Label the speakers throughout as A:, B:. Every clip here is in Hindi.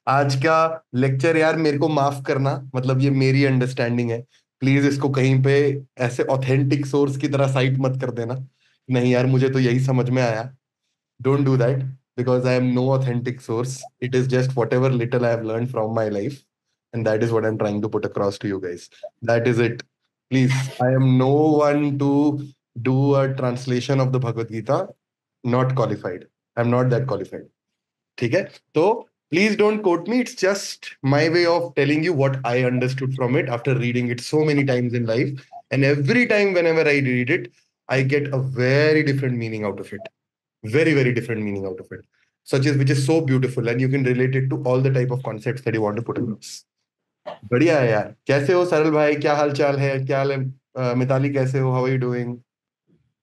A: आज का लेक्चर यार मेरे को माफ करना, मतलब ये मेरी अंडरस्टैंडिंग है। प्लीज इसको कहीं पे ऐसे ऑथेंटिक सोर्स की तरह साइट मत कर देना। नहीं यार, मुझे तो यही समझ में आया। Don't do that, because I am no authentic source. It is just whatever little I have learn from my life, and that is what I am trying to put across to you guys. That is it. Please, I am no one to do a translation of the Bhagavad Gita. Not qualified. I am not that qualified. ठीक है? तो please don't quote me, it's just my way of telling you what I understood from it after reading it so many times in life, and every time when ever I read it I get a very different meaning out of it. Very, very different meaning out of it. Such as which is so beautiful, and you can relate it to all the type of concepts that you want to put across. बढ़िया है यार। कैसे हो सरल भाई? क्या हाल चाल है? क्या हाल है? मिताली कैसे हो? How are you doing?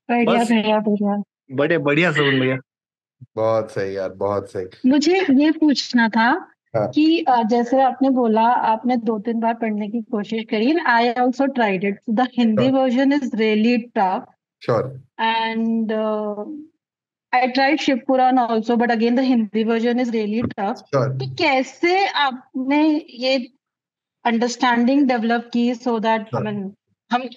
B: बढ़िया
C: बस
B: बढ़िया बढ़िया।
C: बड़े बढ़िया सुन भैया।
A: बहुत सही यार, बहुत सही।
B: मुझे ये पूछना था
A: हाँ।
B: कि जैसे आपने बोला आपने 2-3 बार पढ़ने की कोशिश करी। I also tried it. The Hindi
A: sure.
B: Version is really tough
A: sure.
B: And I tried Shivpuran also, but again the Hindi version is really tough.
A: Sure.
B: तो कैसे आपने ये अंडरस्टैंडिंग डेवलप की so that I
A: sure.
B: Mean हम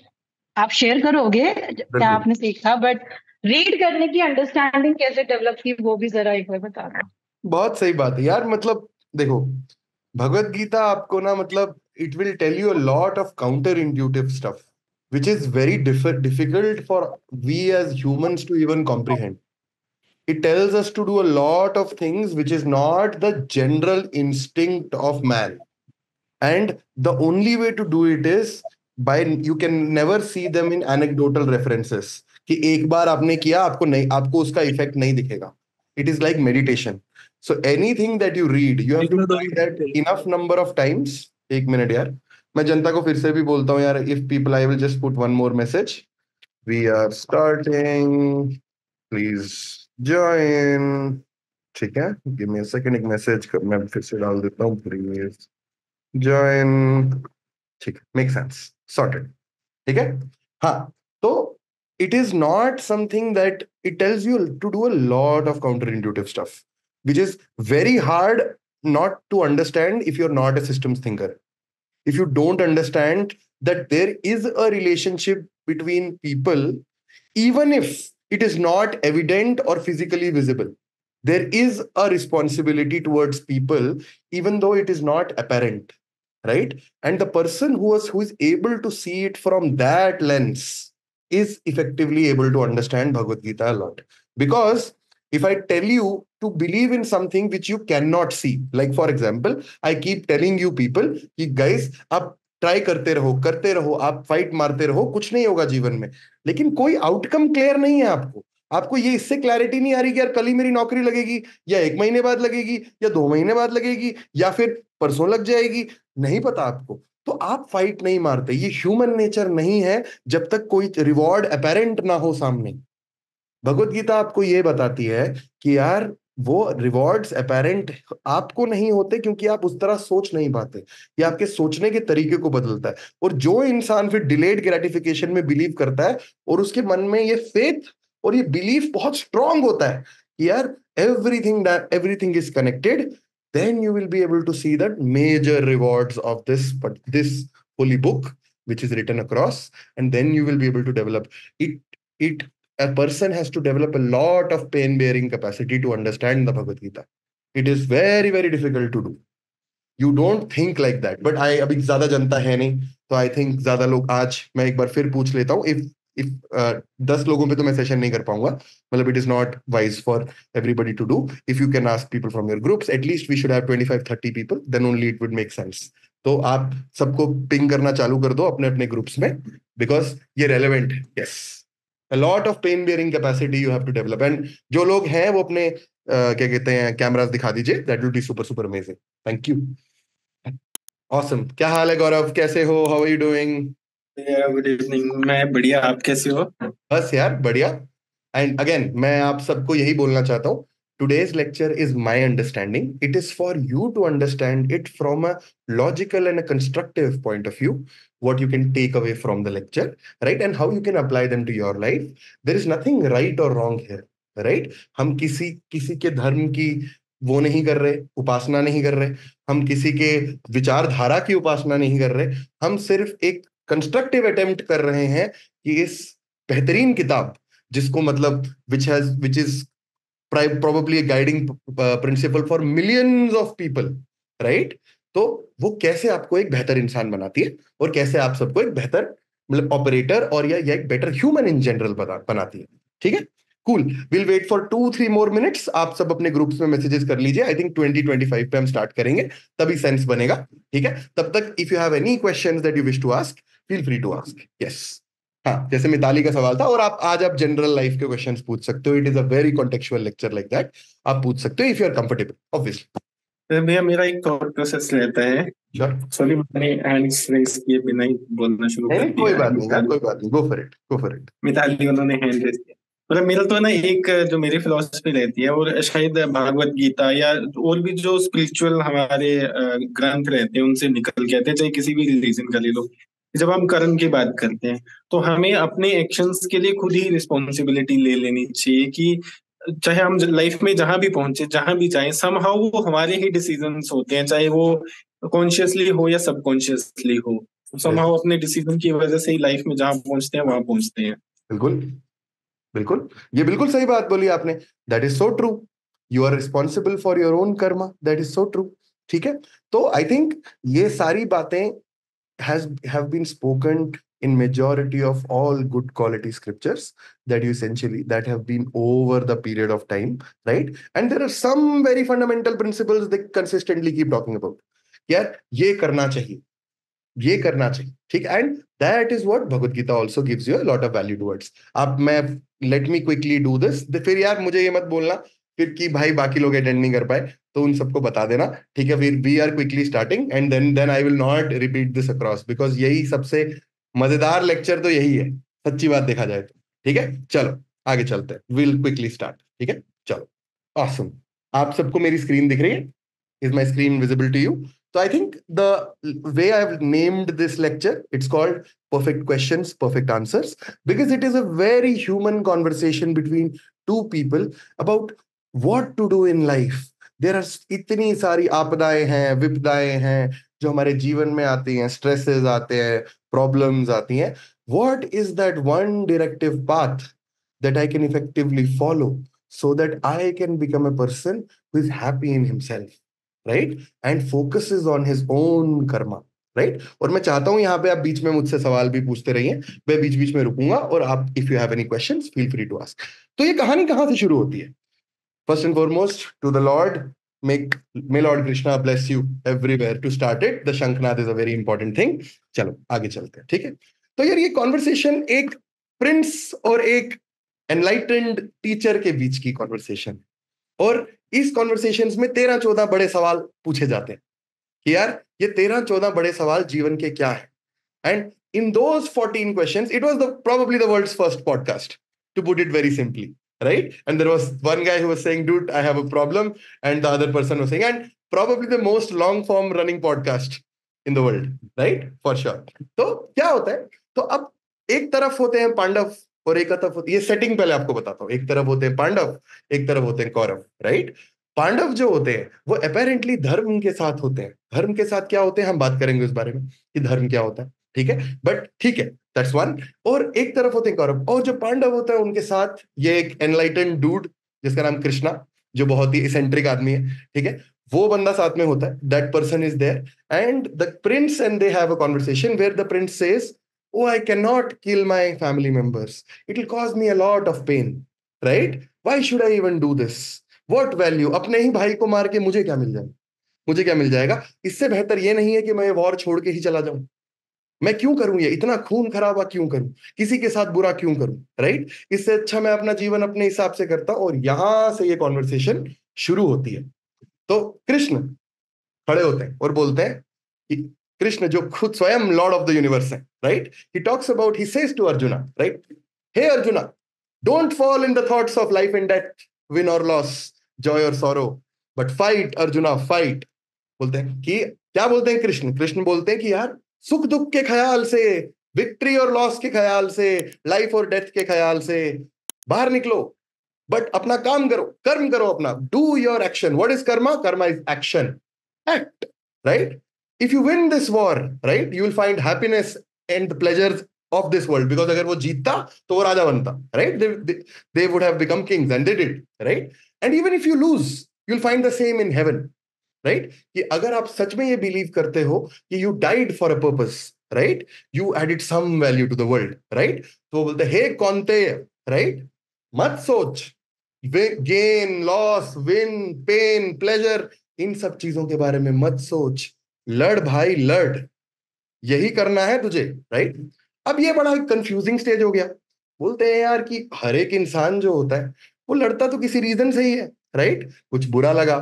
B: आप शेयर करोगे क्या
A: बिल्कुल।
B: आपने सीखा, बट रीड करने की अंडरस्टैंडिंग कैसे डेवलप की वो भी जरा एक बार बताना।
A: बहुत सही बात है यार। मतलब देखो, भगवत गीता आपको ना, मतलब it will tell you a lot of counter intuitive stuff which is very difficult for we as humans to even comprehend. It tells us to do a lot of things which is not the general instinct of man, and the only way to do it is by, you can never see them in anecdotal references कि एक बार आपने किया, आपको नहीं, आपको उसका इफेक्ट नहीं दिखेगा. It is like meditation. So anything that you read, you have to
C: इसमें तो
A: try that enough number of times. एक मिनट यार, मैं जनता को फिर से भी बोलता हूँ यार, if people, I will just put one more message. We are starting. Please join. ठीक है, गिव मी अ सेकंड, एक मैसेज मैं फिर से डाल देता हूँ, प्लीज जॉइन. ठीक है, मेक सेंस, सॉर्टेड. ठीक है। हाँ। तो it is not something that it tells you to do a lot of counter intuitive stuff which is very hard not to understand if you're not a systems thinker. If you don't understand that there is a relationship between people, even if it is not evident or physically visible, there is a responsibility towards people, even though it is not apparent, right? And the person who is able to see it from that lens is effectively able to understand Bhagavad Gita a lot. Because if I tell you to believe in something which you cannot see, like for example, I keep telling you people कि guys, आप ट्राई करते रहो, आप फाइट मारते रहो, कुछ नहीं होगा जीवन में। लेकिन कोई आउटकम क्लियर नहीं है आपको। आपको ये इससे क्लैरिटी नहीं आ रही कि यार कल ही मेरी नौकरी लगेगी, या 1 महीने बाद लगेगी, या 2 महीने बाद लगेगी, या फिर परसों लग जाएगी। नहीं पता आपको, तो आप फाइट नहीं मारते। ये ह्यूमन नेचर नहीं है जब तक कोई रिवॉर्ड अपेरेंट ना हो सामने। भगवत गीता आपको ये बताती है कि यार वो रिवॉर्ड्स अपेरेंट आपको नहीं होते, क्योंकि आप उस तरह सोच नहीं पाते। ये आपके सोचने के तरीके को बदलता है। और जो इंसान फिर डिलेड ग्रेटिफिकेशन में बिलीव करता है, और उसके मन में ये फेथ और ये बिलीफ बहुत स्ट्रांग होता है कि यार everything is connected, then you will be able to see that major rewards of this holy book which is written across, and then you will be able to develop it. A person has to develop a lot of pain bearing capacity to understand the Bhagavad Gita. It is very, very difficult to do. You don't think like that, but I, अभी ज्यादा जनता है नहीं, तो आई थिंक ज्यादा लोग, आज मैं एक बार फिर पूछ लेता हूँ। इफ 10 लोगों पे तो मैं सेशन नहीं कर पाऊंगा, मतलब it is not wise for everybody to do. If you can ask people from your groups, at least we should have 25-30 people, then only it would make sense. तो आप सबको पिंग करना चालू कर दो अपने अपने ग्रुप्स में, बिकॉज ये रेलेवेंट है। Yes, a lot of pain bearing capacity you have to develop, and जो लोग हैं वो अपने क्या कहते हैं कैमरास दिखा दीजिए, that will be super super amazing. Thank you. Awesome. क्या हाल है गौरव? कैसे हो? How are you doing?
C: Good evening. मैं बढ़िया, आप कैसे हो?
A: बस यार बढ़िया। एंड अगेन मैं आप सबको यही बोलना चाहता हूँ, today's lecture is my understanding. It is for you to understand it from a logical and a constructive point of view, what you can take away from the lecture, right? And how you can apply them to your life. There is nothing right or wrong here, right? हम किसी किसी के धर्म की वो नहीं कर रहे, उपासना नहीं कर रहे, हम किसी के विचारधारा की उपासना नहीं कर रहे, हम सिर्फ एक कंस्ट्रक्टिव अटेम्प्ट कर रहे हैं कि इस बेहतरीन किताब, जिसको मतलब which is probably a guiding principle for millions of people, right? तो वो कैसे आपको एक बेहतर इंसान बनाती है और कैसे आप सबको एक बेहतर मतलब ऑपरेटर और या एक बेटर ह्यूमन इन जनरल बनाती है। ठीक है, cool. Will wait for 2-3 more minutes। आप सब अपने ग्रुप्स में मैसेजेस कर लीजिए। आई थिंक 2025 पे हम स्टार्ट करेंगे, तभी सेंस बनेगा। ठीक है, तब तक if you have any questions that you wish to ask, feel free to ask. Yes, हाँ, जैसे मिताली का सवाल था, और आप जनरल लाइफ के क्वेश्चंस पूछ सकते हो। It is a very contextual lecture like that. आप पूछ सकते हो if you are comfortable, obviously.
C: तो भैया मेरा एक थॉट प्रोसेस रहता है।
A: श्योर।
C: सॉरी, मैंने हैंड्स रेस किए बिना ही बोलना शुरू
A: नहीं
C: कर
A: नहीं, कोई
C: दिया है।
A: बात नहीं यार, कोई बात नहीं। Go for it, go for it.
C: Mitali उन्होंने हैंड रेस किया। मतलब मेरा तो ना एक जो मेरी फिलोसफी रहती है, और शायद भागवत गीता या और भी जो स्पिरिचुअल हमारे ग्रंथ रहते हैं उनसे निकल के आते हैं, चाहे किसी भी रिलीजन का ले लो। जब हम कर्म की बात करते हैं तो हमें अपने एक्शंस के लिए खुद ही रिस्पॉन्सिबिलिटी ले लेनी चाहिए कि चाहे हम लाइफ में जहां भी पहुंचे, जहां भी जाएं, समहाउ वो हमारे ही डिसीजंस होते हैं, चाहे वो कॉन्शियसली हो या सबकॉन्शियसली हो। समहाउ अपने डिसीजन की वजह से ही लाइफ में जहां पहुंचते हैं वहां पहुंचते हैं।
A: बिल्कुल, बिल्कुल, ये बिल्कुल सही बात बोली आपने। That is so true. You are responsible for your own karma. That is so true. ठीक है, तो आई थिंक ये सारी बातें have been spoken in majority of all good quality scriptures that have been over the period of time, right? And there are some very fundamental principles they consistently keep talking about. यार ये करना चाहिए, ये करना चाहिए। ठीक, and that is what Bhagavad Gita also gives you a lot of value towards. आप मैं let me quickly do this, फिर यार मुझे ये मत बोलना फिर कि भाई बाकी लोग अटेंड नहीं कर पाए, तो उन सबको बता देना। ठीक है, फिर we are quickly starting and then I will not repeat this across, because यही सबसे मजेदार लेक्चर तो यही है, सच्ची बात देखा जाए तो। ठीक है, चलो आगे चलते हैं, विल क्विकली स्टार्ट। ठीक है, चलो, ऑसम। आप सबको मेरी स्क्रीन दिख रही है? Is my screen visible to you? So I think the way I've named this lecture, it's called Perfect Questions, Perfect Answers, because it is a very human conversation between two people about what to do in life. There are इतनी सारी आपदाएं हैं, विपदाएं हैं जो हमारे जीवन में आती हैं, स्ट्रेसेस आते हैं, प्रॉब्लम्स आती हैं। What is that one directive path that I can effectively follow so that I can become a person who is happy in himself, right, and focuses on his own Karma, right. और मैं चाहता हूं यहाँ पे आप बीच में मुझसे सवाल भी पूछते रहिए, मैं बीच बीच में रुकूंगा, और आप if you have any questions feel free to ask. तो ये कहानी कहाँ से शुरू होती है? First and foremost, to the Lord, may Lord Krishna bless you everywhere to start it. The shankhnad is a very important thing. चलो आगे चलते हैं। ठीक है, तो यार ये कॉन्वर्सेशन एक प्रिंस और एक एनलाइटेंड टीचर के बीच की कॉन्वर्सेशन, और इस कॉन्वर्सेशंस में 13-14 बड़े सवाल पूछे जाते हैं कि यार ये 13-14 बड़े सवाल जीवन के क्या है। And in those 14 questions, it was probably the world's first podcast, to put it very simply, right? And there was one guy who was saying, dude, I have a problem, and the other person was saying, and probably the most long form running podcast in the world, right? For sure. तो क्या होता है, तो अब एक तरफ होते हैं पांडव और एक तरफ होती, ये सेटिंग पहले आपको बताता हूँ। एक तरफ होते हैं पांडव, एक तरफ होते हैं कौरव, राइट? पांडव जो होते हैं वो अपेरेंटली धर्म के साथ होते हैं। धर्म के साथ क्या होते हैं हम बात करेंगे उस बारे में कि धर्म क्या होता है, ठीक है, बट ठीक है, दैट्स वन। और एक तरफ होते हैं कौरव, और जो पांडव होता है उनके साथ ये एक एनलाइटेंड डूड जिसका नाम कृष्णा, जो बहुत ही इसेंट्रिक आदमी है, ठीक है, वो बंदा साथ में होता है। That person is there and the prince, and they have a conversation where the prince says, oh, I cannot kill my family members, it will cause me a lot of pain, right? Why should I even do this? What value? अपने ही भाई को मार के मुझे क्या मिल जाएगा, मुझे क्या मिल जाएगा? इससे बेहतर ये नहीं है कि मैं वॉर छोड़ के ही चला जाऊं। मैं क्यों करूं ये इतना खून खराबा, क्यों करूं, किसी के साथ बुरा क्यों करूं, राइट? इससे अच्छा मैं अपना जीवन अपने हिसाब से करता हूं। और यहां से ये कॉन्वर्सेशन शुरू होती है। तो कृष्ण खड़े होते हैं और बोलते हैं कि कृष्ण जो खुद स्वयं लॉर्ड ऑफ द यूनिवर्स है, right, he talks about, he says to Arjuna, right, hey Arjuna, don't fall in the thoughts of life and death, win और लॉस, जॉय और sorrow, but fight Arjuna, fight. बोलते हैं कि क्या बोलते हैं कृष्ण? कृष्ण बोलते हैं कि यार सुख दुख के ख्याल से, विक्ट्री और लॉस के ख्याल से, लाइफ और डेथ के ख्याल से बाहर निकलो, बट अपना काम करो, कर्म करो अपना, do your action. What is Karma? Karma is action, act, right? If you win this war, right, you will find happiness and the pleasures of this world. Because अगर वो जीतता तो वो राजा बनता, right? they would have become kings and they did, right? And even if you lose, you'll find the same in heaven, right? कि अगर आप सच में ये बिलीव करते हो कि you died for a purpose, right? You added some value to the world, right? तो वो बोलते हे कौनते, right? मत सोच gain loss win pain pleasure, इन सब चीजों के बारे में मत सोच. लड़ भाई लड़, यही करना है तुझे, राइट? अब ये बड़ा कंफ्यूजिंग स्टेज हो गया. बोलते हैं यार कि हर एक इंसान जो होता है वो लड़ता तो किसी रीजन से ही है, राइट? कुछ बुरा लगा,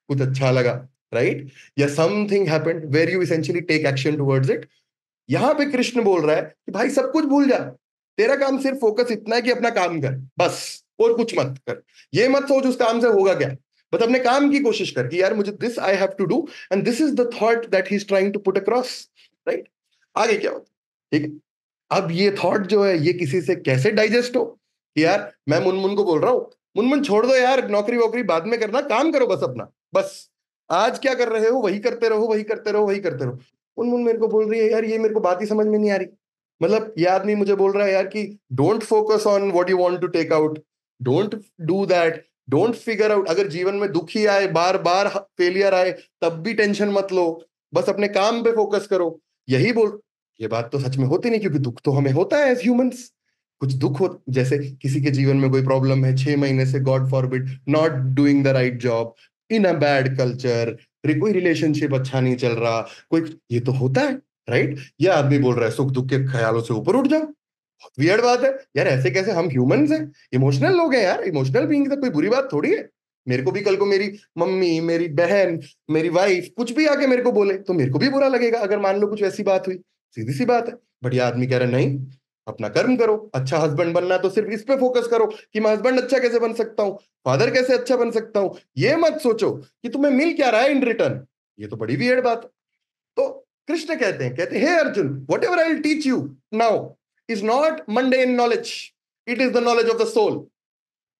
A: कुछ अच्छा लगा, राइट? या something happened where you essentially take action towards it. यहां पे कृष्ण बोल रहा है कि भाई सब कुछ भूल जा, तेरा काम सिर्फ फोकस इतना है कि अपना काम कर बस, और कुछ मत कर. ये मत सोच उस काम से होगा क्या, बस अपने काम की कोशिश कर कि यार मुझे this I have to do, and this is the thought that he is trying to put across, right? आगे क्या होता है, ठीक है? अब ये थॉट जो है ये किसी से कैसे डाइजेस्ट हो कि यार मैं मुनमुन को बोल रहा हूं, मुनमुन छोड़ दो यार, नौकरी वोकरी बाद में करना, काम करो बस अपना, बस आज क्या कर रहे हो वही करते रहो, वही करते रहो, वही करते रहो. मुनमुन मेरे को बोल रही है यार ये मेरे को बात ही समझ में नहीं आ रही. मतलब ये आदमी मुझे बोल रहा है यार कि don't focus on what you want to take out, don't do that, don't figure out. अगर जीवन में दुख ही आए, बार बार फेलियर आए, तब भी टेंशन मत लो, बस अपने काम पे फोकस करो, यही बोल. ये बात तो सच में होती नहीं, क्योंकि दुख तो हमें होता है एज ह्यूमंस. कुछ दुख हो, जैसे किसी के जीवन में कोई प्रॉब्लम है, 6 महीने से God forbid not doing the right job, in a bad culture, कोई रिलेशनशिप अच्छा नहीं चल रहा, कोई, ये तो होता है, राइट? ये आदमी बोल रहा है सुख दुख के ख्यालों से ऊपर उठ जाओ. वियर्ड बात है यार, ऐसे कैसे? हम ह्यूमंस हैं, इमोशनल लोग हैं यार, इमोशनल बीइंग है, कोई बुरी बात थोड़ी है. मेरे को भी कल को मेरी मम्मी, मेरी बहन, मेरी वाइफ कुछ भी आके मेरे को बोले तो मेरे को भी बुरा लगेगा, अगर मान लो कुछ ऐसी बात हुई, सीधी सी बात है. बट ये आदमी कह रहा है नहीं, अपना कर्म करो, अच्छा हस्बैंड बनना है तो सिर्फ इस पे फोकस करो कि मैं हस्बैंड अच्छा कैसे बन सकता हूँ, फादर कैसे अच्छा बन सकता हूँ. ये मत सोचो कि तुम्हें मिल क्या रहा है इन रिटर्न. ये तो बड़ी वियर्ड बात है. तो कृष्ण कहते हैं हे Arjun, whatever I will teach you now is not mundane knowledge, it is the knowledge of the soul.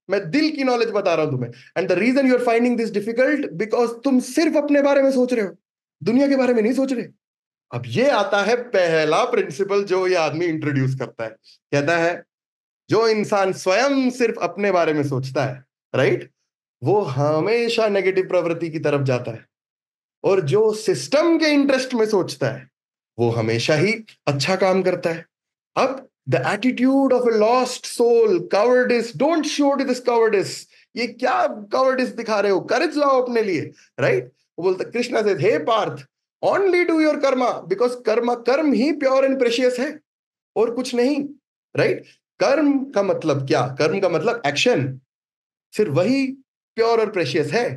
A: मैं दिल की नॉलेज बता रहा हूं तुम्हें. And the reason you are finding this difficult because तुम सिर्फ अपने बारे में सोच रहे हो, दुनिया के बारे में नहीं सोच रहे. अब ये आता है पहला प्रिंसिपल जो ये आदमी इंट्रोड्यूस करता है. कहता है जो इंसान स्वयं सिर्फ अपने बारे में सोचता है, राइट, वो हमेशा नेगेटिव प्रवृत्ति की तरफ जाता है. और जो सिस्टम के इंटरेस्ट में सोचता है वो हमेशा ही अच्छा काम करता है. अब the attitude of a lost soul, cowardice, don't show this cowardice. ये क्या कवर्डिस दिखा रहे हो, करेज लाओ अपने लिए, राइट? वो बोलता कृष्णा से हे Partha, only do your karma, because कर्म ही प्योर एंड प्रेशियस है और कुछ नहीं, राइट? कर्म का मतलब क्या? कर्म का मतलब एक्शन, सिर्फ वही प्योर और प्रेशियस है.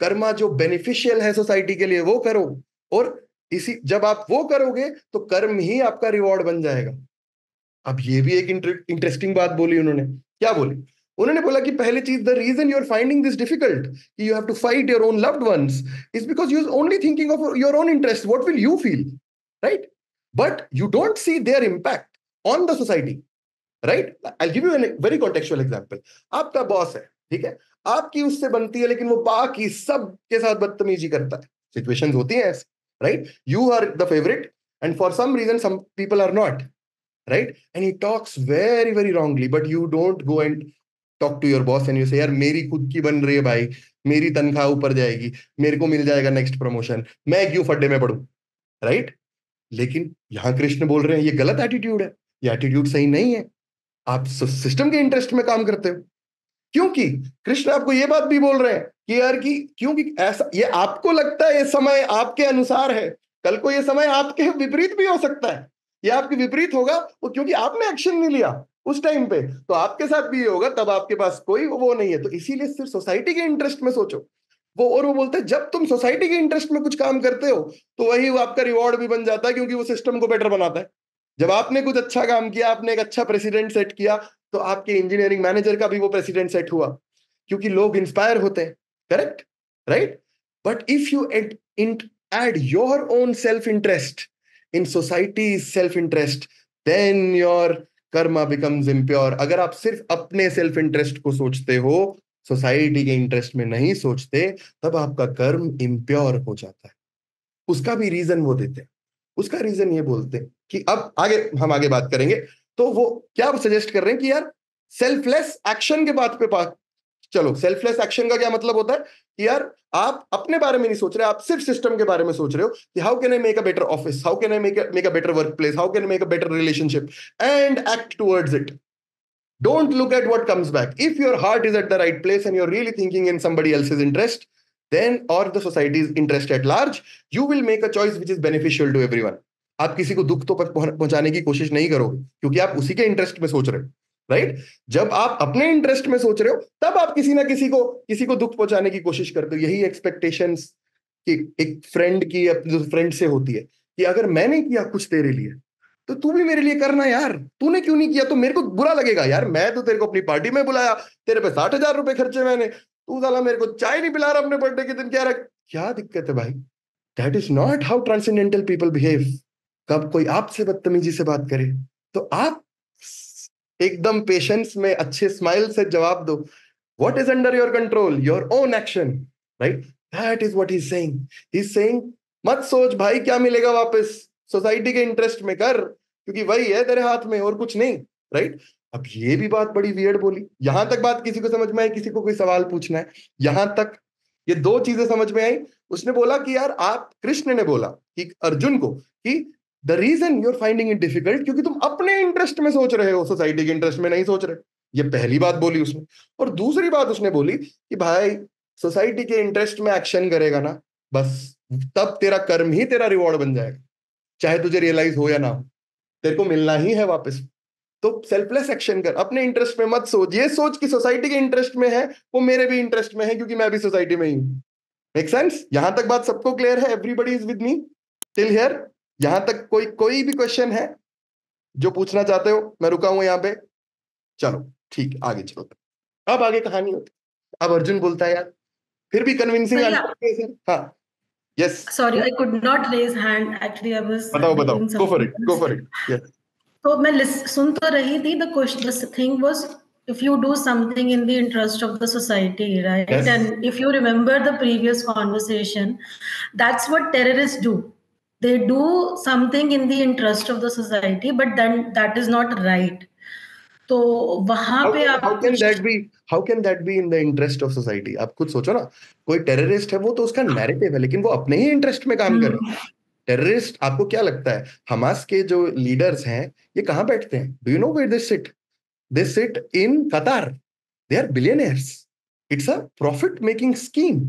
A: कर्मा जो बेनिफिशियल है सोसाइटी के लिए वो करो, और इसी जब आप वो करोगे तो कर्म ही आपका रिवॉर्ड बन जाएगा. अब ये भी एक इंटरेस्टिंग बात बोली उन्होंने. क्या बोली? उन्होंने बोला कि पहली चीज, the reason you are finding this difficult, you have to fight your own loved ones, is because you are only thinking of your own interest, what will you feel, right? But you don't see their impact on the society, right? I give you an very contextual example. आपका बॉस है, ठीक है, आपकी उससे बनती है लेकिन वो बाकी सब के साथ बदतमीजी करता है. सिचुएशंस होती हैं ऐसे, right? You are the favourite and for some reason some people are not, right? And he talks very very wrongly, but you don't go and talk to your boss and you say यार मेरी खुद की बन रही है भाई, मेरी तनख्वाह ऊपर जाएगी, मेरे को मिल जाएगा नेक्स्ट प्रमोशन, मैं क्यों फड्डे में पड़ूं, राइट? लेकिन यहां कृष्ण बोल रहे हैं ये गलत एटीट्यूड है, ये एटीट्यूड सही नहीं है. आप सिस्टम के इंटरेस्ट में काम करते हो. क्योंकि कृष्ण आपको ये बात भी बोल रहे हैं कि यार कि क्योंकि ऐसा ये आपको लगता है ये समय आपके अनुसार है, कल को ये समय आपके विपरीत भी हो सकता है. ये आपके विपरीत होगा वो क्योंकि आपने एक्शन नहीं लिया उस टाइम पे, तो आपके साथ भी ये होगा, तब आपके पास कोई वो नहीं है. तो इसीलिए सिर्फ सोसाइटी के इंटरेस्ट में सोचो. वो बोलते हैं जब तुम सोसाइटी के इंटरेस्ट में कुछ काम करते हो तो वही वो आपका रिवॉर्ड भी बन जाता है, क्योंकि वो सिस्टम को बेटर बनाता है. जब आपने कुछ अच्छा काम किया, आपने एक अच्छा प्रेसिडेंट सेट किया, तो आपके इंजीनियरिंग मैनेजर का भी वो प्रेसिडेंट सेट हुआ, क्योंकि लोग इंस्पायर होते हैं, correct, right? But if you add your own self interest in society's self interest, then your Karma becomes impure. अगर आप सिर्फ अपने सेल्फ इंटरेस्ट को सोचते हो, सोसाइटी के इंटरेस्ट में नहीं सोचते, तब आपका कर्म इम्प्योर हो जाता है। उसका भी रीजन वो देते हैं। उसका रीजन ये बोलते हैं कि अब आगे हम आगे बात करेंगे, तो वो क्या सजेस्ट कर रहे हैं कि यार सेल्फलेस एक्शन के बात पे चलो, सेल्फलेस एक्शन का क्या मतलब होता है कि यार आप अपने बारे में नहीं सोच रहे, आप सिर्फ सिस्टम के बारे में सोच रहे हो कि how can I make a better office, how can I make a better work place, how can I make a better relationship, and act towards it. Don't look at what comes back. If your heart is at the right place and you're really thinking in somebody else's interest, then or the society's interest at large, you will make a choice which is beneficial to everyone. आप किसी को दुख तो पहुंचाने की कोशिश नहीं करोगे, क्योंकि आप उसी के इंटरेस्ट में सोच रहे हो, राइट? जब आप अपने इंटरेस्ट में सोच रहे हो, तब आप किसी ना किसी को दुख पहुंचाने की कोशिश करते हो. यही एक्सपेक्टेशंस कि एक फ्रेंड की अपने फ्रेंड से होती है कि अगर मैंने किया कुछ तेरे लिए, तो तू भी मेरे लिए करना यार. तूने क्यों नहीं किया तो मेरे को बुरा लगेगा यार. मैं तो तेरे को अपनी पार्टी में बुलाया, तेरे पे 60,000 रुपए खर्चे मैंने, तू साला मेरे को चाय नहीं पिला रहा अपने बर्थडे के दिन. क्या दिक्कत है भाई? That is not how transcendental people behave. कब कोई आपसे बदतमीजी से बात करे तो आप एकदम पेशेंस में अच्छे स्माइल से जवाब दो. What is under your control? Your own action, right? That is what he is saying. He is saying मत सोच भाई क्या मिलेगा वापस, सोसाइटी के इंटरेस्ट में कर, क्योंकि वही है तेरे हाथ में और कुछ नहीं, राइट? अब ये भी बात बड़ी वियर्ड बोली. यहां तक बात किसी को समझ में आई? किसी को कोई सवाल पूछना है? यहां तक ये दो चीजें समझ में आई. उसने बोला कि यार आप, कृष्ण ने बोला कि अर्जुन को कि the reason you are finding it difficult क्योंकि तुम अपने इंटरेस्ट में सोच रहे हो, सोसाइटी के इंटरेस्ट में नहीं सोच रहे. ये पहली बात बोली उसने. और दूसरी बात उसने बोली कि भाई सोसाइटी के इंटरेस्ट में एक्शन करेगा ना, बस तब तेरा कर्म ही तेरा रिवॉर्ड बन जाएगा, चाहे तुझे रियलाइज हो या ना हो, तेरे को मिलना ही है वापस. तो सेल्फलेस एक्शन कर, अपने इंटरेस्ट में मत सोच. ये सोच कि सोसाइटी के इंटरेस्ट में है, वो मेरे भी इंटरेस्ट में है क्योंकि मैं भी सोसाइटी में ही हूं. Make sense? यहां तक बात सबको क्लियर है? Everybody is with me till here? यहां तक कोई भी क्वेश्चन है जो पूछना चाहते हो? मैं रुका हूं यहाँ पे. चलो ठीक, आगे चलो. अब आगे कहानी होती. अब अर्जुन बोलता है यार फिर भी कन्विंसिंग आंसर. हाँ, yes.
D: Sorry, I could not raise hand. Actually, I was
A: बताओ.
D: doing
A: Go for it.
D: something
A: Go
D: else.
A: for it. Yes.
D: तो मैं सुन तो रही थी. The question, the thing was, if you do something in the interest of the society, right?
A: Yes.
D: And if you remember the previous conversation, that's what terrorists do. They do something in the interest of the society, but then that is not right. तो वहां पे आप
A: how can that be in the interest of society? आप खुद सोचो ना. कोई टेररिस्ट है, वो तो उसका नैरेटिव है, लेकिन वो अपने ही इंटरेस्ट में काम कर रहा है. टेररिस्ट, आपको क्या लगता है हमास के जो लीडर्स हैं ये कहां बैठते हैं? Do you know where they sit? They sit in Qatar. They are billionaires. It's a profit making scheme.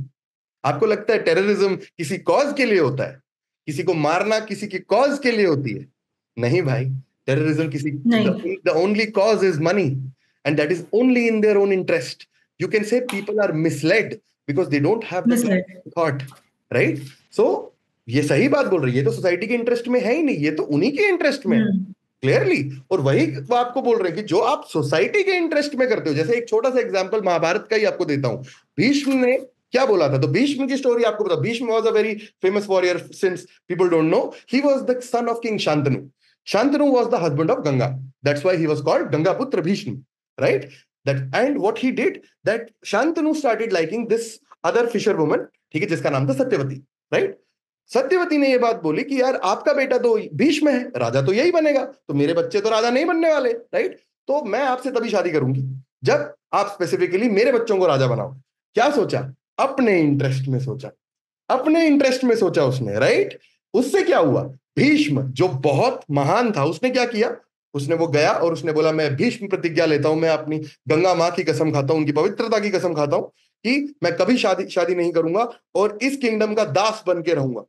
A: आपको लगता है टेररिज्म किसी कॉज के लिए होता है? किसी को मारना किसी की कॉज के लिए होती है? नहीं भाई. टेररिज्म किसी, the only cause is money, and that is only in their own interest. You can say people are misled because they don't have the thought, right? So ये सही बात बोल रही है. ये तो सोसाइटी के इंटरेस्ट में है ही नहीं, ये तो उन्हीं के इंटरेस्ट में है क्लियरली. और वही वो आपको बोल रहे हैं कि जो आप सोसाइटी के इंटरेस्ट में करते हो. जैसे एक छोटा सा एग्जांपल महाभारत का ही आपको देता हूं. भीष्म ने क्या बोला था? तो भीष्म की स्टोरी आपको पता. Bhishma was a very famous warrior. Since people don't know, he was the son of king Shantanu. Shantanu was the husband of Ganga. That's why he was called Gangaputra Bhishma, right? And what he did, that Shantanu started liking this other fisher woman, ठीक है, जिसका नाम था सत्यवती, right? सत्यवती ने ये बात बोली कि यार आपका बेटा तो भीष्म है, राजा तो यही बनेगा, तो मेरे बच्चे तो राजा नहीं बनने वाले, राइट? तो मैं आपसे तभी शादी करूंगी जब आप स्पेसिफिकली मेरे बच्चों को राजा बनाओ. क्या सोचा? अपने इंटरेस्ट में सोचा. अपने इंटरेस्ट में सोचा उसने, राइट? उससे क्या हुआ? भीष्म जो बहुत महान था, उसने क्या किया? उसने वो गया और उसने बोला मैं भीष्म प्रतिज्ञा लेता हूं, मैं अपनी गंगा मां की कसम खाता हूं, उनकी पवित्रता की कसम खाता हूं कि मैं कभी शादी नहीं करूंगा और इस किंगडम का दास बन के रहूंगा.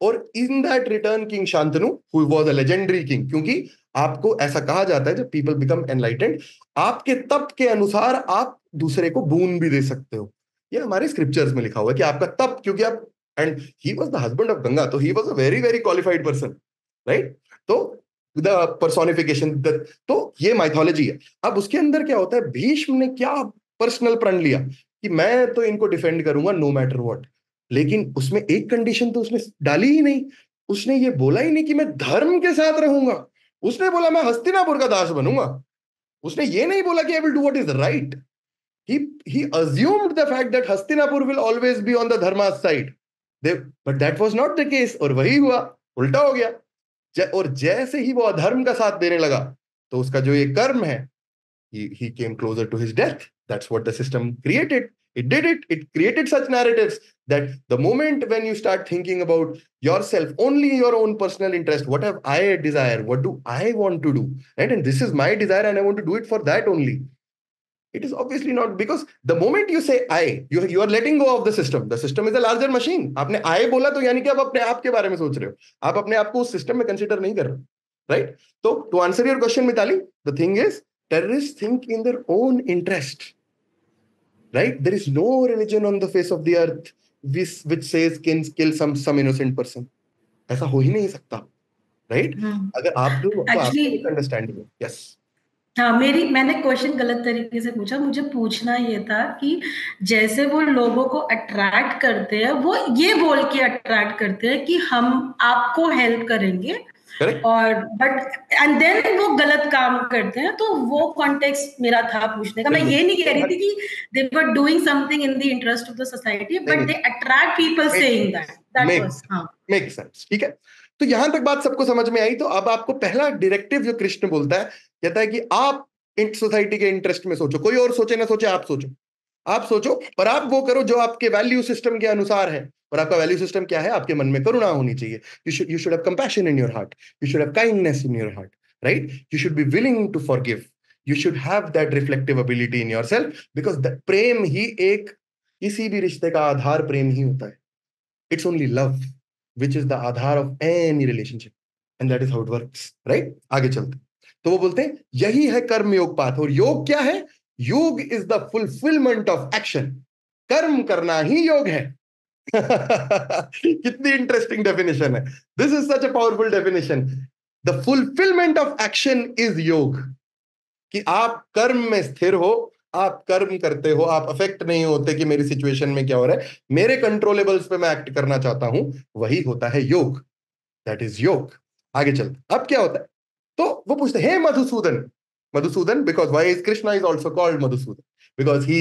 A: और in that return king Shantanu, who was a legendary king, क्योंकि आपको ऐसा कहा जाता है जब पीपल बिकम एनलाइटेंड, आपके तप के अनुसार आप दूसरे को बून भी दे सकते हो. ये हमारे स्क्रिप्चर्स में लिखा हुआ है कि आपका तप, क्योंकि आप, and he was the husband of Ganga, so he was a very very qualified person, right? तो the personification, तो ये माइथोलॉजी है. अब उसके अंदर क्या होता है? भीष्म ने क्या पर्सनल प्रण लिया कि मैं तो इनको डिफेंड करूंगा नो मैटर व्हाट. लेकिन उसमें एक कंडीशन तो उसने डाली ही नहीं. उसने ये बोला ही नहीं कि मैं धर्म के साथ रहूंगा. उसने बोला मैं हस्तिनापुर का दास बनूंगा, उसने ये नहीं बोला कि आई will do what is right. He assumed the fact that Hastinapur will always be on the Dharma's side. But that was not the case. और वही हुआ, उल्टा हो गया. और जैसे ही वो अधर्म का साथ देने लगा, तो उसका जो ये कर्म है, he came closer to his death. That's what the system created. It did it. It created such narratives that the moment when you start thinking about yourself, only your own personal interest, what have I desire, what do I want to do, right? And this is my desire and I want to do it for that only. It is obviously not, because the moment you say I, you are letting go of the system. The system is a larger machine. आपने I बोला तो यानी कि आप अपने आप के बारे में सोच रहे हो, आप अपने आप को उस सिस्टम में कंसीडर नहीं कर रहे, right? So to answer your question, Mitali, the thing is, terrorists think in their own interest, right? There is no religion on the face of the earth which says can kill some innocent person. ऐसा हो ही नहीं सकता, right? अगर आप do तो आपको understanding है. Yes.
D: हाँ, मैंने क्वेश्चन गलत तरीके से पूछा. मुझे पूछना ये था कि जैसे वो लोगों को अट्रैक्ट करते हैं, वो ये बोल के अट्रैक्ट करते हैं कि हम आपको हेल्प करेंगे, और बट एंड देन वो गलत काम करते हैं. तो वो कॉन्टेक्स्ट मेरा था पूछने का. मैं ये नहीं कह रही थी कि they were doing something in the interest of the society, but they attract people saying that was
A: make sense. ठीक है, तो यहां तक बात सबको समझ में आई. तो अब आपको पहला डायरेक्टिव जो कृष्ण बोलता है, कहता है कि आप सोसाइटी के इंटरेस्ट में सोचो, कोई और सोचे ना सोचे, आप सोचो, आप सोचो, पर आप वो करो जो आपके वैल्यू सिस्टम के अनुसार है. और आपका वैल्यू सिस्टम क्या है? आपके मन में करुणा होनी चाहिए. You should have compassion in your heart. You should have kindness in your heart, right? You should be willing to forgive. You should have that reflective ability in yourself, because the प्रेम ही एक, किसी भी रिश्ते का आधार प्रेम ही होता है. It's only love which is the Aadhaar of any relationship, and that is how it works, right? आगे चलते. तो वो बोलते हैं यही है कर्म योग पाथ. और योग क्या है? योग is the fulfilment of action. कर्म करना ही योग है. कितनी इंटरेस्टिंग डेफिनेशन है. This is such a powerful definition. The fulfilment of action is योग. कि आप कर्म में स्थिर हो, आप कर्म करते हो, आप अफेक्ट नहीं होते कि मेरी सिचुएशन में क्या हो रहा है, मेरे कंट्रोलेबल्स पे मैं एक्ट करना चाहता हूं, वही होता है योग. दैट इज योग. आगे चलते. अब क्या होता है? तो वो पूछते हैं, हे Madhusudan. Madhusudan, because why is Krishna is also called Madhusudan? Because he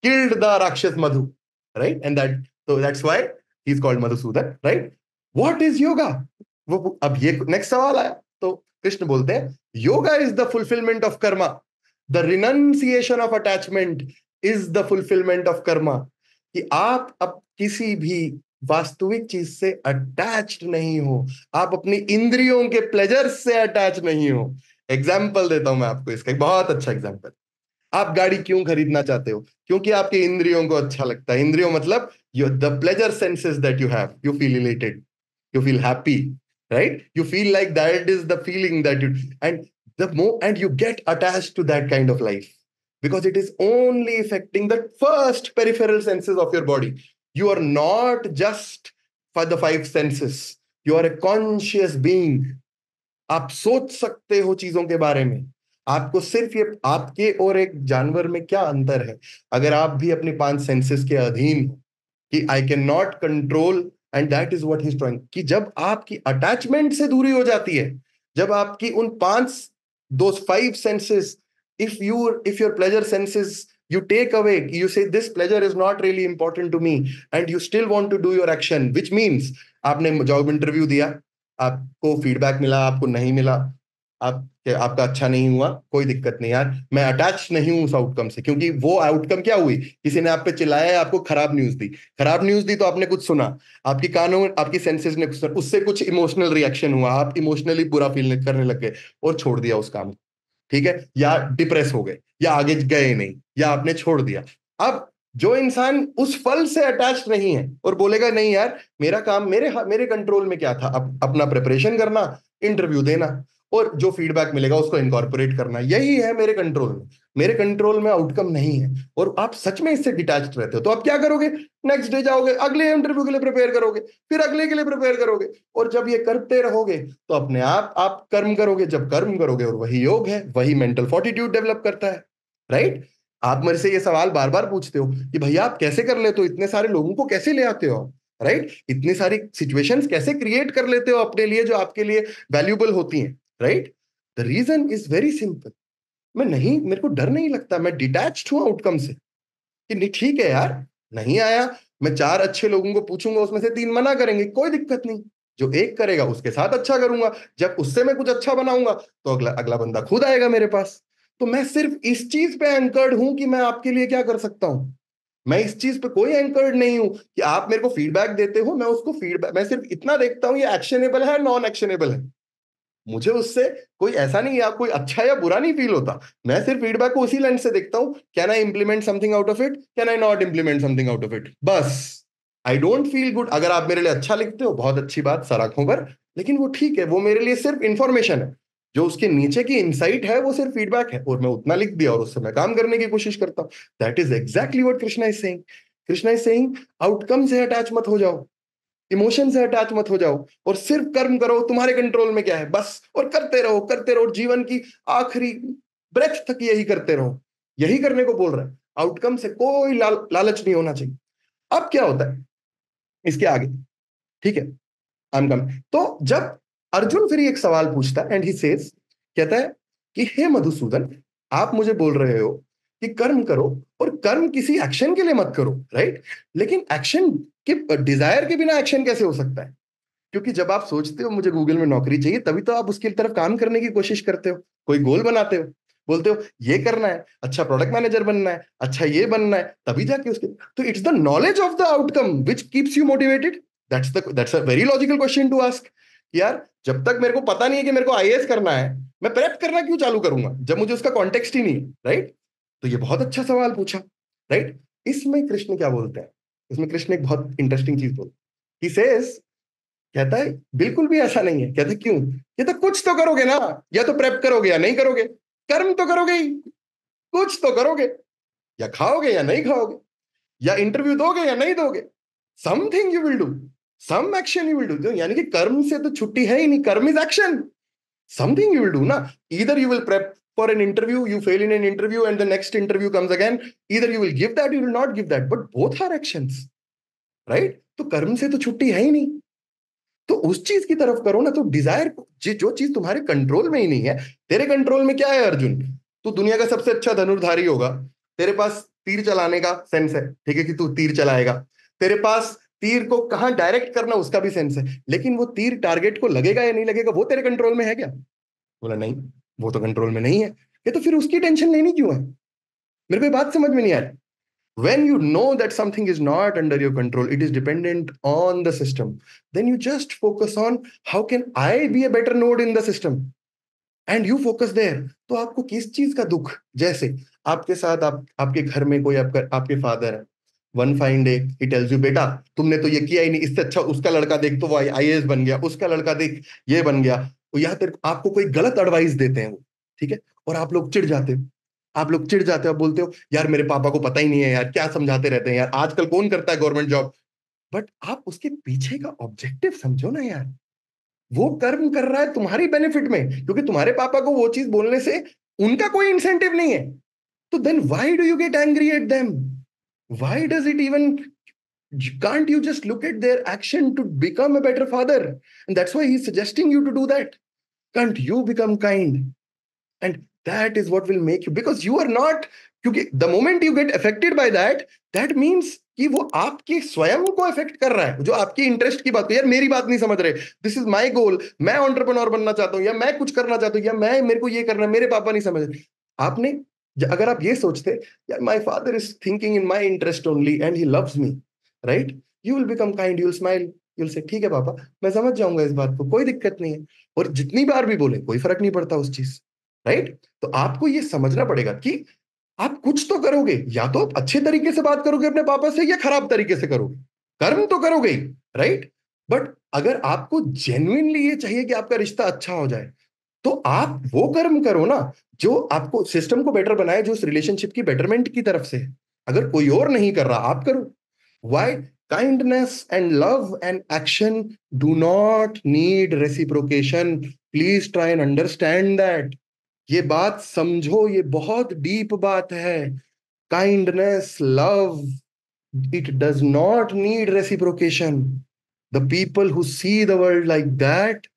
A: killed the Rakshas Madhu, right? And that's why he's called Madhusudan, right? What is yoga? वो अब ये नेक्स्ट सवाल आया. तो कृष्ण बोलते हैं yoga is the fulfilment of Karma. The renunciation of attachment is the fulfilment of Karma. कि आप अब किसी भी वास्तविक चीज से अटैच्ड नहीं हो, आप अपनी इंद्रियों के प्लेजर से अटैच नहीं हो. एग्जाम्पल देता हूं मैं आपको इसका, एक बहुत अच्छा एग्जाम्पल. आप गाड़ी क्यों खरीदना चाहते हो? क्योंकि आपके इंद्रियों को अच्छा लगता है. इंद्रियों मतलब the pleasure senses that you have. You feel elated, you feel happy, right? You feel like that is the feeling that you, and you get attached to that kind of life because it is only affecting the first peripheral senses of your body. You are not just for the five senses. You are a conscious being. आप सोच सकते हो चीजों के बारे में. आपको सिर्फ ये, आपके और एक जानवर में क्या अंतर है? अगर आप भी अपनी 5 सेंसेस के अधीन हो कि I can not control, and that is what he is trying, कि जब आपकी अटैचमेंट से दूरी हो जाती है, जब आपकी उन 5 senses, if your pleasure senses you take away, you say this pleasure is not really important to me, and you still want to do your action, which means आपने जॉब इंटरव्यू दिया, आपको फीडबैक मिला, आपको नहीं मिला, आपका अच्छा नहीं हुआ, कोई दिक्कत नहीं यार, मैं अटैच नहीं हूं उस आउटकम से. क्योंकि वो आउटकम क्या हुई? किसी ने आप पे चिल्लाया, आपको खराब न्यूज दी तो आपने कुछ सुना, आपकी कानों, आपकी सेंसेस ने कुछ सुना, उससे कुछ इमोशनल रिएक्शन हुआ, आप इमोशनली बुरा फील करने लग गए और छोड़ दिया उस काम को. ठीक है, या डिप्रेस हो गए, या आगे गए नहीं, या आपने छोड़ दिया. अब जो इंसान उस फल से अटैच नहीं है और बोलेगा नहीं यार, मेरा काम मेरे कंट्रोल में क्या था, अपना प्रिपरेशन करना, इंटरव्यू देना, और जो फीडबैक मिलेगा उसको इनकॉर्पोरेट करना, यही है मेरे कंट्रोल में आउटकम नहीं है, और आप सच में इससे डिटैच्ड रहते हो, तो आप क्या करोगे? नेक्स्ट डे जाओगे, अगले इंटरव्यू के लिए प्रिपेयर करोगे, फिर अगले के लिए प्रिपेयर करोगे, और जब ये करते रहोगे तो अपने आप कर्म करोगे. जब कर्म करोगे, और वही योग है, वही मेंटल फोर्टिट्यूड डेवलप करता है, राइट? आप मेरे से ये सवाल बार बार पूछते हो कि भैया आप कैसे कर लेते हो, इतने सारे लोगों को कैसे ले आते हो, राइट? इतनी सारी सिचुएशंस कैसे क्रिएट कर लेते हो अपने लिए जो आपके लिए वैल्यूएबल होती हैं, right? The reason is very simple, मेरे को डर नहीं लगता, मैं डिटैच्ड हूं आउटकम से कि नहीं ठीक है यार, नहीं आया, मैं 4 अच्छे लोगों को पूछूंगा, उसमें से 3 मना करेंगे, कोई दिक्कत नहीं, जो एक करेगा उसके साथ अच्छा करूंगा, जब उससे मैं कुछ अच्छा बनाऊंगा तो अगला अगला बंदा खुद आएगा मेरे पास। तो मैं सिर्फ इस चीज पे एंकर्ड हूं कि मैं आपके लिए क्या कर सकता हूं, मैं इस चीज पे कोई एंकर्ड नहीं हूं कि आप मेरे को फीडबैक देते हो, मैं उसको फीडबैक, मैं सिर्फ इतना देखता हूं ये एक्शनेबल है नॉन एक्शनेबल है, मुझे उससे कोई ऐसा नहीं, या कोई अच्छा या बुरा नहीं फील होता, मैं सिर्फ फीडबैक को उसी लेंस से देखता हूं, can I implement something out of it, can I not implement something out of it, बस। आई डोंट फील गुड, अगर आप मेरे लिए अच्छा लिखते हो बहुत अच्छी बात, सराखों पर, लेकिन वो ठीक है, वो मेरे लिए सिर्फ इंफॉर्मेशन है, जो उसके नीचे की इंसाइट है वो सिर्फ फीडबैक है, और मैं उतना लिख दिया और उससे मैं काम करने की कोशिश करता हूं। That is exactly what Krishna is saying. Krishna is saying outcome से अटैच मत हो जाओ, इमोशन से अटैच मत हो जाओ, और सिर्फ कर्म करो, तुम्हारे कंट्रोल में क्या है बस, और करते रहो, जीवन की आखिरी ब्रेथ तक यही करते रहो, यही करने को बोल रहा है। आउटकम से कोई लालच नहीं होना चाहिए। अब क्या होता है इसके आगे, ठीक है, आई एम कमिंग। तो जब अर्जुन फिर एक सवाल पूछता है एंड ही सेज, कहता है कि हे मधुसूदन, आप मुझे बोल रहे हो कि कर्म करो, और कर्म किसी एक्शन के लिए मत करो, राइट, लेकिन एक्शन के डिजायर के बिना एक्शन कैसे हो सकता है? क्योंकि जब आप सोचते हो मुझे गूगल में नौकरी चाहिए, तभी तो आप उसकी तरफ काम करने की कोशिश करते हो, कोई गोल बनाते हो, बोलते हो ये करना है, अच्छा प्रोडक्ट मैनेजर बनना है, अच्छा ये बनना है, तभी जाके उसके, तो it's the knowledge of the outcome which keeps you motivated. That's a very logical question to ask. यार जब तक मेरे को पता नहीं है कि मेरे को आईएएस करना है, मैं प्रेप करना क्यों चालू करूंगा जब मुझे उसका कॉन्टेक्स्ट ही नहीं है, राइट? तो ये बहुत अच्छा सवाल पूछा, राइट? इसमें कृष्ण क्या बोलते हैं, इसमें कृष्ण एक बहुत इंटरेस्टिंग चीज बोलते हैं। He says, कहता है बिल्कुल भी ऐसा नहीं है। कहता है क्यों? कहता कुछ तो करोगे ना, या तो प्रेप करोगे या नहीं करोगे, कर्म तो करोगे ही, कुछ तो करोगे, या खाओगे या नहीं खाओगे, या इंटरव्यू दोगे या नहीं दोगे, something you will do, some action you will do. यानी कि कर्म से तो छुट्टी है ही नहीं, karma is action, something you will do ना। Either you will prep for an interview, you fail in an interview and the next interview comes again, either you will give that, you will not give that, but both are actions, right? तो कर्म से तो छुट्टी है ही नहीं, तो उस चीज की तरफ करो ना। तो डिजायर, जो चीज तुम्हारे कंट्रोल में ही नहीं है, तेरे कंट्रोल में क्या है अर्जुन? तू दुनिया का सबसे अच्छा धनुर्धारी होगा, तेरे पास तीर चलाने का सेंस है, ठीक है, कि तू तीर चलाएगा, तेरे पास तीर को कहां डायरेक्ट करना उसका भी सेंस है, लेकिन वो तीर टारगेट को लगेगा या नहीं लगेगा वो तेरे कंट्रोल में है क्या? बोला नहीं, वो तो कंट्रोल में नहीं है। ये तो फिर उसकी टेंशन लेनी क्यों है? मेरे को ये बात समझ में नहीं आ रही। When you know that something is not under your control, it is dependent on the system, then you just focus on how can I be a better node in the system, and you focus there. तो आपको किस चीज का दुख, जैसे आपके साथ आपके घर में कोई आपके फादर है, one fine day he tells you बेटा तुमने तो ये किया ही नहीं, इससे अच्छा उसका लड़का देख तो वो आईएएस बन गया, उसका लड़का देख ये बन गया, या फिर आपको कोई गलत एडवाइस देते हैं वो, ठीक है, और आप लोग चिढ़ जाते हो, आप बोलते हो यार मेरे पापा को पता ही नहीं है यार, क्या समझाते रहते हैं यार, आजकल कौन करता है गवर्नमेंट जॉब। बट आप उसके पीछे का ऑब्जेक्टिव समझो ना यार, वो कर्म कर रहा है तुम्हारी बेनिफिट में, क्योंकि तुम्हारे पापा को वो चीज बोलने से उनका कोई इंसेंटिव नहीं है। तो then why do you get angry at them? Why does it even, can't you just look at their action to become a better father? And that's why he's suggesting you to do that. Can't you become kind? And that is what will make you, because you are not, क्योंकि the moment you get affected by that, that means कि वो आपके स्वयं को अफेक्ट कर रहा है, जो आपकी इंटरेस्ट की बात को, यार मेरी बात नहीं समझ रहे, दिस इज माय गोल, मैं एंटरप्रेन्योर बनना चाहता हूं, या मैं कुछ करना चाहता हूं, या मेरे को ये करना है, मेरे पापा नहीं समझ रहे। आपने अगर आप ये सोचते यार my father is thinking in my interest only and he loves me, right, you will become kind, you will smile, you will say ठीक है पापा मैं समझ जाऊंगा इस बात को, कोई दिक्कत नहीं है, और जितनी बार भी बोले कोई फर्क नहीं पड़ता उस चीज, राइट? तो आपको ये समझना पड़ेगा कि आप कुछ तो करोगे, या तो आप अच्छे तरीके से बात करोगे अपने पापा से, या खराब तरीके से करोगे, कर्म तो करोगे ही, राइट? बट अगर आपको जेन्युइनली ये चाहिए कि आपका रिश्ता अच्छा हो जाए, तो आप वो कर्म करो ना जो आपको सिस्टम को बेटर बनाए, जो उस रिलेशनशिप की बेटरमेंट की तरफ से है। अगर कोई और नहीं कर रहा आप करो। Y? Kindness and love and action do not need reciprocation. Please try and understand that. ये बात समझो, ये बहुत डीप बात है। Kindness, love, it does not need reciprocation. The people who see the world like that,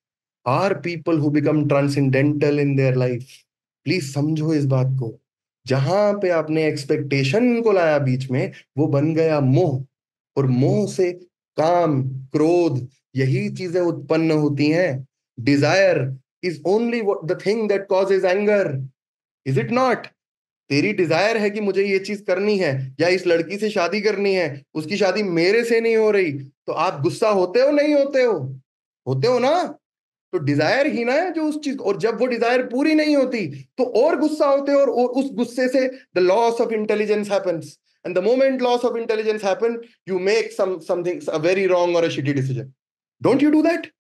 A: are people who become transcendental in their life. Please समझो इस बात को। जहां पे आपने एक्सपेक्टेशन को लाया बीच में, वो बन गया मोह, और मोह से काम, क्रोध, यही चीजें उत्पन्न होती हैं। Desire is only the thing that causes anger, is it not? तेरी डिजायर है कि मुझे ये चीज करनी है, या इस लड़की से शादी करनी है, उसकी शादी मेरे से नहीं हो रही, तो आप गुस्सा होते हो नहीं होते हो? होते हो ना? तो डिजायर ही ना है जो उस चीज, और जब वो डिजायर पूरी नहीं होती तो और गुस्सा होते हो, और उस गुस्से से the loss of intelligence happens, and the moment loss of intelligence happen, you make something a very wrong और a shitty decision. Don't you do that?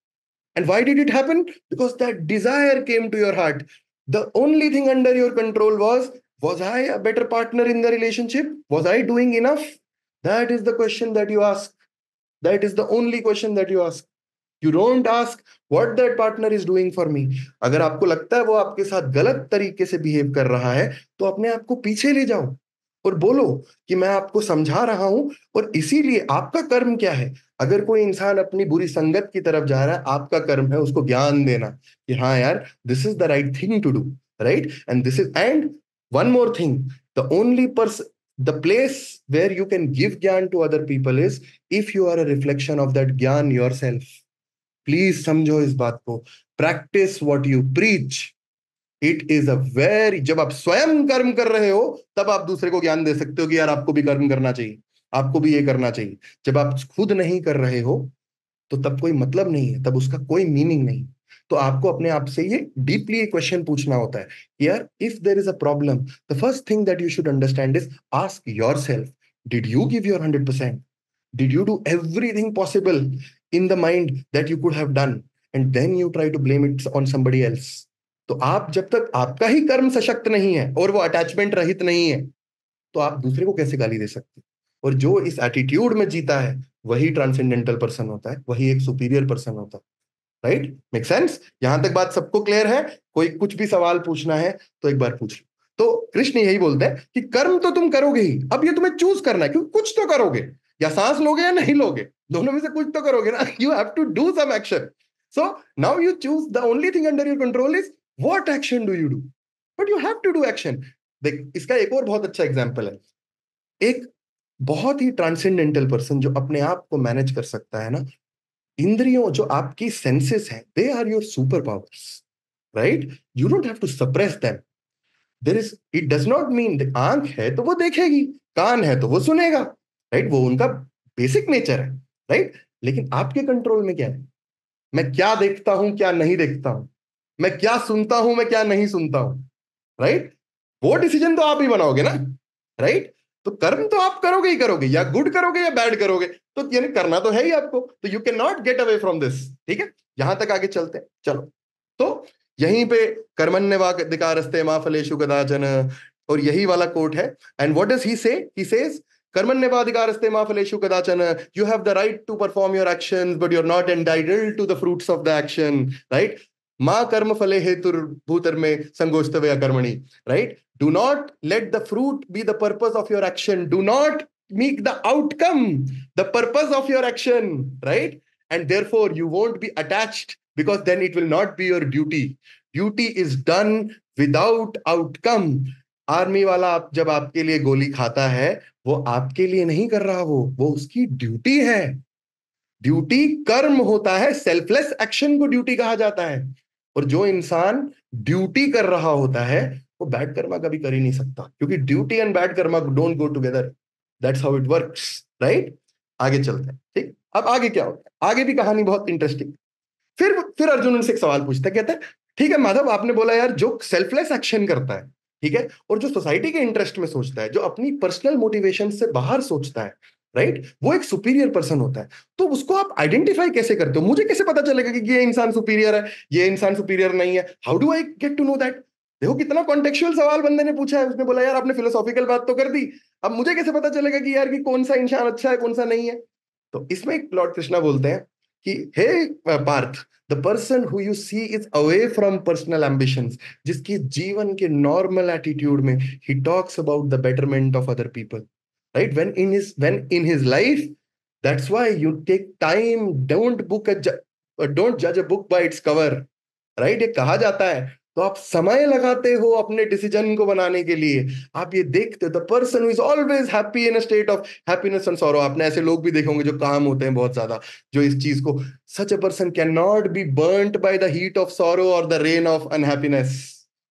A: And why did it happen? Because that desire came to your heart. The only thing under your control was I a better partner in the relationship? Was I doing enough? That is the question that you ask. That is the only question that you ask. You don't ask what that partner is doing for me. अगर आपको लगता है वो आपके साथ गलत तरीके से बिहेव कर रहा है, तो अपने आप को पीछे ले जाओ और बोलो कि मैं आपको समझा रहा हूं, और इसीलिए आपका कर्म क्या है? अगर कोई इंसान अपनी बुरी संगत की तरफ जा रहा है, आपका कर्म है उसको ज्ञान देना कि हाँ यार, this is the right thing to do, right? And this is, and one more thing, the only person, the place where you can give gyan to other people is if you are a reflection of that gyan yourself. Please समझो इस बात को। Practice what you preach. It is a very, जब आप स्वयं कर्म कर रहे हो तब आप दूसरे को ज्ञान दे सकते हो कि यार आपको भी कर्म करना चाहिए, आपको भी ये करना चाहिए। जब आप खुद नहीं कर रहे हो तो तब कोई मतलब नहीं है, तब उसका कोई मीनिंग नहीं। तो आपको अपने आप से ये डीपली क्वेश्चन पूछना होता है, यार if there is a problem, the first thing that you should understand is ask yourself, did you give your 100%? Did you do everything possible in the mind that you could have done? And then you try to blame it on somebody else. तो आप जब तक आपका ही कर्म सशक्त नहीं है और वो अटैचमेंट रहित नहीं है, तो आप दूसरे को कैसे गाली दे सकते? और जो इस एटीट्यूड में जीता है वही ट्रांसेंडेंटल पर्सन होता है, वही एक सुपीरियर पर्सन होता है। राइट? Make sense? यहां तक बात सबको क्लियर है? कोई कुछ भी सवाल पूछना है तो एक बार पूछ लो। तो कृष्ण यही बोलते हैं कि कर्म तो तुम करोगे ही, अब ये तुम्हें चूज करना है, क्योंकि कुछ तो करोगे, या सांस लोगे या नहीं लोगे, दोनों में से कुछ तो करोगे ना। You have to do some action. So now you choose, the only thing under your control is what action do you do, but you have to do action. देख, इसका एक और बहुत अच्छा एग्जांपल है। एक बहुत ही ट्रांसेंडेंटल पर्सन जो अपने आप को मैनेज कर सकता है ना, इंद्रियों, जो आपकी सेंसेस हैं, they are your super powers, right? You don't have to suppress them. There is, it does not mean आंख है तो वो देखेगी, कान है तो वो सुनेगा, राइट? वो उनका बेसिक नेचर है, राइट? लेकिन आपके कंट्रोल में क्या है? मैं क्या देखता हूं, क्या नहीं देखता हूं, मैं क्या सुनता हूं, मैं क्या नहीं सुनता हूं, राइट? वो डिसीजन तो आप ही बनाओगे ना, राइट? तो कर्म तो आप करोगे ही करोगे, या गुड करोगे या बैड करोगे, तो यानी करना तो है ही आपको। तो you can not get away from this. ठीक है, यहां तक आगे चलते हैं, चलो। तो यहीं पे कर्मण्यवाधिकारस्ते मा फलेषु कदाचन, और यही वाला कोट है। एंड व्हाट डज ही से? ही सेज कर्मण्यवाधिकारस्ते मा फलेषु कदाचन, you have the right to perform your actions but you are not entitled to the fruits of the action, right? मां कर्म फले हेतुर्भूतर्मे संगोष्ठवया कर्मणि, right? Do not let the fruit be the purpose of your action. Do not make the outcome the purpose of your action, right? And therefore you won't be attached, because then it will not be your duty. Duty is done without outcome. Army वाला जब आपके लिए गोली खाता है, वो आपके लिए नहीं कर रहा, वो उसकी ड्यूटी है। ड्यूटी कर्म होता है, सेल्फलेस एक्शन को ड्यूटी कहा जाता है। और जो इंसान ड्यूटी कर रहा होता है वो बैड कर्मा कभी कर ही नहीं सकता, क्योंकि duty and bad Karma don't go together. That's how it works, right? आगे चलते हैं। ठीक, अब आगे क्या होता है? आगे भी कहानी बहुत इंटरेस्टिंग। फिर अर्जुन उनसे एक सवाल पूछता है, कहता है ठीक है माधव, आपने बोला यार जो सेल्फलेस एक्शन करता है, ठीक है, और जो सोसाइटी के इंटरेस्ट में सोचता है, जो अपनी पर्सनल मोटिवेशन से बाहर सोचता है, राइट, वो एक सुपीरियर पर्सन होता है। तो उसको आप आइडेंटिफाई कैसे करते हो? मुझे कैसे पता चलेगा कि ये इंसान सुपीरियर है, ये इंसान सुपीरियर नहीं है? How do I get to know that? देखो कितना कॉन्टेक्चुअल सवाल बंदे ने पूछा है। उसने बोला यार आपने फिलोसॉफिकल बात तो कर दी, अब मुझे कैसे पता चलेगा कि यार कि कौन सा इंसान अच्छा है कौन सा नहीं है? तो इसमें लॉर्ड कृष्णा बोलते हैं कि हे Partha, the person who you see is away from personal ambitions, जिसके जीवन के नॉर्मल एटीट्यूड में ही talks about the betterment of other people, right? When in his life, that's why you take time. Don't judge a book by its cover. Right? ये कहा जाता है। तो आप समय लगाते हो अपने डिसीजन को बनाने के लिए, आप ये देखते हो the person who is always happy in a state of happiness and sorrow. आपने ऐसे लोग भी देखे होंगे जो काम होते हैं बहुत ज्यादा, जो इस चीज को, such a person can not be burnt by the heat of sorrow और द रेन ऑफ अनहैप्पीनेस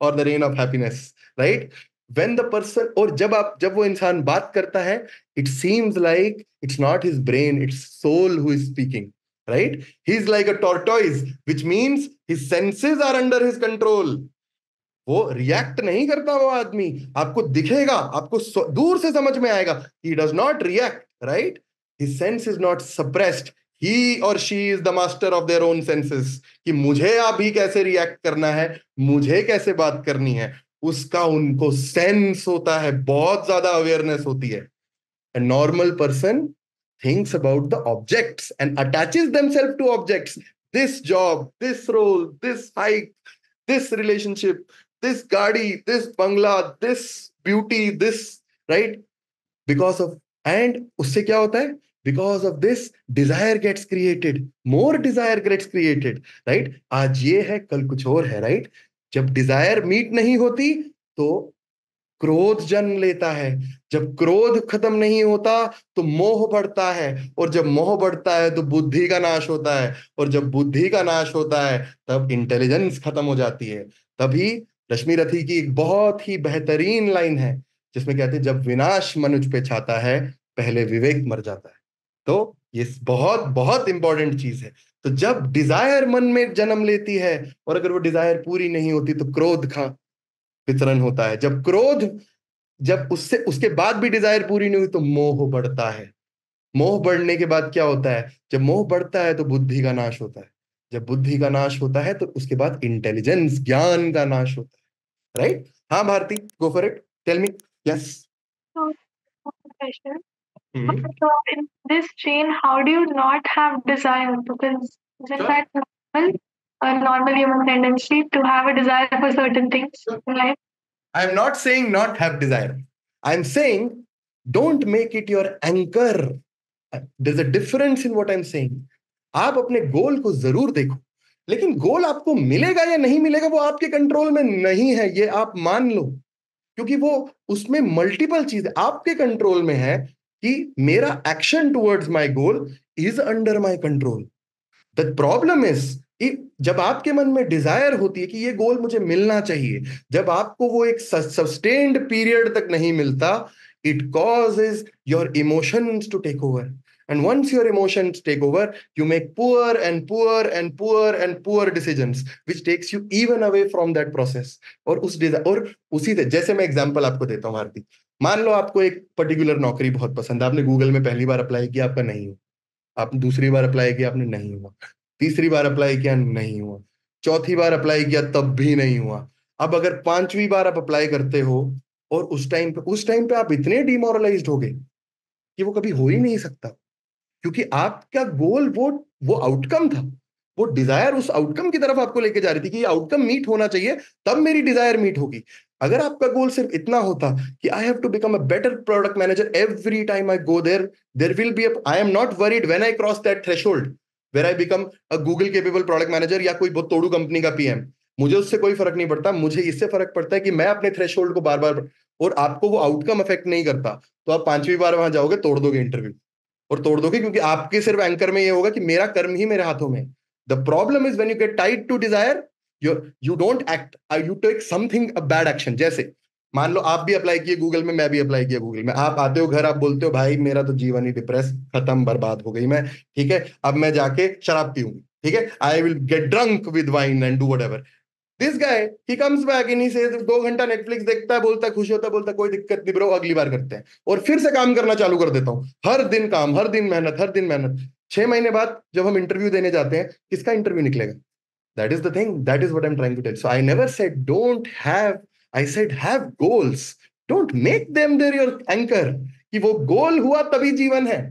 A: और the rain of happiness, right? When the person, और जब वो इंसान बात करता है, it seems like it's not his brain, it's soul who is speaking, right? He's like a tortoise, which means his senses are under his control. वो रिएक्ट नहीं करता वो आदमी, आपको दिखेगा, आपको दूर से समझ में आएगा, he does not react, right? His sense is not suppressed. He or she is the master of their own senses. कि मुझे अभी कैसे रिएक्ट करना है, मुझे कैसे बात करनी है, उसका उनको सेंस होता है, बहुत ज्यादा अवेयरनेस होती है। A normal person thinks about the objects and attaches themselves to objects. This job, this role, this hike, this relationship, this gaadi, this bangla, this beauty, this, right? Because of, and usse kya hota hai? Because of this, desire gets created. More desire gets created, right? आज ये है, कल कुछ और है, right? जब desire meet नहीं होती, तो क्रोध जन्म लेता है। जब क्रोध खत्म नहीं होता तो मोह बढ़ता है, और जब मोह बढ़ता है तो बुद्धि का नाश होता है, और जब बुद्धि का नाश होता है तब इंटेलिजेंस खत्म हो जाती है। तभी रश्मि रथी की एक बहुत ही बेहतरीन लाइन है जिसमें कहते हैं, जब विनाश मनुष्य पे छाता है पहले विवेक मर जाता है। तो ये बहुत बहुत इंपॉर्टेंट चीज है। तो जब डिजायर मन में जन्म लेती है, और अगर वो डिजायर पूरी नहीं होती तो क्रोध का वितरण होता है। जब उससे उसके बाद भी डिजायर पूरी नहीं हुई तो मोह बढ़ता है। मोह बढ़ने के बाद क्या होता है? जब मोह बढ़ता है तो बुद्धि का नाश होता है। जब बुद्धि का नाश होता है तो उसके बाद इंटेलिजेंस, ज्ञान का नाश होता है, राइट? हाँ Bharti, go for it, tell me. Yes.
E: question. So in this chain, how do you not have desire? Because isn't that normal? A normal human tendency to have a desire for certain things in life.
A: I am not saying not have desire. I am saying don't make it your anchor. There's a difference in what I'm saying. आप अपने गोल को जरूर देखो, लेकिन गोल आपको मिलेगा या नहीं मिलेगा वो आपके कंट्रोल में नहीं है, ये आप मान लो। क्योंकि वो उसमें मल्टीपल चीज आपके कंट्रोल में है कि मेरा action towards my goal is under my control. The problem is, जब आपके मन में डिजायर होती है कि ये गोल मुझे मिलना चाहिए, जब आपको वो एक सस्टेन्ड पीरियड तक नहीं मिलता, it causes your emotions to take over, and once your emotions take over, you make poor and poor and poor and poor decisions which takes you even away from that process। और उसी से, जैसे मैं एग्जांपल आपको देता हूं भारती, मान लो आपको एक पर्टिकुलर नौकरी बहुत पसंद है, आपने गूगल में पहली बार अप्लाई किया, आपका नहीं हुआ, आप दूसरी बार अप्लाई किया, आपने नहीं हुआ, तीसरी बार अप्लाई किया, नहीं हुआ, चौथी बार अप्लाई किया, तब भी नहीं हुआ। अब अगर पांचवी बार आप अप्लाई करते हो और उस टाइम पे आप इतने डिमोरलाइज्ड हो गए कि वो कभी हो ही नहीं सकता, क्योंकि आपका गोल वो आउटकम था, वो डिजायर उस आउटकम की तरफ आपको लेके जा रही थी कि ये आउटकम मीट होना चाहिए, तब मेरी डिजायर मीट होगी। अगर आपका गोल सिर्फ इतना होता कि I have to become a better product manager every time I go there will be I am not worried when I cross that threshold where I become a Google capable product manager या कोई बहुत तोड़ू कंपनी का पीएम, मुझे उससे कोई फर्क नहीं पड़ता। मुझे इससे फर्क पड़ता है कि मैं अपने थ्रेशोल्ड को बार बार, और आपको वो आउटकम अफेक्ट नहीं करता, तो आप पांचवी बार वहां जाओगे, तोड़ दोगे इंटरव्यू और तोड़ दोगे, क्योंकि आपके सिर्फ एंकर में ये होगा कि मेरा कर्म ही मेरे हाथों में। The problem is when you get tied to desire, you don't act, you take something a bad action. जैसे मान लो आप भी अप्लाई किए गूगल में, मैं भी अप्लाई किया गूगल में, आप आते हो घर, आप बोलते हो भाई मेरा तो जीवन ही डिप्रेस, खत्म, बर्बाद हो गई मैं, ठीक है, अब मैं जाके शराब पीऊंगी, ठीक है, I will get drunk with wine and do whatever. This guy he comes back and he says 2 घंटा नेटफ्लिक्स देखता है, बोलता है, खुश होता है, बोलता है कोई दिक्कत नहीं ब्रो, अगली बार करते हैं, और फिर से काम करना चालू कर देता हूं, हर दिन काम, हर दिन मेहनत, हर दिन मेहनत। 6 महीने बाद जब हम इंटरव्यू देने जाते हैं, किसका इंटरव्यू निकलेगा? That is the thing, that is what I am trying to tell. So I never said don't have, I said have goals, don't make them their your anchor, कि वो गोल हुआ तभी जीवन है,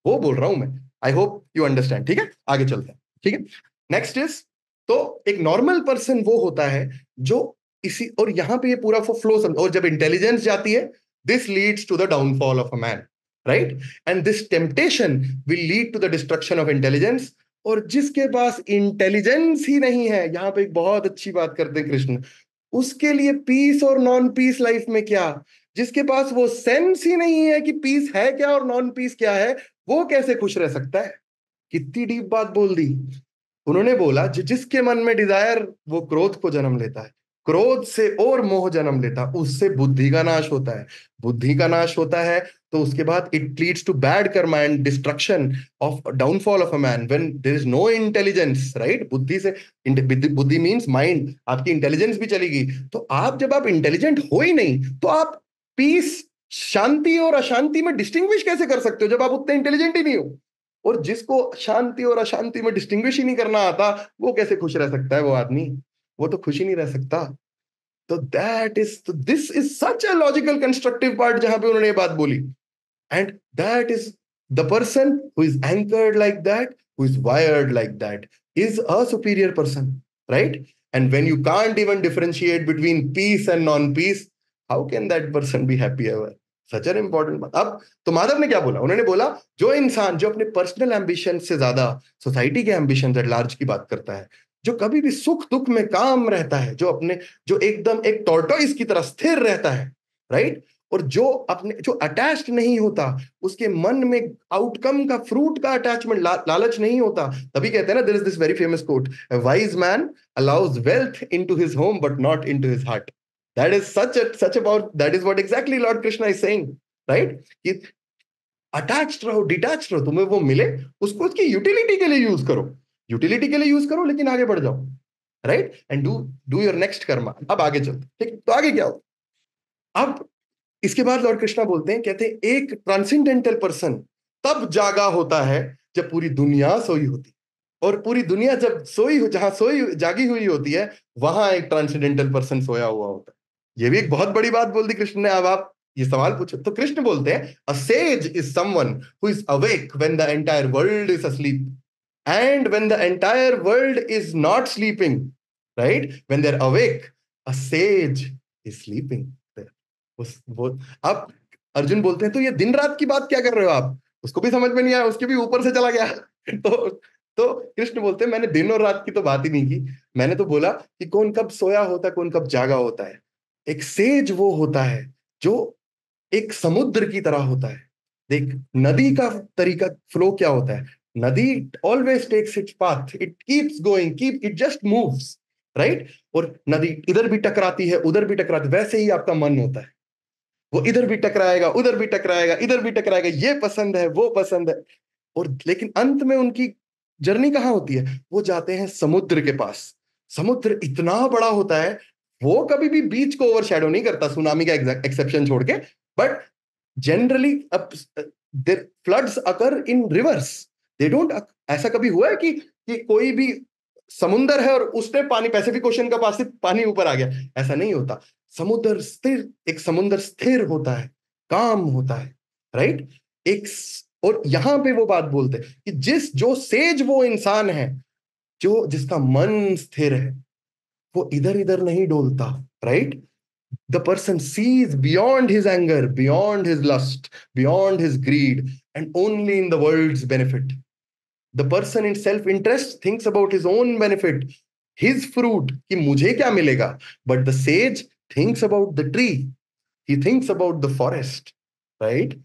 A: वो बोल रहा हूं मैं। आई होप यू अंडरस्टैंड। ठीक है, आगे चलते हैं। ठीक है, नेक्स्ट इज, तो एक नॉर्मल पर्सन वो होता है जो इसी, और यहां पे ये पूरा फ्लो, और जब इंटेलिजेंस जाती है, this leads to the downfall of a man, right? And this temptation will lead to the destruction of intelligence, और जिसके पास इंटेलिजेंस ही नहीं है, यहां पे एक बहुत अच्छी बात करते हैं कृष्ण, उसके लिए पीस और नॉन पीस लाइफ में क्या? जिसके पास वो सेंस ही नहीं है कि पीस है क्या और नॉन पीस क्या है, वो कैसे खुश रह सकता है? कितनी डीप बात बोल दी उन्होंने। बोला जिसके मन में डिजायर, वो क्रोध को जन्म लेता है, क्रोध से और मोह जन्म लेता है, उससे बुद्धि का नाश होता है, बुद्धि का नाश होता है तो उसके बाद it leads to bad karma and destruction of downfall of a man when there is no intelligence, right? बुद्धि से, बुद्धि मींस माइंड, आपकी इंटेलिजेंस भी चलेगी। तो आप जब आप इंटेलिजेंट हो ही नहीं, तो आप पीस, शांति और अशांति में डिस्टिंग्विश कैसे कर सकते हो जब आप उतने इंटेलिजेंट ही नहीं हो? और जिसको शांति और अशांति में डिस्टिंग्विश ही नहीं करना आता, वो कैसे खुश रह सकता है? वो आदमी, वो तो खुश ही नहीं रह सकता। तो this is such a logical constructive part जहां पे उन्होंने ये बात बोली। And that is the person who is anchored like that, who is wired like that, is a superior person, right? And when you can't even differentiate between peace and non peace, how can that person be happy ever? Such an important बात। अब तो माधव ने क्या बोला? उन्होंने बोला जो इंसान जो अपने पर्सनल एम्बिशन से ज्यादा सोसाइटी के एम्बिशन एट लार्ज की बात करता है, जो कभी भी सुख दुख में काम रहता है, जो एकदम एक टॉर्टोइस की तरह स्थिर रहता है, राइट? और जो अटैच्ड नहीं होता, उसके मन में आउटकम का, फ्रूट का अटैचमेंट, लालच नहीं होता। तभी कहते हैं ना, there is this very famous quote, a wise man allows wealth into his home but not into his heart. That is that is what exactly Lord Krishna is saying, right? कि अटैच्ड रहो, डिटैच्ड रहो, तुम्हें वो मिले, उसको उसकी यूटिलिटी के लिए यूज करो, यूटिलिटी के लिए यूज करो, लेकिन आगे बढ़ जाओ, right? And do your next Karma. अब आगे चलते, ठीक? तो आगे क्या हो? अब इसके बाद लॉर्ड कृष्णा बोलते हैं, कहते हैं एक ट्रांसेंडेंटल पर्सन तब जागा होता है जब पूरी दुनिया सोई होती, और पूरी दुनिया जब जहां जागी हुई होती है, वहां एक ट्रांसेंडेंटल पर्सन सोया हुआ होता है। ये भी एक बहुत बड़ी बात बोल दी कृष्ण ने। अब आप ये सवाल पूछो तो कृष्ण बोलते हैं, अ sage is someone who is awake when the entire world is asleep and when the entire world is not sleeping, right? When they're awake, a sage is sleeping there. वो अब अर्जुन बोलते हैं, तो ये दिन रात की बात क्या कर रहे हो आप? उसको भी समझ में नहीं आया, उसके भी ऊपर से चला गया। तो कृष्ण बोलते हैं, मैंने दिन और रात की तो बात ही नहीं की, मैंने तो बोला कि कौन कब सोया होता है, कौन कब जागा होता है। एक सेज वो होता है जो एक समुद्र की तरह होता है। देख, नदी का तरीका, फ्लो क्या होता है? नदी always takes its path, it keeps going, it just moves, right? और नदी इधर भी टकराती है, उधर भी टकराती है। वैसे ही आपका मन होता है, वो इधर भी टकराएगा, उधर भी टकराएगा, इधर भी टकराएगा, ये पसंद है, वो पसंद है। और लेकिन अंत में उनकी जर्नी कहाँ होती है? वो जाते हैं समुद्र के पास। समुद्र इतना बड़ा होता है, वो कभी भी बीच को ओवरशैडो नहीं करता, सुनामी का एक्सेप्शन छोड़ के। But generally floods occur in reverse, they don't. ऐसा कभी हुआ है कि कोई भी समुंदर है और उसने पानी, पैसिफिक ओशन का पास से पानी ऊपर आ गया? ऐसा नहीं होता। समुद्र स्थिर, एक समुद्र स्थिर होता है, काम होता है, राइट? और यहां पे वो बात बोलते हैं कि जो सेज वो इंसान है जिसका मन स्थिर है, वो इधर इधर नहीं डोलता, right? The person sees beyond his anger, beyond his lust, beyond his greed, and only in the world's benefit. The person in self-interest thinks about his own benefit, his fruit, कि मुझे क्या मिलेगा? But the sage thinks about the tree. He thinks about the forest, right?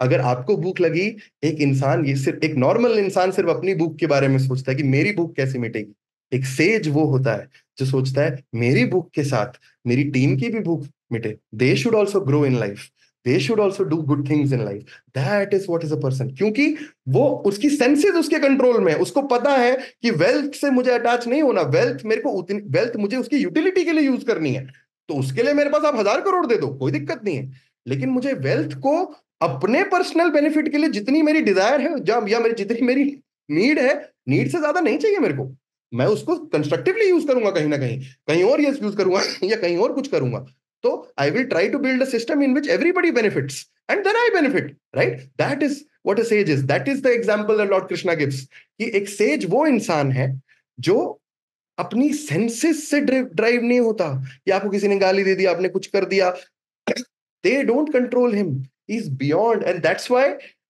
A: अगर आपको भूख लगी, एक नॉर्मल इंसान सिर्फ अपनी भूख के बारे में सोचता है कि मेरी भूख कैसे मिटेगी। एक सेज वो होता है जो सोचता है मेरी भूख के साथ मेरी टीम की भी भूख मिटे। They should also grow in life, they should also do good things in life. That is what is a person. क्योंकि वो, उसकी सेंसेस उसके कंट्रोल में है, उसको पता है कि वेल्थ से मुझे अटैच नहीं होना, वेल्थ मुझे उसकी यूटिलिटी के लिए यूज करनी है। तो उसके लिए मेरे पास आप 1000 करोड़ दे दो, कोई दिक्कत नहीं है, लेकिन मुझे वेल्थ को अपने पर्सनल बेनिफिट के लिए जितनी मेरी डिजायर है या जितनी मेरी नीड है, नीड से ज्यादा नहीं चाहिए मेरे को। मैं उसको कंस्ट्रक्टिवली यूज करूंगा, कहीं ना कहीं और यूज करूंगा या कहीं और कुछ करूंगा। तो I will try to build a system in which everybody benefits and then I benefit, right? That is what a sage is. That is the example that lord Krishna gives कि एक सेज वो इंसान है जो अपनी सेंसेस से ड्राइव नहीं होता कि आपको किसी ने गाली दे दी, आपने कुछ कर दिया। They don't control him. He's beyond, and that's why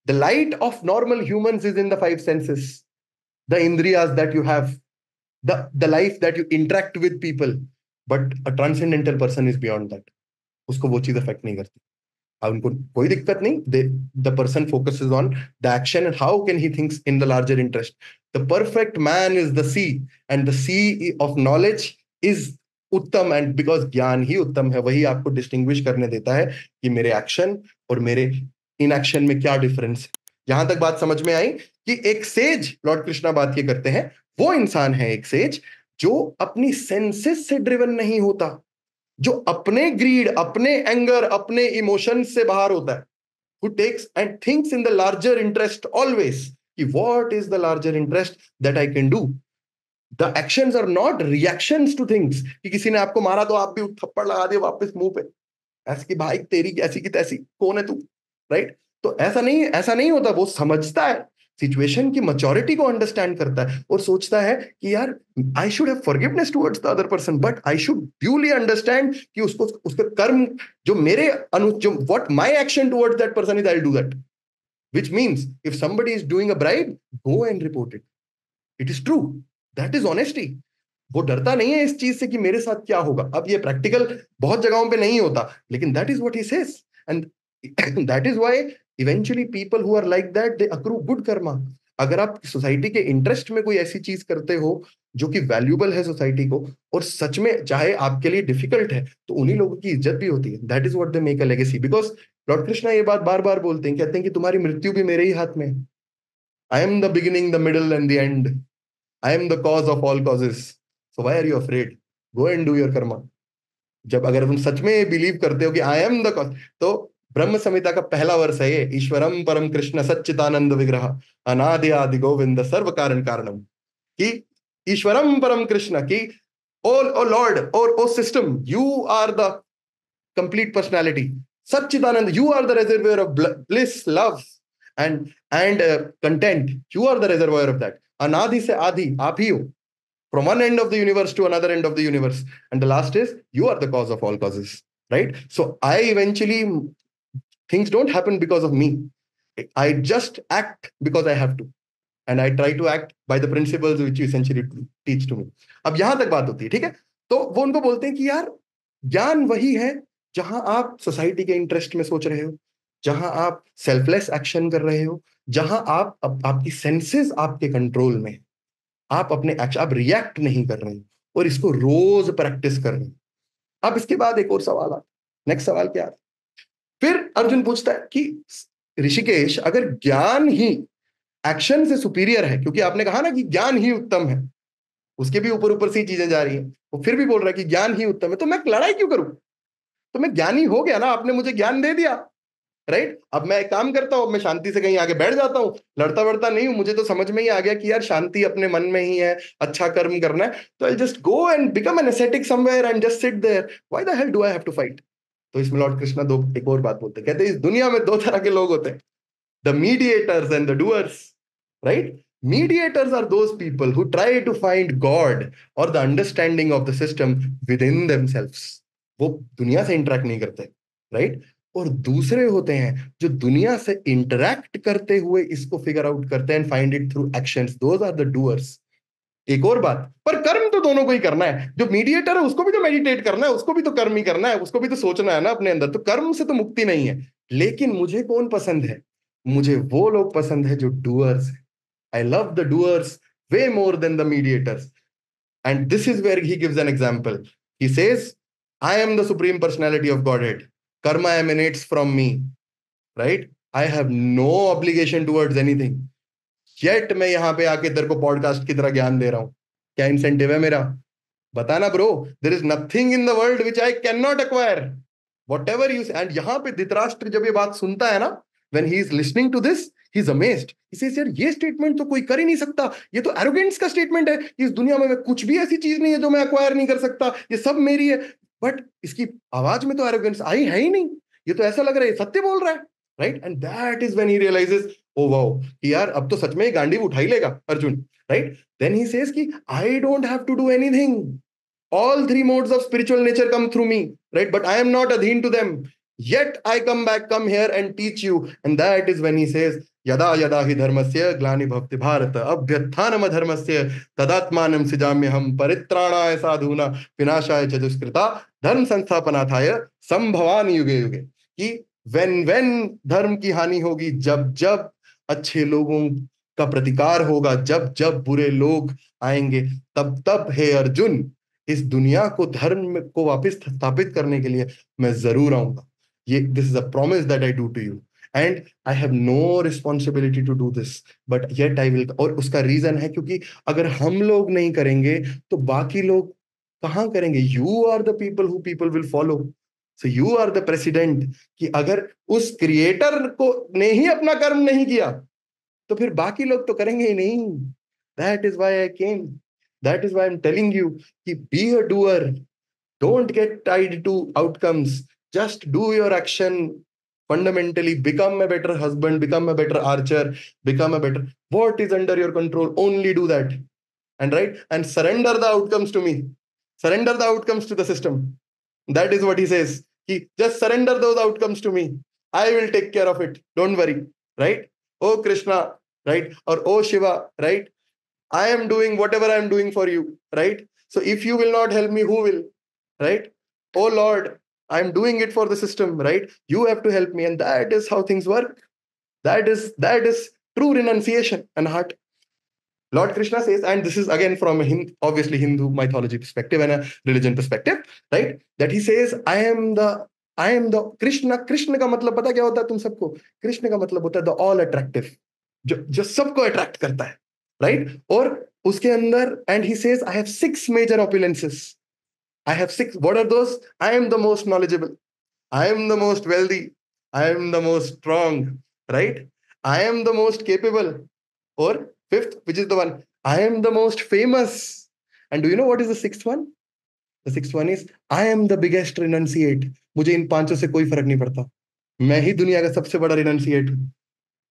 A: the light of normal humans is in the five senses. the indriyas that you have, the life that you interact with people, but a transcendental person is beyond that. उसको वो चीज अफेक्ट नहीं करती. अब उनको कोई दिक्कत नहीं. The person focuses on the action and how can he thinks in the larger interest. The perfect man is the sea, and the sea of knowledge is उत्तम, and because ज्ञान ही उत्तम है, वही आपको डिस्टिंग्विश करने देता है कि मेरे एक्शन और मेरे इनएक्शन में क्या डिफरेंस है. यहां तक बात समझ में आई कि एक सेज, लॉर्ड कृष्णा बात ये करते हैं, वो इंसान है एक सेज जो अपनी सेंसेस से ड्रिवन नहीं होता, जो अपने ग्रीड, अपने एंगर, अपने इमोशन से बाहर होता है, who takes and thinks in the larger interest always, कि what is the larger interest that I can do. The actions are not reactions to things, कि किसी ने आपको मारा तो आप भी थप्पड़ लगा दिए वापस मुंह पे, ऐसी की भाई तेरी ऐसी की तैसी, कौन है तू, राइट? तो ऐसा नहीं होता. वो समझता है सिचुएशन की मैच्योरिटी को, अंडरस्टैंड करता है और सोचता है कि यार I should have forgiveness towards the other person, but I should duly understand कि उसको उसका कर्म जो मेरे जो what my action towards that person is, I will do that. Which means if somebody is doing a bribe, go and report it. It is true. That is honesty. वो डरता नहीं है इस चीज से कि मेरे साथ क्या होगा. अब ये प्रैक्टिकल बहुत जगहों पे नहीं होता, लेकिन that is what he says, and that is why eventually people who are like that, they accrue good karma. अगर आप सोसाइटी के इंटरेस्ट में कोई ऐसी चीज करते हो जो कि वैल्यूएबल है सोसाइटी को, और सच में चाहे आपके लिए डिफिकल्ट है, तो उन्हीं लोगों की इज्जत भी होती है. That is what they make a legacy. Because Lord Krishna ये बात बार बार बोलते हैं, कहते हैं कि तुम्हारी मृत्यु भी मेरे ही हाथ में है. आई am the beginning, the middle and the end. I am the cause of all causes. So why are you afraid? Go and do your karma. जब अगर तुम सच में बिलीव करते हो कि I am the cause, तो ब्रह्म संहिता का पहला वर्ष है ये, ईश्वरम परम कृष्ण सच्चिदानंद विग्रह अनादि आदि गोविंद सर्व कारण कारणम. कि ईश्वरम परम कृष्ण, की ओ लॉर्ड और O system, you are the complete personality. Sachchidanand, you are the reservoir of bliss, love and content. You are the reservoir of that. अनादि से आदि आप ही हो. From one end of the universe to another end of the universe. And the last is, you are the cause of all causes. Right? So I eventually, things don't happen because of me. I just act because I have to. And I try to act by the principles which you essentially teach to me. अब यहां तक बात होती है, ठीक है? तो वो उनको बोलते हैं कि यार ज्ञान वही है जहां आप सोसाइटी के इंटरेस्ट में सोच रहे हो, जहां आप सेल्फलेस एक्शन कर रहे हो, जहां आपकी सेंसेस आपके कंट्रोल में, आप अपने एक्शन, आप रिएक्ट नहीं कर रहे हो, और इसको रोज प्रैक्टिस कर रहे हो. अब इसके बाद एक और सवाल आता, नेक्स्ट सवाल क्या आता? फिर अर्जुन पूछता है कि ऋषिकेश, अगर ज्ञान ही एक्शन से सुपीरियर है, क्योंकि आपने कहा ना कि ज्ञान ही उत्तम है, उसके भी ऊपर ऊपर से चीजें जा रही हैं, वो फिर भी बोल रहा है कि ज्ञान ही उत्तम है, तो मैं लड़ाई क्यों करूं? तो मैं ज्ञानी हो गया ना, आपने मुझे ज्ञान दे दिया, राइट? अब मैं एक काम करता हूं, मैं शांति से कहीं आगे बैठ जाता हूं, लड़ता वड़ता नहीं हूं. मुझे तो समझ में ही आ गया कि यार शांति अपने मन में ही है, अच्छा कर्म करना है, तो I just go and become an ascetic somewhere and just sit there. Why the hell do I have to fight? तो इसमें लॉर्ड कृष्णा एक और बात बोलते हैं, कहते हैं इस दुनिया में दो तरह के लोग होते हैं, the mediators and the doers. Right? Mediators are those people who try to find God or the understanding of the system within themselves. वो दुनिया से इंटरेक्ट नहीं करते, राइट? और दूसरे होते हैं जो दुनिया से इंटरेक्ट करते हुए इसको फिगर आउट करते हैं, find it through actions. Those are the doers. एक और बात, पर कर्म तो दोनों को ही करना है. जो मीडिएटर है उसको भी तो मेडिटेट करना है, उसको भी तो कर्म ही करना है, उसको भी तो सोचना है ना अपने अंदर. तो कर्म से तो मुक्ति नहीं है. लेकिन मुझे कौन पसंद है? मुझे वो लोग पसंद है जो डूअर्स है. I love the doers way more than the mediators. And this is where he gives an example. He says, I am the supreme personality of Godhead. Karma emanates from me. Right? I have no obligation towards anything. Yet मैं यहाँ पे आके तेरे को पॉडकास्ट की तरह ज्ञान दे रहा हूँ. क्या इंसेंटिव है मेरा? बताना bro. There is nothing in the world which I cannot acquire. Whatever you say. And यहाँ पे धृतराष्ट्र जब ये बात सुनता है ना, when he is listening to this, he is amazed. He says, यार ये स्टेटमेंट तो कोई कर ही नहीं सकता, ये तो एरोगेंस का स्टेटमेंट है. इस दुनिया में कुछ भी ऐसी चीज नहीं है जो मैं एक्वायर नहीं कर सकता, ये सब मेरी है. बट इसकी आवाज में तो एरोगेंस आई है ही नहीं. ये तो ऐसा लग रहा है सत्य बोल रहा है, right? And that is when he realizes, oh wow, कि यार अब तो सच में गांडी उठा ही लेगा Arjun, right? Then he says कि I don't have to do anything. All three modes of spiritual nature come through me, right? But I am not adheen to them. Yet I come here and teach you. And that is when he says, यदा यदा हि धर्मस्य ग्लानि भवति भारत अभ्युत्थानम धर्मस्य तदात्मानं सृजाम्यहम् परित्राणाय साधूनां विनाशाय च दुष्कृता धर्म संस्थापनार्थाय संभवामि युगे युगे। कि when धर्म की हानि होगी, जब जब अच्छे लोगों का प्रतिकार होगा, जब जब बुरे लोग आएंगे, तब तब हे अर्जुन इस दुनिया को धर्म को वापस स्थापित करने के लिए मैं जरूर आऊंगा। ये this is a promise that I do to you and I have no responsibility to do this but yet I will. और उसका रीजन है क्योंकि अगर हम लोग नहीं करेंगे तो बाकी लोग कहाँ करेंगे? You are the people who people will follow. So you are the president. कि अगर उस क्रिएटर को ने ही अपना कर्म नहीं किया तो फिर बाकी लोग तो करेंगे ही नहीं। That is why I came, that is why I am telling you कि be a doer, don't get tied to outcomes, just do your action fundamentally, become a better husband, become a better archer, become a better what is under your control, only do that and surrender the outcomes to me, surrender the outcomes to the system. That is what he says, he just surrender those outcomes to me, I will take care of it, don't worry, right? Oh Krishna, right? Or oh Shiva, right? I am doing whatever I am doing for you, right? So if you will not help me, who will, right? Oh Lord, I'm doing it for the system, right? You have to help me. And that is how things work. That is true renunciation and heart. Lord Krishna says, and this is again from a obviously Hindu mythology perspective and a religion perspective, right? That he says, I am the Krishna. Krishna का मतलब पता क्या होता है तुम सबको? कृष्ण का मतलब होता है the all attractive, जो सबको attract करता है, right? और उसके अंदर, and he says, I have 6 major opulences. I have 6. What are those? I am the most knowledgeable. I am the most wealthy. I am the most strong. Right? I am the most capable. Or 5th, which is the one, I am the most famous. And do you know what is the 6th one? The 6th one is, I am the biggest renunciate. मुझे इन 5 से कोई फर्क नहीं पड़ता, मैं ही दुनिया का सबसे बड़ा renunciate हूं।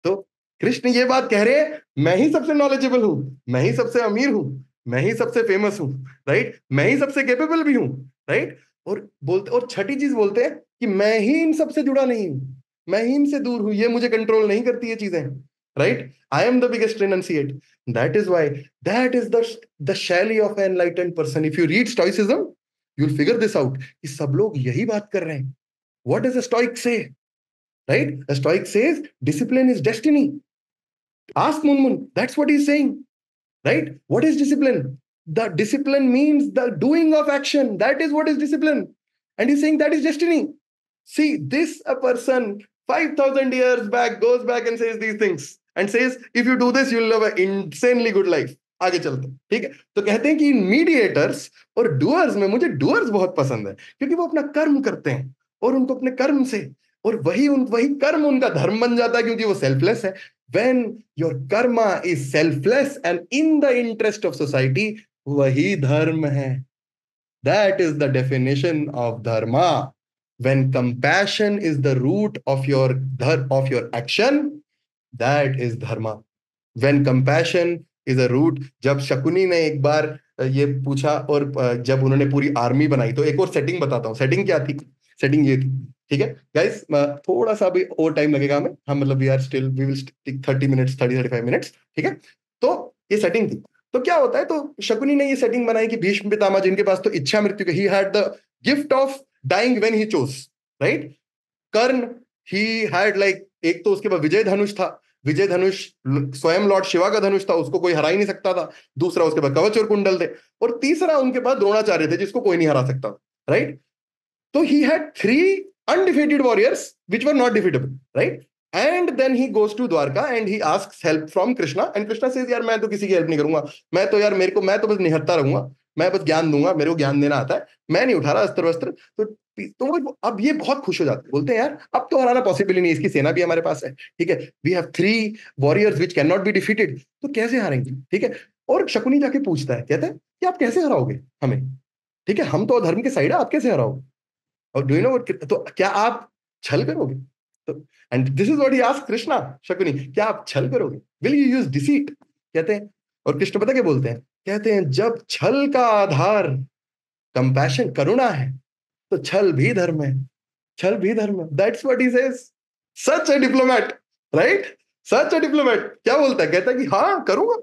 A: तो कृष्ण ये बात कह रहे हैं, मैं ही सबसे नॉलेजेबल हूं, मैं ही सबसे अमीर हूं, मैं ही सबसे फेमस हूं, राइट? मैं ही सबसे कैपेबल भी हूं, राइट? और बोलते, और छठी चीज बोलते हैं कि मैं ही इन सबसे जुड़ा नहीं हूं, मैं ही इनसे दूर हूं, ये मुझे कंट्रोल नहीं करती ये चीजें, right? I am the biggest renunciate. That is why, that is the शैली of an enlightened person. If you read stoicism you will figure this out कि सब लोग यही बात कर रहे हैं। What does a stoic say? Right? The Stoic says discipline is destiny. Ask Munmun. That's what he's saying. Right? What is discipline? The discipline means the doing of action. That is what is discipline. And he's saying that is destiny. See, this a person 5,000 years back goes back and says these things and says, if you do this, you'll live an insanely good life. आगे चलते हैं, ठीक है? तो कहते हैं कि मीडिएटर्स और डूअर्स में, मुझे डूअर्स बहुत पसंद है क्योंकि वो अपना कर्म करते हैं और उनको अपने कर्म से, और वही कर्म उनका धर्म बन जाता है क्योंकि वो सेल्फलेस है। When your karma is selfless and in the interest of society, वही धर्म है। That is the definition of dharma. When compassion is the root of your action, that is dharma. When compassion is a root, जब शकुनी ने एक बार ये पूछा और जब उन्होंने पूरी आर्मी बनाई, तो एक और सेटिंग बताता हूँ। सेटिंग क्या थी? सेटिंग ये थी, ठीक है गाइस? थोड़ा सा भी और टाइम लगेगा हमें, हम मतलब we will stick 30 minutes, 35 minutes, ठीक है? तो ये सेटिंग थी। तो क्या होता है, तो शकुनी ने ये सेटिंग बनाई कि भीष्म पितामह जिनके पास तो इच्छा मृत्यु, he had the gift of dying when he chose, right? Karna, he had like, एक तो उसके पास विजय धनुष था, विजय धनुष स्वयं लॉर्ड शिवा का धनुष था, उसको कोई हरा ही नहीं सकता था। दूसरा उसके पास कवच और कुंडल थे, और तीसरा उनके पास द्रोणाचार्य थे जिसको कोई नहीं हरा सकता, right? So he had 3 undefeated warriors which were not defeatable, right? And then he goes to Dwarka and he asks help from Krishna, and Krishna says, यार मैं तो किसी की हेल्प नहीं करूंगा, मैं तो यार मैं तो बस निहत्ता रहूंगा, मैं बस ज्ञान दूंगा, मेरे को ज्ञान देना आता है, मैं नहीं उठा रहा अस्त्र वस्त्र। तो वो अब ये बहुत खुश हो जाते, बोलते हैं यार अब तो हराना पॉसिबल ही नहीं, इसकी सेना भी हमारे पास है, ठीक है? We have 3 warriors which can not be defeated, तो कैसे हारेंगे, ठीक है? और शकुनी जाके पूछता है, कहता है कि आप कैसे हराओगे हमें, ठीक है? हम तो धर्म के साइड है, आप कैसे हराओगे? और डू यू नो व्हाट, तो क्या आप छल करोगे? तो and this is what he asked Krishna, Shakuni, क्या आप छल करोगे? Will you use deceit? कहते हैं, और कृष्ण पता क्या बोलते हैं? कहते हैं जब छल का आधार कंपैशन, करुणा है, तो छल भी धर्म है, छल भी धर्म है। That's what he says, such a diplomat, right? Such a diplomat क्या बोलता है, कहता है कि हाँ करूंगा,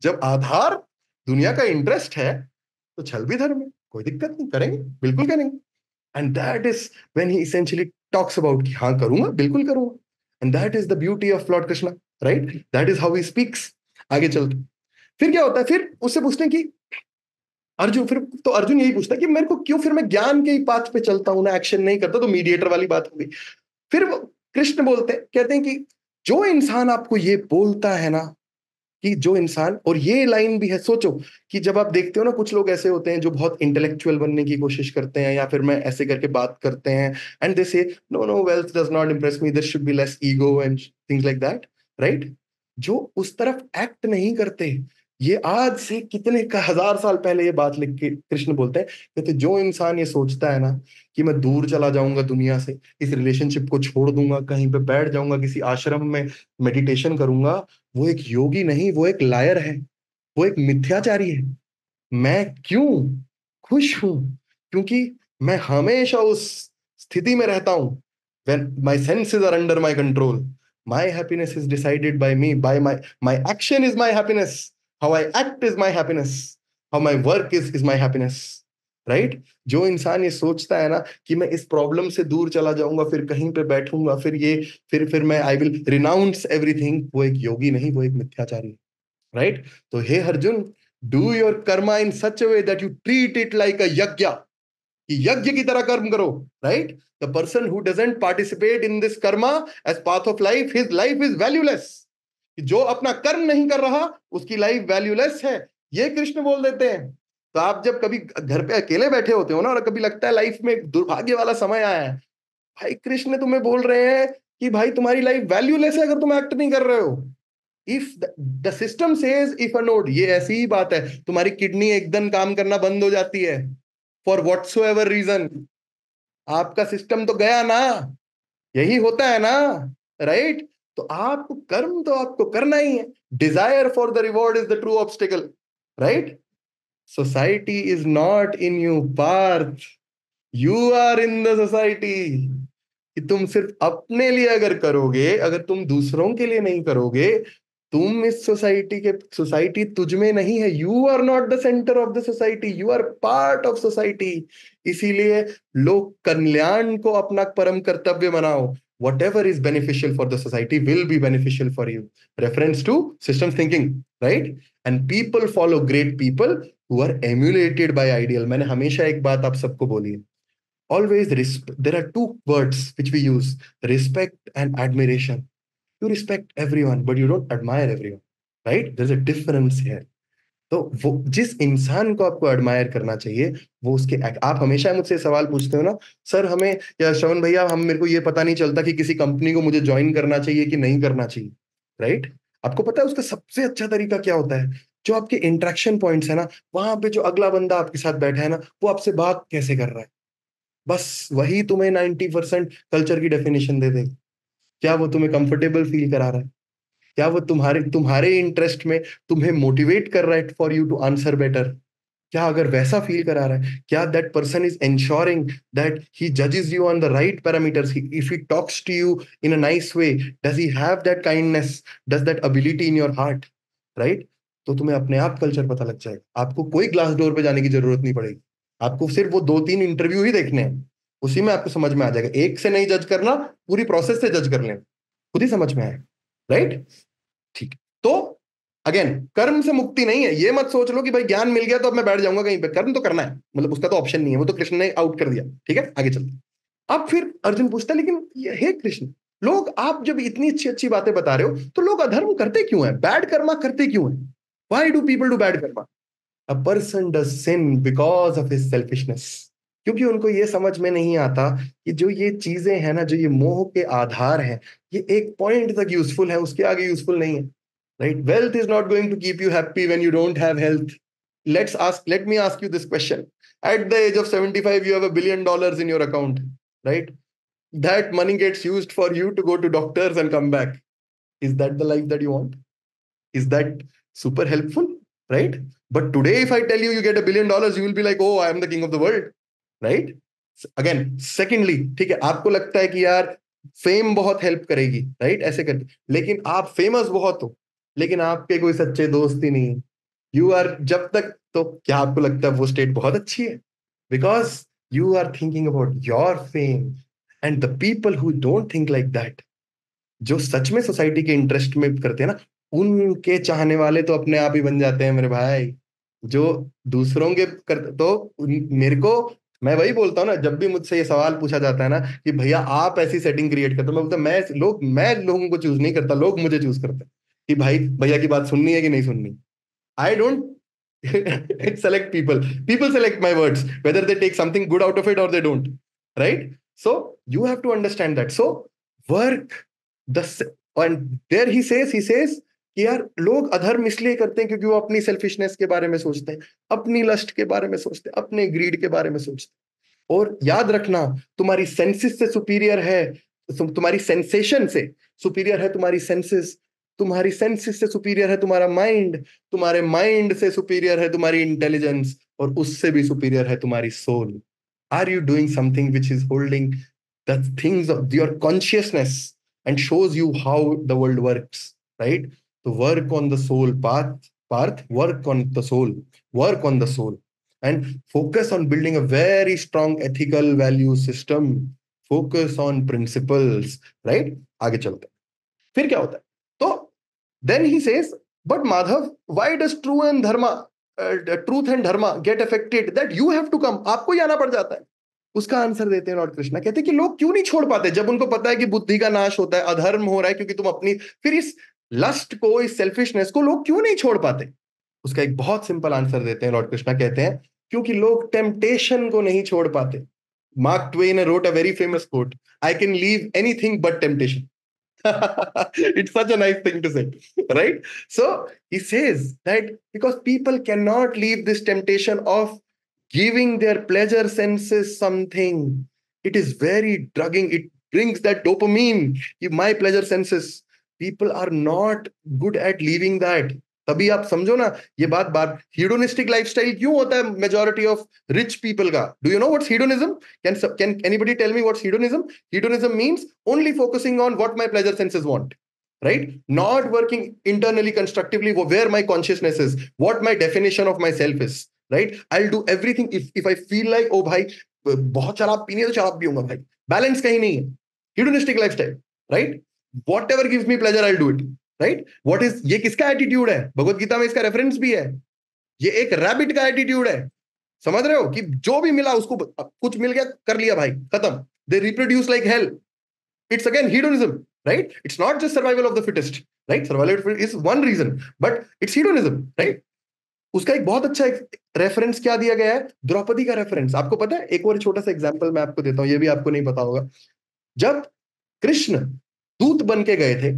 A: जब आधार दुनिया का इंटरेस्ट है तो छल भी धर्म है, कोई दिक्कत नहीं, करेंगे, बिल्कुल करेंगे। And that is when he essentially talks about कि हाँ करूंगा, बिल्कुल करूंगा। And that is the beauty of Lord Krishna, right? That is how he speaks. आगे चलते फिर क्या होता है, फिर उससे पूछते हैं कि अर्जुन, फिर तो अर्जुन यही पूछता है कि मेरे को क्यों, फिर मैं ज्ञान के ही पाथ पे चलता हूं ना, एक्शन नहीं करता, तो मीडिएटर वाली बात होगी। फिर कृष्ण बोलते हैं, कहते हैं कि जो इंसान आपको ये बोलता है ना, कि जो इंसान, और ये लाइन भी है, सोचो कि जब आप देखते हो ना कुछ लोग ऐसे होते हैं जो बहुत इंटेलेक्चुअल बनने की कोशिश करते हैं, या फिर मैं ऐसे करके बात करते हैं, and they say no no wealth does not impress me, there should be less ego and things like that, right? जो उस तरफ एक्ट नहीं करते, ये आज से कितने का 1000 साल पहले ये बात लिख के कृष्ण बोलते हैं, कहते जो इंसान ये सोचता है ना कि मैं दूर चला जाऊंगा दुनिया से, इस रिलेशनशिप को छोड़ दूंगा, कहीं पे बैठ जाऊंगा किसी आश्रम में मेडिटेशन करूंगा, वो एक योगी नहीं, वो एक लायर है, वो एक मिथ्याचारी है। मैं क्यों खुश हूं? क्योंकि मैं हमेशा उस स्थिति में रहता हूं when my senses are under my control, my happiness is decided by me, by my action is my happiness, how I act is my happiness, how my work is my happiness, right? जो इंसान ये सोचता है ना कि मैं इस प्रॉब्लम से दूर चला जाऊंगा, फिर कहीं पे बैठूंगा, फिर ये फिर मैं आई विल रिनाउंस एवरीथिंग, वो एक योगी नहीं, वो एक मिथ्याचारी है, राइट? तो हे Arjun, do your karma in such a way that you treat it like a yagya, कि यज्ञ की तरह कर्म करो, right? The person who doesn't participate in this karma as path of life, his life is valueless. जो अपना कर्म नहीं कर रहा उसकी लाइफ वैल्यूलेस है, ये कृष्ण बोल देते हैं। तो आप जब कभी घर पे अकेले बैठे होते हो ना, और कभी लगता है लाइफ में एक दुर्भाग्य वाला समय आया है, भाई कृष्ण तुम्हें बोल रहे हैं कि भाई तुम्हारी लाइफ वैल्यूलेस है अगर तुम एक्ट नहीं कर रहे हो। If the system says if a node, ये ऐसी ही बात है, तुम्हारी किडनी एकदम काम करना बंद हो जाती है फॉर व्हाटसोएवर रीजन, आपका सिस्टम तो गया ना, यही होता है ना, राइट? तो आपको कर्म तो आपको करना ही है, desire for the reward is the true obstacle, right? Society is not in you Partha, you are in the society. कि तुम सिर्फ अपने लिए अगर करोगे, अगर तुम दूसरों के लिए नहीं करोगे, तुम इस सोसाइटी तुझ में नहीं है, you are not the centre of the society, you are part of society. इसीलिए लोक कल्याण को अपना परम कर्तव्य बनाओ, whatever is beneficial for the society will be beneficial for you, reference to systems thinking, right? And people follow great people who are emulated by ideal। मैंने हमेशा एक बात आप सबको बोली है, always there are two words which we use, respect and admiration। you respect everyone but you don't admire everyone, right? there's a difference here। तो वो जिस इंसान को आपको एडमायर करना चाहिए, वो उसके आप हमेशा मुझसे सवाल पूछते हो ना, सर हमें, या श्रवण भैया, हम मेरे को ये पता नहीं चलता कि किसी कंपनी को मुझे ज्वाइन करना चाहिए कि नहीं करना चाहिए, राइट? आपको पता है उसका सबसे अच्छा तरीका क्या होता है? जो आपके इंटरेक्शन पॉइंट्स है ना, वहां पे जो अगला बंदा आपके साथ बैठा है ना, वो आपसे बात कैसे कर रहा है, बस वही तुम्हें 90% कल्चर की डेफिनेशन दे देगा। क्या वो तुम्हें कंफर्टेबल फील करा रहा है? क्या वो तुम्हारे तुम्हारे इंटरेस्ट में तुम्हें मोटिवेट कर रहा है for you to answer better? क्या अगर वैसा फील करा रहा है, क्या that person is ensuring that he जजेस you on the right parameters, if he talks to you in a nice way, does he have that kindness, does that ability in your heart, right? तो तुम्हें अपने आप कल्चर पता लग जाएगा, आपको कोई ग्लास डोर पे जाने की जरूरत नहीं पड़ेगी, आपको सिर्फ वो 2-3 इंटरव्यू ही देखने हैं, उसी में आपको समझ में आ जाएगा। एक से नहीं जज करना, पूरी प्रोसेस से जज कर लें, खुद ही समझ में आएगा, राइट? ठीक। तो अगेन, कर्म से मुक्ति नहीं है, ये मत सोच लो कि भाई ज्ञान मिल गया तो अब मैं बैठ जाऊंगा कहीं पे, कर्म तो करना है, मतलब उसका तो ऑप्शन नहीं है, वो तो कृष्ण ने आउट कर दिया, ठीक है? आगे चलते। अब फिर अर्जुन पूछता है, लेकिन हे कृष्ण, लोग, आप जब इतनी अच्छी अच्छी बातें बता रहे हो, तो लोग अधर्म करते क्यों है, बैड कर्मा करते क्यों है? Why do people do bad karma? A person does sin because of his selfishness. क्योंकि उनको ये समझ में नहीं आता कि जो ये चीजें हैं ना, जो ये मोह के आधार हैं, ये एक पॉइंट तक यूजफुल है, उसके आगे यूजफुल नहीं है, right? Wealth is not going to keep you happy when you don't have health। let me ask you this question। at the age of 75 you have $1 billion in your account, right? that money gets used for you to go to doctors and come back, is that the life that you want? Is that super helpful, right? But today if I tell you you get $1 billion, you will be like, oh, I am the king of the world, right? Again, secondly, ठीक है, आपको लगता है कि यार फेम बहुत हेल्प करेगी, राइट, ऐसे करके। लेकिन आप फेमस बहुत हो, लेकिन आपके कोई सच्चे दोस्त ही नहीं, यू आर जब तक, तो क्या आपको लगता है वो स्टेट बहुत अच्छी है? Because you are thinking about your fame. And the people who don't think like that, जो सच में सोसाइटी के इंटरेस्ट में करते हैं ना, उनके चाहने वाले तो अपने आप ही बन जाते हैं मेरे भाई। जो दूसरों के कर, तो मेरे को, मैं वही बोलता हूँ ना, जब भी मुझसे ये सवाल पूछा जाता है ना कि भैया आप ऐसी सेटिंग क्रिएट करते हो, मैं बोलता मैं लोगों को चूज नहीं करता, लोग मुझे चूज करते हैं कि भाई भैया की बात सुननी है कि नहीं सुननी। I don't select people select my words, whether they take something good out of it or they don't, right? So you have to understand that. So work the and there he says कि यार लोग अधर्म इसलिए करते हैं क्योंकि वो अपनी सेल्फिशनेस के बारे में सोचते हैं, अपनी लस्ट के बारे में सोचते हैं, अपने ग्रीड के बारे में सोचते हैं। और याद रखना, तुम्हारी सेंसेस से सुपीरियर है, तुम्हारी सेंसेशन से सुपीरियर है तुम्हारी सेंसेस, तुम्हारी सेंसेस से सुपीरियर है तुम्हारा माइंड, तुम्हारे माइंड से सुपीरियर है तुम्हारी इंटेलिजेंस, और उससे भी सुपीरियर है तुम्हारी soul. Are you doing something which is holding the things of your consciousness and shows you how the world works, right? तो work on the soul Partha, work on the soul, work on the soul and focus on building a very strong ethical value system, focus on principles, right? आगे चलते हैं, फिर क्या होता है? तो then he says, but Madhav, why does truth and dharma get affected that you have to come? आपको ही आना पड़ जाता है। उसका आंसर देते हैं लॉर्ड कृष्णा, कहते हैं कि लोग क्यों नहीं छोड़ पाते जब उनको पता है कि बुद्धि का नाश होता है, अधर्म हो रहा है, क्योंकि तुम अपनी, फिर इस लस्ट को, इस सेल्फिशनेस को लोग क्यों नहीं छोड़ पाते? उसका एक बहुत सिंपल आंसर देते हैं लॉर्ड कृष्णा, कहते हैं क्योंकि लोग टेम्पटेशन को नहीं छोड़ पाते। Mark Twain wrote a very famous quote, I can leave anything but temptation. It's such a nice thing to say, right? So he says that because people cannot leave this temptation of giving their pleasure senses something, it is very drugging, it brings that dopamine, my pleasure senses, people are not good at leaving that। तभी आप समझो ना ये बात हीडोनिस्टिक लाइफस्टाइल क्यों होता है मेजॉरिटी ऑफ रिच पीपल का। Do you know what's hedonism? Can anybody tell me what's hedonism? Hedonism means only focusing on what my pleasure senses want, right? Not working internally constructively where my consciousness is, what my definition of myself is, right? I'll do everything if I feel like, oh भाई बहुत शराब पीनी है तो शराब पीऊंगा भाई, बैलेंस कहीं नहीं है, हीडोनिस्टिक lifestyle, right? Whatever gives me pleasure I'll do it, right? What is, ये किसका एटीट्यूड है? भगवत गीता में इसका रेफरेंस भी है, ये एक रैबिट का एटीट्यूड है, समझ रहे हो? कि जो भी मिला उसको, कुछ मिल गया कर लिया भाई, खत्म, they reproduce like hell. It's again hedonism, right? It's not just survival of the fittest, right? Survival of the fittest is one reason, but it's hedonism, right? उसका एक बहुत अच्छा रेफरेंस क्या दिया गया है? द्रौपदी का रेफरेंस आपको पता है? एक और छोटा सा एग्जांपल मैं आपको देता हूं, ये भी आपको नहीं पता होगा। जब कृष्ण दूत बन के गए थे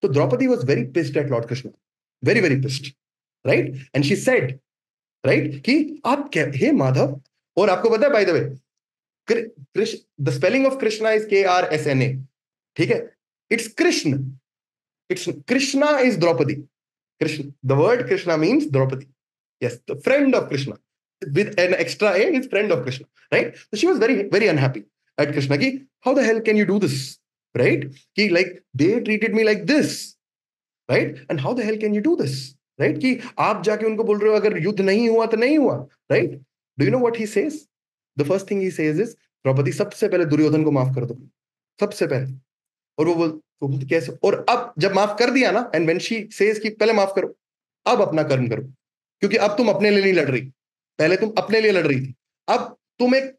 A: तो Draupadi was very pissed at Lord Krishna, very very pissed, right? And she said, right, कि आप क्या, हे माधव, और आपको पता है by the way the spelling of Krishna is K-R-S-N-A, ठीक है? It's Krishna, it's Krishna is Draupadi, Krishna, the word Krishna means Draupadi, yes, the friend of Krishna with an extra A is friend of Krishna, right? So she was very very unhappy at Krishna ki how the hell can you do this, right? Ki like they treated me like this, right? And how the hell can you do this, right? कि आप जाके उनको बोल रहे हो अगर युद्ध नहीं हुआ तो नहीं हुआ, right? Do you know what he says? The first thing he says is, Draupadi सबसे पहले दुर्योधन को माफ कर दो, सबसे पहले। और वो बोलते कैसे? और अब जब माफ कर दिया ना, and when she says कि पहले माफ करो, अब अपना कर्म करो, क्योंकि अब तुम अपने लिए नहीं लड़ रही, पहले तुम अपने लिए लड़ रही थी, अब तुम एक,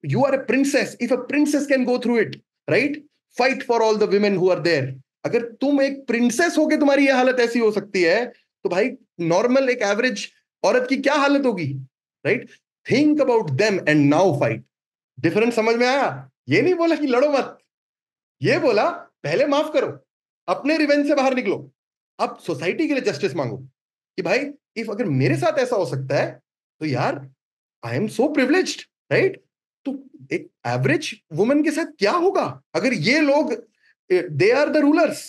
A: you are a princess, if a princess can go through it, right? Fight for all the women who are there। अगर तुम एक प्रिंसेस हो के तुम्हारी ये हालत ऐसी हो सकती है, तो भाई नॉर्मल एक एवरेज औरत की क्या हालत होगी, right? Think about them and now fight. Difference समझ में आया? ये नहीं बोला कि लड़ो मत, ये बोला पहले माफ करो, अपने रिवेंज से बाहर निकलो, अब सोसाइटी के लिए जस्टिस मांगो कि भाई इफ अगर मेरे साथ ऐसा हो सकता है तो यार I am so privileged, right? तो एक एवरेज वुमन के साथ क्या होगा अगर ये लोग, they are the rulers,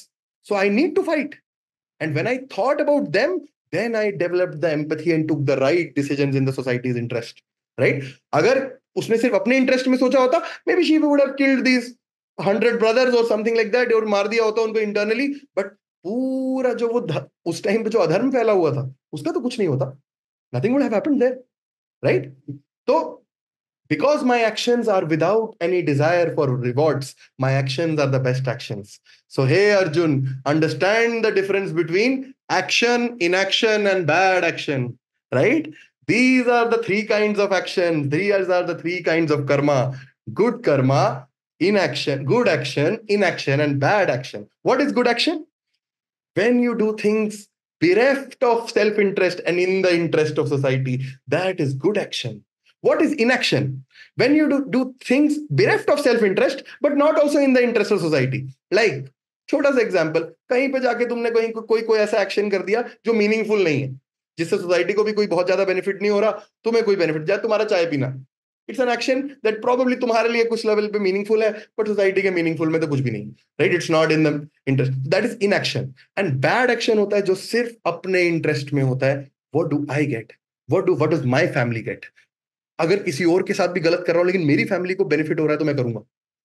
A: so I need to fight। And when I thought about them, then I developed the empathy and took the right decisions in the society's interest, right? अगर उसने सिर्फ अपने इंटरेस्ट में सोचा होता, maybe she would have killed these 100 brothers और समथिंग लाइक दैट, और मार दिया होता उनको इंटरनली, बट पूरा जो वो उस टाइम पे जो अधर्म फैला हुआ था उसका तो कुछ नहीं होता, nothing would have happened there, right? तो because my actions are without any desire for rewards, my actions are the best actions. So hey Arjun, understand the difference between action, inaction and bad action, right? These are the three kinds of actions, these are the three kinds of karma: good karma, inaction, good action, inaction, and bad action. What is good action? When you do things bereft of self-interest and in the interest of society, that is good action. What is inaction? When you do things bereft of self-interest but not also in the interest of society. Like, छोटा सा एग्जांपल, कहीं पे जाके तुमने कहीं कोई ऐसा एक्शन कर दिया जो मीनिंगफुल नहीं है, जिससे सोसाइटी को भी कोई बहुत ज्यादा बेनिफिट नहीं हो रहा, तुम्हें कोई बेनिफिट, जाए तुम्हारा चाय पीना, it's an action that probably तुम्हारे लिए कुछ लेवल पे मीनिंगफुल है, बट सोसाइटी के मीनिंगफुल में तो कुछ भी नहीं, right? It's not in the interest, that is inaction. And bad action होता है जो सिर्फ अपने इंटरेस्ट में होता है. What do I gate, what does my family get? अगर किसी और के साथ भी गलत कर रहा हूं लेकिन मेरी फैमिली को बेनिफिट हो रहा है तो मैं करूंगा,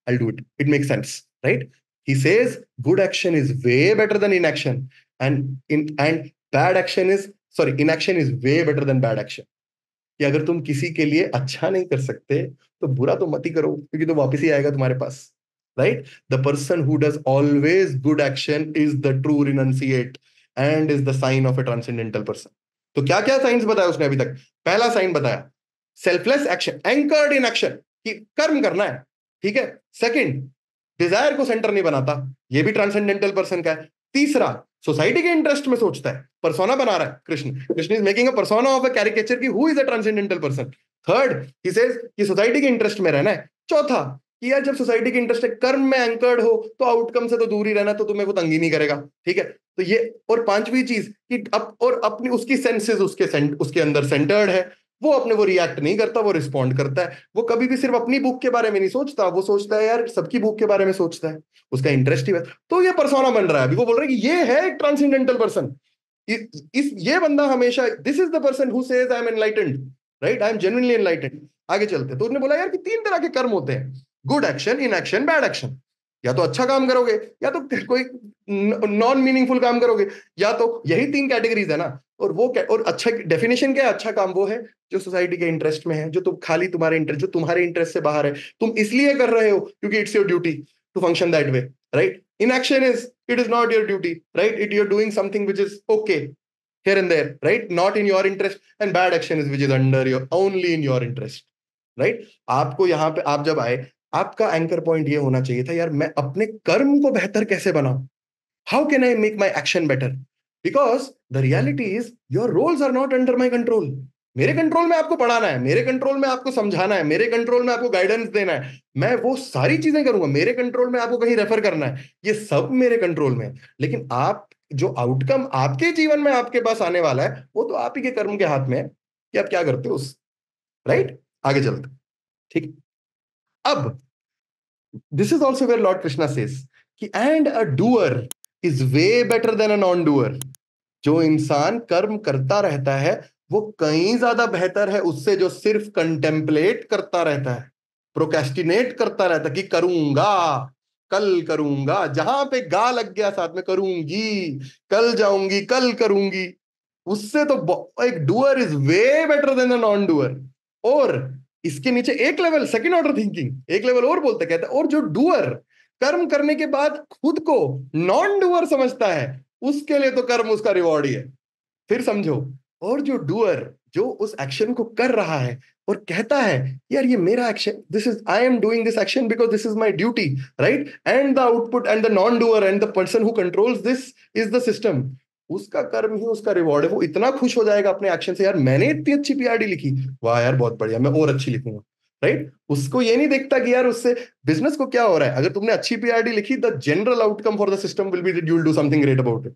A: I do it, it makes sense, right? He says good action is way better then inaction, and bad action is, sorry, inaction is way better then bad action. कि अगर तुम किसी के लिए अच्छा नहीं कर सकते तो बुरा तो मत ही करो, क्योंकि तो वापस ही आएगा तुम्हारे पास, right? The person who does always good action is the true renunciate and is the sign of a transcendental person. तो क्या क्या साइंस बताया उसने अभी तक? पहला साइन बताया selfless action, anchored in action, कि कर्म करना है, ठीक है. सेकंड, डिजायर को सेंटर नहीं बनाता, ये भी ट्रांसेंडेंटल पर्सन का है. तीसरा, सोसाइटी के इंटरेस्ट में सोचता है, पर्सोना बना रहा है. Krishna is making a persona of a caricature की who is a transcendental person. Third, he says कि सोसाइटी के इंटरेस्ट में रहना है. चौथा, कि यार जब सोसाइटी के इंटरेस्ट है, कर्म में एंकर्ड हो तो आउटकम से तो दूर ही रहना, तो तुम्हें वो तंग ही नहीं करेगा, ठीक है. तो ये, और पांचवी चीज कि अपनी उसकी सेंसेस उसके अंदर सेंटर्ड है, वो अपने वो रिएक्ट नहीं करता, वो रिस्पॉन्ड करता है. वो कभी भी सिर्फ अपनी भूख के बारे में नहीं सोचता, वो सोचता है यार सबकी भूख के बारे में सोचता है, उसका इंटरेस्ट ही है. तो ये पर्सोना बन रहा है. अभी वो बोल रहा है कि ये है एक ट्रांसेंडेंटल पर्सन. ये बंदा हमेशा, this is the person who says I am enlightened, right? I am genuinely enlightened. आगे चलते, तो उसने बोला यार कि तीन तरह के कर्म होते हैं, good action, inaction, bad action. या तो अच्छा काम करोगे, या तो कोई नॉन मीनिंगफुल काम करोगे, या तो यही तीन कैटेगरीज है ना. और वो और अच्छा डेफिनेशन क्या है? अच्छा काम वो है जो सोसाइटी के इंटरेस्ट में है, जो तुम खाली तुम्हारे इंटरेस्ट, जो तुम्हारे इंटरेस्ट से बाहर है, तुम इसलिए कर रहे हो क्योंकि it's your duty to function that way, right? Inaction is, it is not your duty, right? You're doing something which is okay here and there, right? Not in your interest. And bad action is which is only in your interest, right? आपको यहाँ पे, आप जब आए, आपका एंकर पॉइंट ये होना चाहिए था, यार मैं अपने कर्म को बेहतर कैसे बनाऊं? How can I make my action better? Because the reality is your roles are not under my control. मेरे कंट्रोल में आपको पढ़ाना है, मेरे कंट्रोल में आपको समझाना है, मेरे कंट्रोल में आपको गाइडेंस देना है, मैं वो सारी चीजें करूंगा. मेरे कंट्रोल में आपको कहीं रेफर करना है, ये सब मेरे कंट्रोल में है. लेकिन आप, जो आउटकम आपके जीवन में आपके पास आने वाला है, वो तो आप ही के कर्म के हाथ में है कि आप क्या करते हो उस, राइट? आगे चलते, ठीक. अब this is also where lord Krishna says कि and a doer is way better than a non doer. जो इंसान कर्म करता रहता है वो कहीं ज्यादा बेहतर है उससे जो सिर्फ कंटेम्पलेट करता रहता है, प्रोक्रेस्टिनेट करता रहता है कि करूंगा, कल करूंगा, जहां पे गा लग गया साथ में करूंगी, कल जाऊंगी, कल करूंगी. उससे तो एक doer is way better than a non doer. और इसके नीचे एक लेवल सेकंड ऑर्डर थिंकिंग, एक लेवल और बोलते कहते हैं, और जो डूअर कर्म करने के बाद खुद को नॉन डूअर समझता है, उसके लिए तो कर्म उसका रिवॉर्ड ही है. फिर समझो, और जो डूअर, जो उस एक्शन को कर रहा है और कहता है यार ये मेरा action, this is, I am doing this action because this is my duty, right? And the output and the non doer and the person who controls this is the system. उसका कर्म ही उसका रिवॉर्ड है. वो इतना खुश हो जाएगा अपने एक्शन से, यार मैंने इतनी अच्छी पीआरडी लिखी, वाह यार बहुत बढ़िया, मैं और अच्छी लिखूंगा, राइट? उसको ये नहीं देखता कि यार उससे बिजनेस को क्या हो रहा है. अगर तुमने अच्छी पीआरडी लिखी, the general outcome for the system will be that you will do something great about it.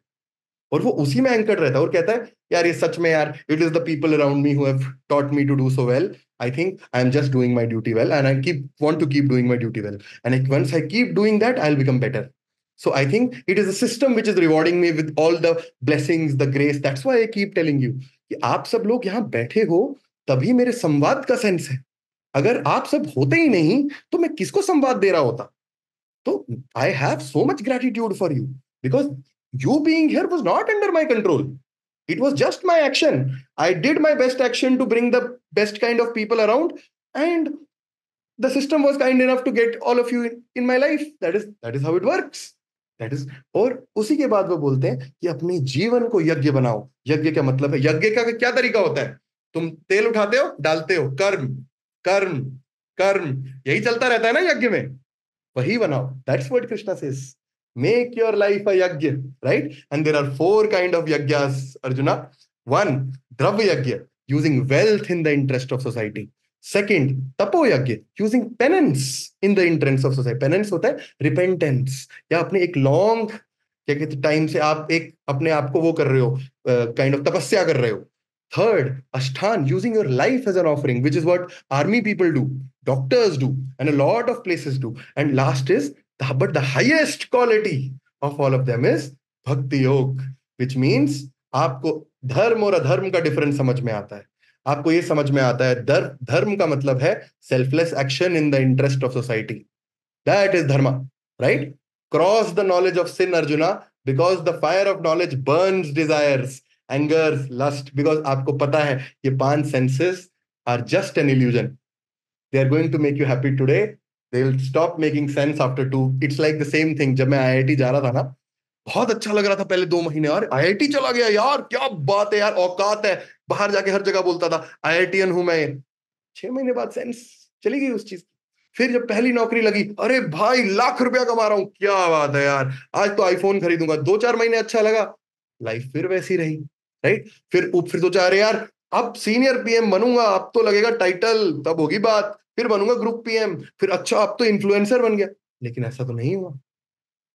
A: और वो उसी में एंकर्ड रहता है और कहता है यार ये सच में, यार it is the people around me who have taught me to do so well. I think I am just doing my duty well and I want to keep doing my duty well, and once I keep doing that I will become better. So I think it is a system which is rewarding me with all the blessings, the grace. That's why I keep telling you कि आप सब लोग यहाँ बैठे हो तभी मेरे संवाद का सेंस है. अगर आप सब होते ही नहीं तो मैं किसको संवाद दे रहा होता? So I have so much gratitude for you because you being here was not under my control. It was just my action. I did my best action to bring the best kind of people around, and the system was kind enough to get all of you in my life. That is how it works. That is, और उसी के बाद वो बोलते हैं कि अपने जीवन को यज्ञ बनाओ. यज्ञ का मतलब है, यज्ञ का क्या तरीका होता है? तुम तेल उठाते हो, डालते हो, कर्म कर्म कर्म, यही चलता रहता है ना यज्ञ में. वही बनाओ. That's what Krishna says. Make your life a yajna, right? And there are 4 kind of yajnas, Arjuna. 1, dravya yajna, using wealth in the interest of society. Second, tapo yajna, using penance in the interest of society. Penance होता है repentance, या अपने एक long क्या कहते टाइम से आप एक अपने आप को वो कर रहे हो, kind of तपस्या कर रहे हो. Third, ashthan, using your life as an offering, which is what army people do, doctors do, and a lot of places do. And last is, but the highest quality of all of them is bhakti yoga, which means आपको धर्म और अधर्म का डिफरेंस समझ में आता है. आपको ये समझ में आता है धर्म का मतलब है selfless action in the interest of society. That is dharma, right? Cross the knowledge of sin, Arjuna, because the fire of knowledge burns desires, anger, lust, because आपको पता है ये 5 senses are just an illusion. They are going to make you happy today. They will stop making sense after 2. It's like the same thing. जब मैं IIT जा रहा था ना, बहुत अच्छा लग रहा था पहले 2 महीने. यार IIT चला गया यार, क्या बात है यार, औकात है. बाहर जाके हर जगह बोलता था IITian हूं मैं. 6 महीने बाद सेंस चली गई उस चीज. फिर जब पहली नौकरी लगी, अरे भाई लाख रुपया कमा रहा हूं, क्या बात है यार, आज तो आईफोन खरीदूंगा. 2-4 महीने अच्छा लगा, लाइफ फिर वैसी रही, राइट. फिर सोचा अरे यार अब सीनियर पीएम बनूंगा, अब तो लगेगा टाइटल, तब होगी बात. फिर बनूंगा ग्रुप पीएम, फिर अच्छा अब तो इन्फ्लुएंसर बन गया. लेकिन ऐसा तो नहीं हुआ.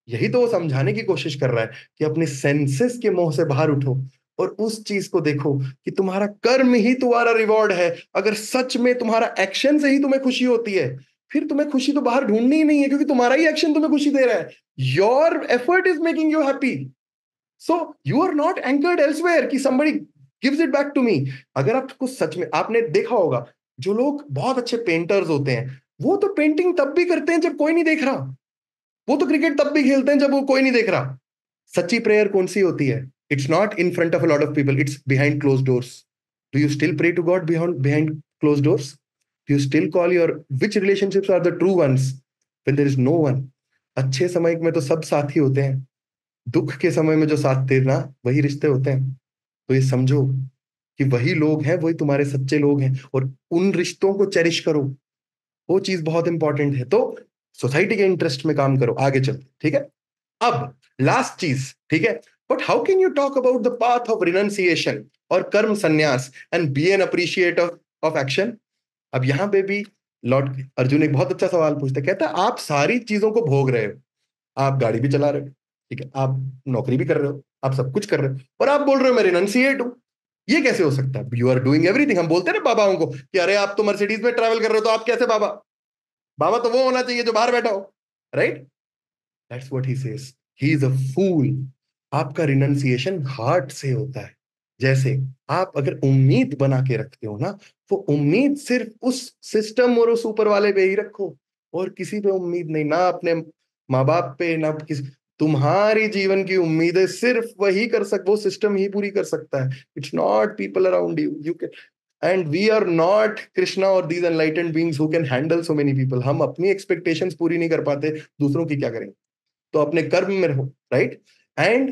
A: यही तो वो समझाने की कोशिश कर रहा है कि अपने सेंसेस के मोह से बाहर उठो और उस चीज को देखो कि तुम्हारा कर्म ही तुम्हारा रिवॉर्ड है. अगर सच में तुम्हारा एक्शन से ही तुम्हें खुशी होती है, फिर तुम्हें खुशी तो बाहर ढूंढनी ही नहीं है, क्योंकि तुम्हारा ही एक्शन तुम्हें खुशी दे रहा है. Your effort is making you happy. So you are not anchored elsewhere कि somebody gives it back to me. अगर आपको सच में, आपने देखा होगा जो लोग बहुत अच्छे पेंटर्स होते हैं, वो तो पेंटिंग तब भी करते हैं जब कोई नहीं देख रहा. वो तो क्रिकेट तब भी खेलते हैं जब वो कोई नहीं देख रहा. सच्ची प्रेयर कौन सी होती है? It's not in front of a lot of people, it's behind close doors. Do you still pray to God behind close doors? Do you still call your, which relationships are the true ones when there is no one? अच्छे समय में तो सब साथी होते हैं, दुख के समय में जो साथ देना वही रिश्ते होते हैं. तो ये समझो कि वही लोग हैं, वही तुम्हारे सच्चे लोग हैं, और उन रिश्तों को चेरिश करो. वो चीज बहुत इंपॉर्टेंट है. तो सोसाइटी के इंटरेस्ट में काम करो. आगे चलते, ठीक है. अब लास्ट चीज, ठीक है. But how can you talk about the path of renunciation और कर्म संन्यास and be an appreciator of action? अब यहां पे भी लॉर्ड अर्जुन एक बहुत अच्छा सवाल पूछता है. कहता है आप सारी चीजों को भोग रहे हो, आप गाड़ी भी चला रहे हो, ठीक है, आप नौकरी भी कर रहे हो, आप सब कुछ कर रहे हो, और आप बोल रहे हो मैं रिनंसिएट हूं. ये कैसे हो सकता है? You are doing everything. हम बोलते हैं ना बाबाओं को कि अरे आप तो मर्सिडीज में ट्रैवल कर रहे हो, तो आप कैसे बाबा? बाबा तो वो होना चाहिए जो बाहर बैठा हो, right? That's what he says. He is a fool. आपका रिनंसिएशन हार्ट से होता है. जैसे आप अगर उम्मीद बना के रखते हो ना, वो उम्मीद सिर्फ उस सिस्टम और उस ऊपर वाले पे ही रखो, और किसी पे उम्मीद नहीं, ना अपने माँ बाप पे, ना किसी. तुम्हारी जीवन की उम्मीदें सिर्फ वही कर सक, वो सिस्टम ही पूरी कर सकता है. It's not people around you. You can, and we are not Krishna or these enlightened beings who can handle so many people. हम अपनी expectations पूरी नहीं कर पाते, दूसरों की क्या करेंगे? तो अपने कर्म में रहो, right? And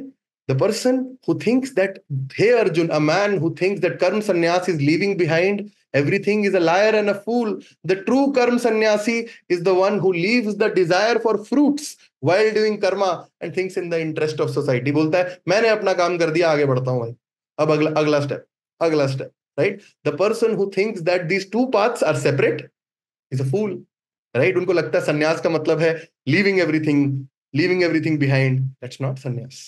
A: the person who thinks that, hey Arjun, a man who thinks that karma sannyas is leaving behind everything is a liar and a fool. The true karma sannyasi is the one who leaves the desire for fruits while doing karma and thinks in the interest of society. बोलता है मैंने अपना काम कर दिया, आगे बढ़ता हूं भाई, अब अगला step, right? The person who thinks that these two paths are separate is a fool, right? उनको लगता है संन्यास का मतलब है leaving everything behind. That's not sannyas,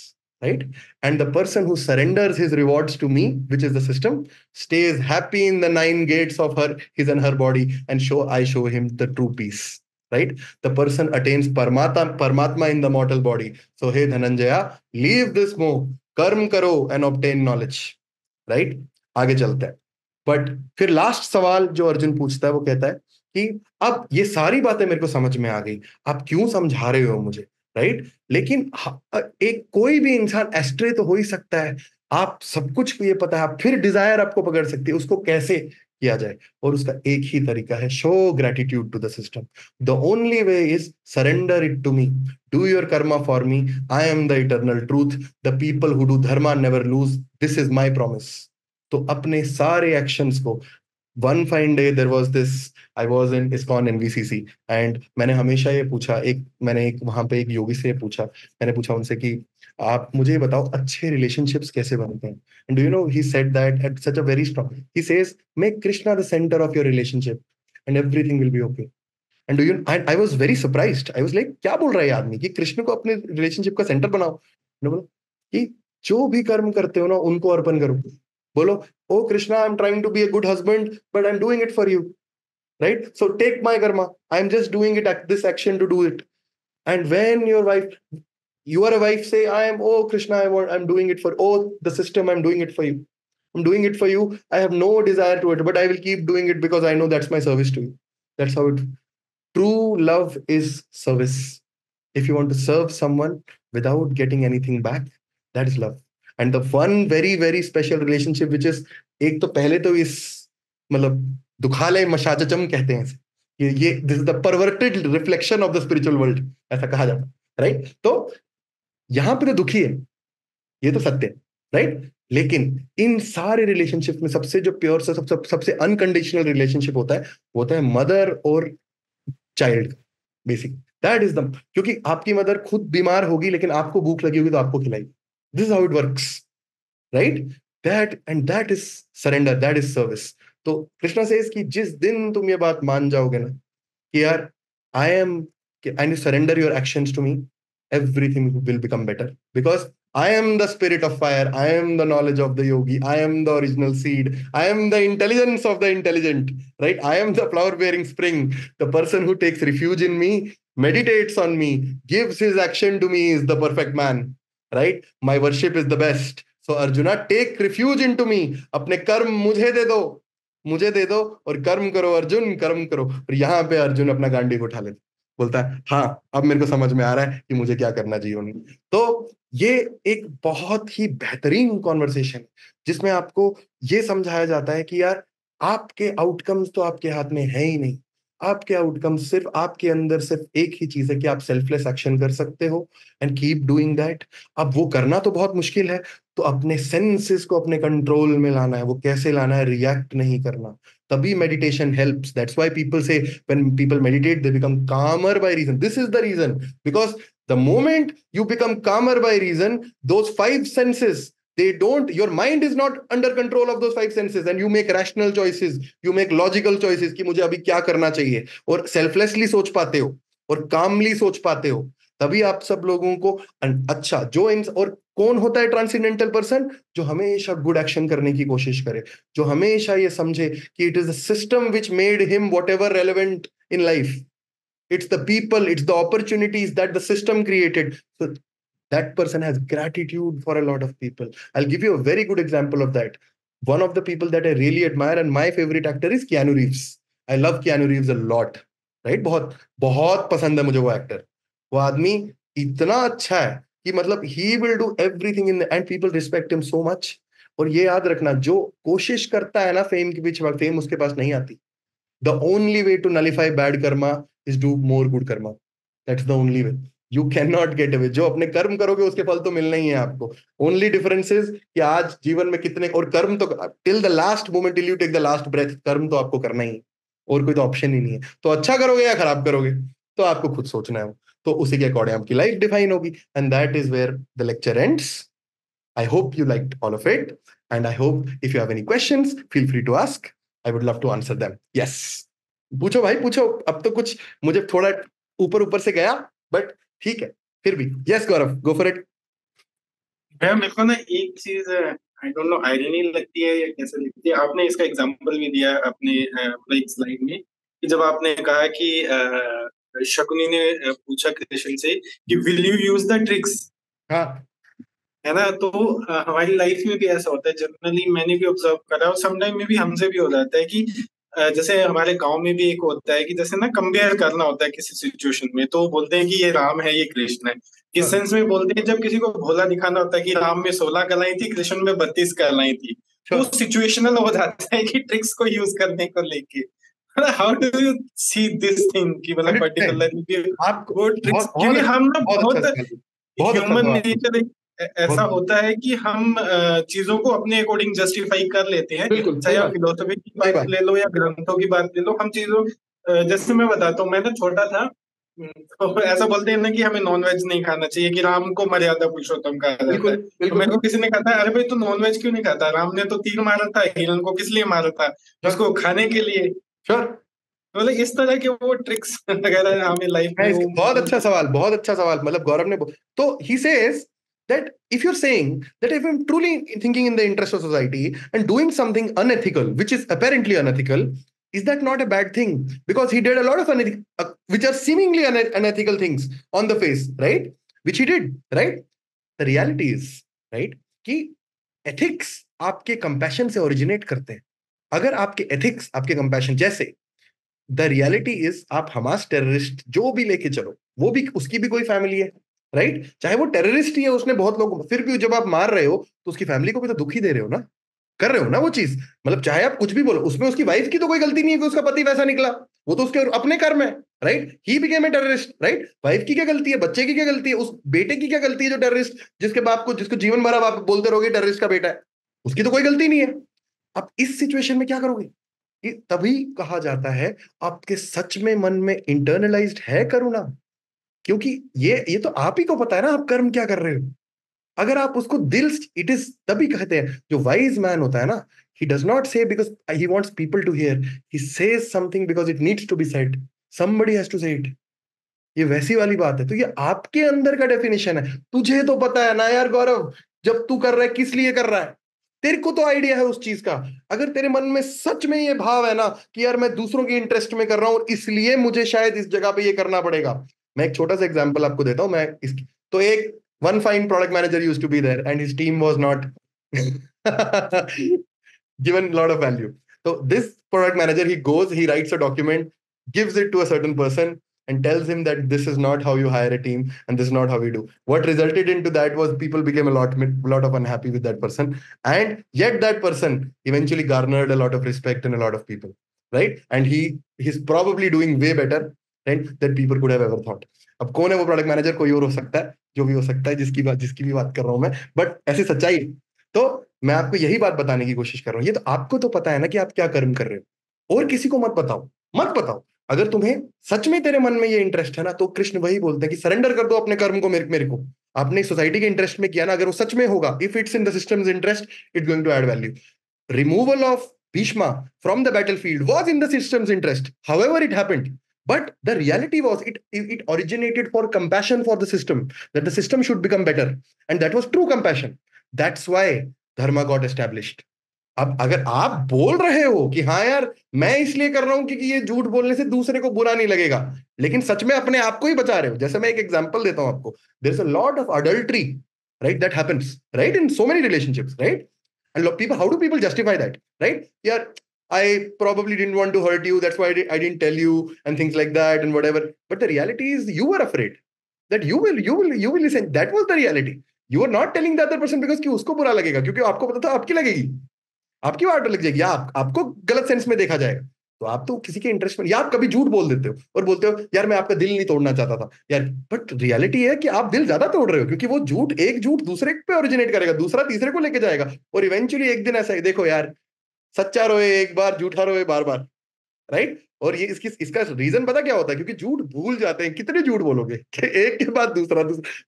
A: right? And the person who surrenders his rewards to me, which is the system, stays happy in the 9 gates of his and her body, and I show him the true peace, right? The person attains Paramatma in the mortal body. So hey Dhananjaya, leave this moh, कर्म करो and obtain knowledge, right? आगे चलता है. बट फिर लास्ट सवाल जो अर्जुन पूछता है वो कहता है कि अब ये सारी बातें मेरे को समझ में आ गई, आप क्यों समझा रहे हो मुझे, राइट? लेकिन एक कोई भी इंसान एस्ट्रे तो हो ही सकता है, आप सब कुछ ये पता है, आप फिर डिजायर आपको पकड़ सकती है, उसको कैसे किया जाए? और उसका एक ही तरीका है, show gratitude to the system. The only way is surrender it to me, do your karma for me, I am the eternal truth, the people who do dharma never lose, this is my promise. तो अपने सारे एक्शंस को, one fine day there was this, I was in ISKCON NVCC, and मैंने हमेशा ये पूछा, मैंने वहां पे एक योगी से पूछा, मैंने पूछा उनसे कि आप मुझे ये बताओ अच्छे रिलेशनशिप्स कैसे बनते हैं? And do you no he said that at such a very strong, he says make Krishna the centre of your relationship and everything will be okay. And do you, I was very surprised, I was like क्या बोल रहा है ये आदमी कि कृष्ण को अपने रिलेशनशिप का सेंटर बनाओ? मैंने बोला कि जो भी कर्म करते हो ना उनको अर्पण करो, बोलो O Krishna, I am trying to be a good husband but I am doing it for you, right? So take my karma, I'm just doing it, this action to do it. And when your wife, you are a wife, say I am, oh Krishna, I'm doing it for, oh the system, I'm doing it for you, I'm doing it for you, I have no desire to it, but I will keep doing it because I know that's my service to you. That's how it, true love is service. If you want to serve someone without getting anything back, that is love. And the one very very special relationship which is, एक तो पहले तो इस मतलब दुखालय मशाचचम कहते हैं इसे, ये this is the perverted reflection of the spiritual world, ऐसा कहा जाता है, राइट? तो यहां पे तो दुखी है, ये तो सत्य है, राइट? लेकिन इन सारे रिलेशनशिप में सबसे जो प्योर से सबसे अनकंडीशनल रिलेशनशिप होता है, वो होता है मदर और चाइल्ड का, बेसिक दैट इज द, क्योंकि आपकी मदर खुद बीमार होगी लेकिन आपको भूख लगी होगी तो आपको खिलाएगी, this is how it works, right? That and that is surrender, that is service. तो कृष्णा सेज कि जिस दिन तुम ये बात मान जाओगे ना कि यार I am, and you surrender your actions to me, everything will become better, because I am the spirit of fire, I am the knowledge of the yogi, I am the original seed, I am the intelligence of the intelligent, right? I am the flower bearing spring. The person who takes refuge in me, meditates on me, gives his action to me is the perfect man, right? My worship is the best. So Arjuna, take refuge into me, अपने कर्म मुझे दे दो, मुझे दे दो और कर्म करो अर्जुन, कर्म करो। और यहाँ पे अर्जुन अपना गांडीव उठा लेता, बोलता है हाँ अब मेरे को समझ में आ रहा है कि मुझे क्या करना चाहिए उन्हें। तो ये एक बहुत ही बेहतरीन कॉन्वर्सेशन है जिसमें आपको ये समझाया जाता है कि यार आपके आउटकम्स तो आपके हाथ में है ही नहीं, आपके आउटकम सिर्फ आपके अंदर सिर्फ एक ही चीज है कि आप सेल्फलेस एक्शन कर सकते हो एंड कीप डूइंग दैट। अब वो करना तो बहुत मुश्किल है, तो अपने सेंसेस को अपने कंट्रोल में लाना है। वो कैसे लाना है? रिएक्ट नहीं करना, तभी meditation helps. That's why people say when people meditate they become calmer by reason. This is the reason, because the moment you become calmer by reason, those five senses, they don't, your mind is not under control of those five senses, and you make rational choices, you make logical choices कि मुझे अभी क्या करना चाहिए, और selflessly सोच पाते हो और calmly सोच पाते हो। तभी आप सब लोगों को अच्छा जो और कौन होता है ट्रांसेंडेंटल पर्सन? जो हमेशा गुड एक्शन करने की कोशिश करे, जो हमेशा ये समझे कि it is the system which made him whatever relevant in life. It's the people, it's the opportunities that the system created. So that person has gratitude for a lot of people. I'll give you a very good example of that. One of the people that I really admire and my favorite actor is Keanu Reeves. I love Keanu Reeves a lot. Right? बहुत बहुत पसंद है मुझे वो एक्टर। वो आदमी इतना अच्छा है कि मतलब he will do everything in the, and people respect him so much. और ये याद रखना, जो कोशिश करता है ना फेम के पीछे, फेम उसके पास नहीं आती। The only way to nullify bad karma is do more good karma. That's the only way. You cannot get away. जो अपने कर्म करोगे उसके फल तो मिलना ही है आपको। Only difference is कि आज जीवन में कितने, और कर्म तो till the last moment, till you take the last breath, कर्म तो आपको करना ही, और कोई तो ऑप्शन ही नहीं है। तो अच्छा करोगे या खराब करोगे तो आपको खुद सोचना है, तो उसी के अकॉर्डिंग आपकी लाइफ डिफाइन होगी। And that is where the lecture ends. I hope you liked all of it, and I hope if you have any questions, feel free to ask. I would love to answer them. Yes. पूछो भाई पूछो, अब तो कुछ मुझे थोड़ा ऊपर ऊपर से गया बट ठीक है फिर भी। Yes Gaurav, go for it.
C: भैया मेरे को ना एक चीज आई डोंट नो आयरनी लगती है या कैसे लगती है, आपने इसका एग्जांपल भी दिया अपने एक स्लाइड में कि जब आपने कहा कि शकुनी ने पूछा कृष्ण से कि will you use the tricks,
A: हाँ
C: है ना? तो हमारी लाइफ में भी ऐसा होता है जनरली, मैंने भी ऑब्जर्व करा और समटाइम में भी हमसे भी हो जाता है कि जैसे हमारे गांव में भी एक होता है कि जैसे ना कंपेयर करना होता है किसी सिचुएशन में, तो बोलते हैं कि ये राम है ये कृष्ण है। इस सेंस में बोलते हैं जब किसी को भोला दिखाना होता है कि राम में 16 कलाएं थी, कृष्ण में 32 कलाएं थी, तो सिचुएशनल हो जाता है कि ट्रिक्स को यूज करने को लेके। How do you see this thing कि मतलब पर्टिकुलरली वो ट्रिक्स, क्योंकि हम ना बहुत ह्यूमन नेचर ऐसा होता है कि हम चीजों को अपने अकॉर्डिंग जस्टिफाई कर लेते हैं, चाहे आप फिलोसफी की बात ले लो या ग्रंथों की बात ले लो। हम चीजों जैसे मैं बताता हूँ, मैं ना छोटा था तो ऐसा बोलते हैं ना कि हमें नॉनवेज नहीं खाना चाहिए, कि राम को मर्यादा पुरुषोत्तम कहा जाता है। तो मेरे को किसी ने कहा था, अरे भाई तू नॉनवेज क्यों नहीं खाता, राम ने तो तीर मारा था, हिरण को किस लिए मारा था, उसको खाने के लिए। मतलब इस तरह के वो ट्रिक्स वगैरह हमें लाइफ में।
A: बहुत अच्छा सवाल, बहुत अच्छा सवाल। मतलब गौरव ने तो he says that if you're saying that if I'm truly thinking in the interest of society and doing something unethical, which is apparently unethical, is that not a bad thing? Because he did a lot of which are seemingly unethical things on the face, right? Which he did, right? The reality is, right, कि ethics आपके compassion से originate करते हैं। अगर आपके ethics, आपके compassion, जैसे द रियलिटी इज आप हमास टेररिस्ट जो भी लेके चलो, वो भी उसकी भी कोई फैमिली है, राइट? चाहे वो टेररिस्ट ही है, उसने बहुत लोग, फिर भी जब आप मार रहे हो तो उसकी फैमिली को भी तो दुख ही दे रहे हो ना, कर रहे हो ना वो चीज। मतलब चाहे आप कुछ भी बोलो, उसमें उसकी वाइफ की तो कोई गलती नहीं है कि उसका पति वैसा निकला, वो तो उसके अपने कर्म है, right? He became a terrorist, right? Wife की क्या गलती है, बच्चे की क्या गलती है, उस बेटे की क्या गलती है जो टेररिस्ट, जिसके बाप को, जिसको जीवन भर आप बोलते रहोगे टेररिस्ट का बेटा है, उसकी तो कोई गलती नहीं है। अब इस सिचुएशन में क्या करोगे? तभी कहा जाता है आपके सच में मन में इंटरनलाइज्ड है करुणा, क्योंकि ये तो आप ही को पता है ना आप कर्म क्या कर रहे हो। अगर आप उसको दिल, इट इज, तभी कहते हैं जो वाइज मैन होता है ना, he does not say because he wants people to hear, he says something because it needs to be said, somebody has to say it। ये वैसी वाली बात है। तो ये आपके अंदर का डेफिनेशन है। तुझे तो पता है ना यार गौरव, जब तू कर रहा है किस लिए कर रहा है, तेरे को तो आइडिया है उस चीज का। अगर तेरे मन में सच में ये भाव है ना कि यार मैं दूसरों की इंटरेस्ट में कर रहा हूं और इसलिए मुझे शायद इस जगह पे ये करना पड़ेगा। मैं एक छोटा सा एग्जांपल आपको देता हूं। मैं इसकी तो एक one fine product manager used to be there and his team was not given a lot of value. So this product manager, he goes, he writes a document, gives it to a certain person and tells him that this is not how you hire a team and this is not how we do. What resulted into that was people became a lot of unhappy with that person, and yet that person eventually garnered a lot of respect and a lot of people, right? And he's probably doing way better, right, than people could have ever thought. अब कौन है वो प्रोडक्ट मैनेजर? कोई और हो सकता है, जो भी हो सकता है, जिसकी भी बात कर रहा हूं मैं, बट ऐसी सच्चाई। तो मैं आपको यही बात बताने की कोशिश कर रहा हूं। ये तो आपको तो पता है ना कि आप क्या कर्म कर रहे हो, और किसी को मत बताओ, मत बताओ। अगर तुम्हें सच में तेरे मन में ये इंटरेस्ट है ना, तो कृष्ण वही बोलते हैं कि सरेंडर कर दो अपने कर्म को मेरे को। आपने सोसाइटी के इंटरेस्ट में किया ना, अगर वो सच में होगा, if it's in the system's interest, it's going to add value. Removal of Bhishma from the battlefield was in the system's interest, however it happened, but the reality was it originated for compassion for the system, that the system should become better, and that was true compassion. That's why dharma got established. अब अगर आप बोल रहे हो कि हाँ यार मैं इसलिए कर रहा हूं क्योंकि ये झूठ बोलने से दूसरे को बुरा नहीं लगेगा, लेकिन सच में अपने आप को ही बचा रहे हो। जैसे मैं एक एग्जांपल देता हूं आपको, there is a lot of adultery, right, that happens, right, in so many relationships, right? And people, how do people justify that, right? Yeah, I probably didn't want to hurt you, that's why I didn't tell you, and things like that and whatever. But the reality is you were afraid that you will listen. That was the reality. You were not telling the other person because कि उसको बुरा लगेगा, क्योंकि आपको पता था आपकी लगेगी, आपकी वाट लग जाएगी, आपको गलत सेंस में देखा जाएगा। तो आप तो किसी के इंटरेस्ट में, या आप कभी झूठ बोल देते हो और बोलते हो यार मैं आपका दिल नहीं तोड़ना चाहता था यार, बट रियलिटी है कि आप दिल ज्यादा तोड़ रहे हो, क्योंकि वो एक झूठ दूसरे पे ओरिजिनेट करेगा, दूसरा तीसरे को लेके जाएगा, और इवेंचुअली एक दिन ऐसा ही, देखो यार, सच्चा रोए एक बार, झूठा रोए बार बार, राइट? और ये इसका रीजन पता क्या होता है? क्योंकि झूठ भूल जाते हैं। कितने झूठ बोलोगे कि एक के बाद दूसरा,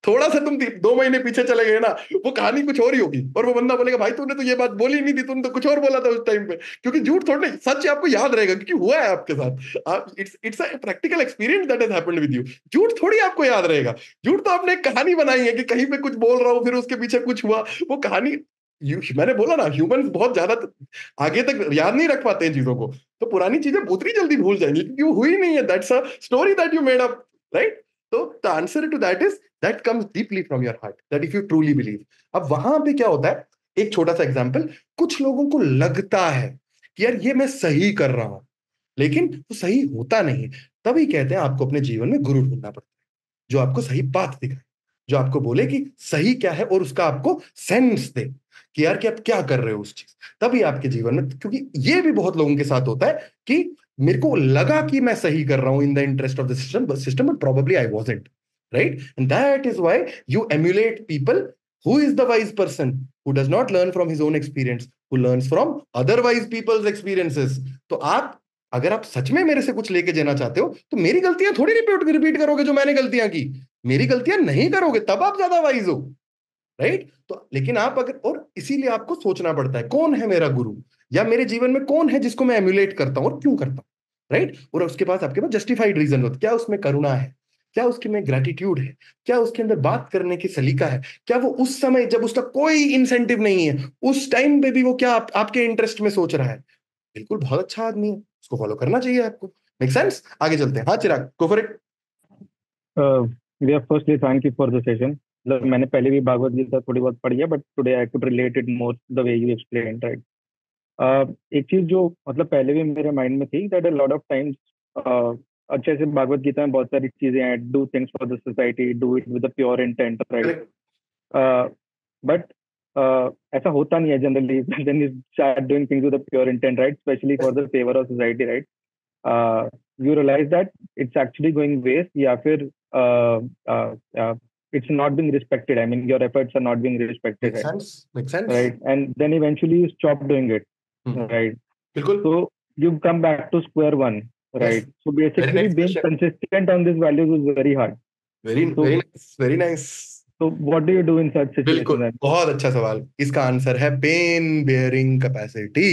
A: थोड़ा सा तुम 2 महीने पीछे चले गए ना, वो कहानी कुछ और ही होगी, और वो बंदा बोलेगा भाई तूने तो ये बात बोली नहीं थी, तूने तो कुछ और बोला था उस टाइम पे। क्योंकि झूठ थोड़ा नहीं, सच आपको याद रहेगा क्योंकि हुआ है आपके साथ। आप it's a practical experience that has happened with you. झूठ थोड़ी आपको याद रहेगा, झूठ तो आपने एक कहानी बनाई है कि कहीं पे कुछ बोल रहा हूँ, फिर उसके पीछे कुछ हुआ, वो कहानी। मैंने बोला ना, ह्यूमंस बहुत ज्यादा आगे तक याद नहीं रख पाते हैं चीजों को, तो पुरानी चीजें उतनी जल्दी भूल जाएंगी क्योंकि वो हुई नहीं है। That's a story that you made up, right? तो the answer to that is that comes deeply from your heart, that if you truly believe. अब वहां पे क्या होता है, एक छोटा सा एग्जांपल, कुछ लोगों को लगता है कि यार ये मैं सही कर रहा हूं, लेकिन वो सही होता नहीं। तभी कहते हैं आपको अपने जीवन में गुरु ढूंढना पड़ता है, जो आपको सही बात दिखाए, जो आपको बोले कि सही क्या है और उसका आपको सेंस दे कि यार कि आप क्या कर रहे हो उस चीज। तभी आपके जीवन में, क्योंकि ये भी बहुत लोगों के साथ होता है कि मेरे को लगा कि मैं सही कर रहा हूं इन the interest of the system but probably I wasn't, right? And that is why you emulate people who is the wise person who does not learn from his own experience, who learns from other wise people's experiences. तो आप, अगर आप सच में मेरे से कुछ लेके जाना चाहते हो तो मेरी गलतियां थोड़ी रिपीट करोगे जो मैंने गलतियां की, मेरी गलतियां नहीं करोगे तब आप ज्यादा वाइज हो, राइट? तो लेकिन आप अगर, और इसीलिए आपको सोचना पड़ता है कौन है मेरा गुरु, या मेरे जीवन में कौन है जिसको मैं एम्युलेट करता हूं और क्यों करता हूं, राइट? और उसके पास आपके पास जस्टिफाइड रीजन होता है, क्या उसमें करुणा है, क्या उसके में ग्रेटिट्यूड है, क्या उसके अंदर बात करने की सलीका है, क्या वो उस समय जब उसका कोई इंसेंटिव नहीं है उस टाइम पे भी वो क्या आपके इंटरेस्ट में सोच रहा है। बिल्कुल बहुत अच्छा आदमी है, उसको फॉलो करना चाहिए आपको। Make sense? आगे चलते हैं। हाँ चिराग, गो फॉर इट।
F: भैया firstly thank you for the session. मतलब मैंने पहले भी भागवत गीता थोड़ी बहुत पढ़ी है, but today I could relate it more the way you explain, right? एक चीज जो मतलब पहले भी मेरे माइंड में थी, that a lot of times अच्छे से भागवत गीता में बहुत सारी चीजें हैं, do things for the society, do it with a pure intent, right? But ऐसा होता नहीं है generally then you start doing things with a pure intent, right? Specially for the favour of society, right? You realize that it's actually going waste, या फिर it's not being respected. I mean, your efforts are not being respected,
A: Makes sense, makes sense.
F: right? And then eventually you stop doing it, right?
A: बिल्कुल।
F: So you come back to square one, right? So basically
A: nice
F: being
A: question.
F: consistent on these values is very hard.
A: Very
F: So-
A: very nice, very nice.
F: So what do you do in such situations?
A: बिल्कुल,
F: then?
A: बहुत अच्छा सवाल। इसका आंसर है पेन बेयरिंग कैपेसिटी।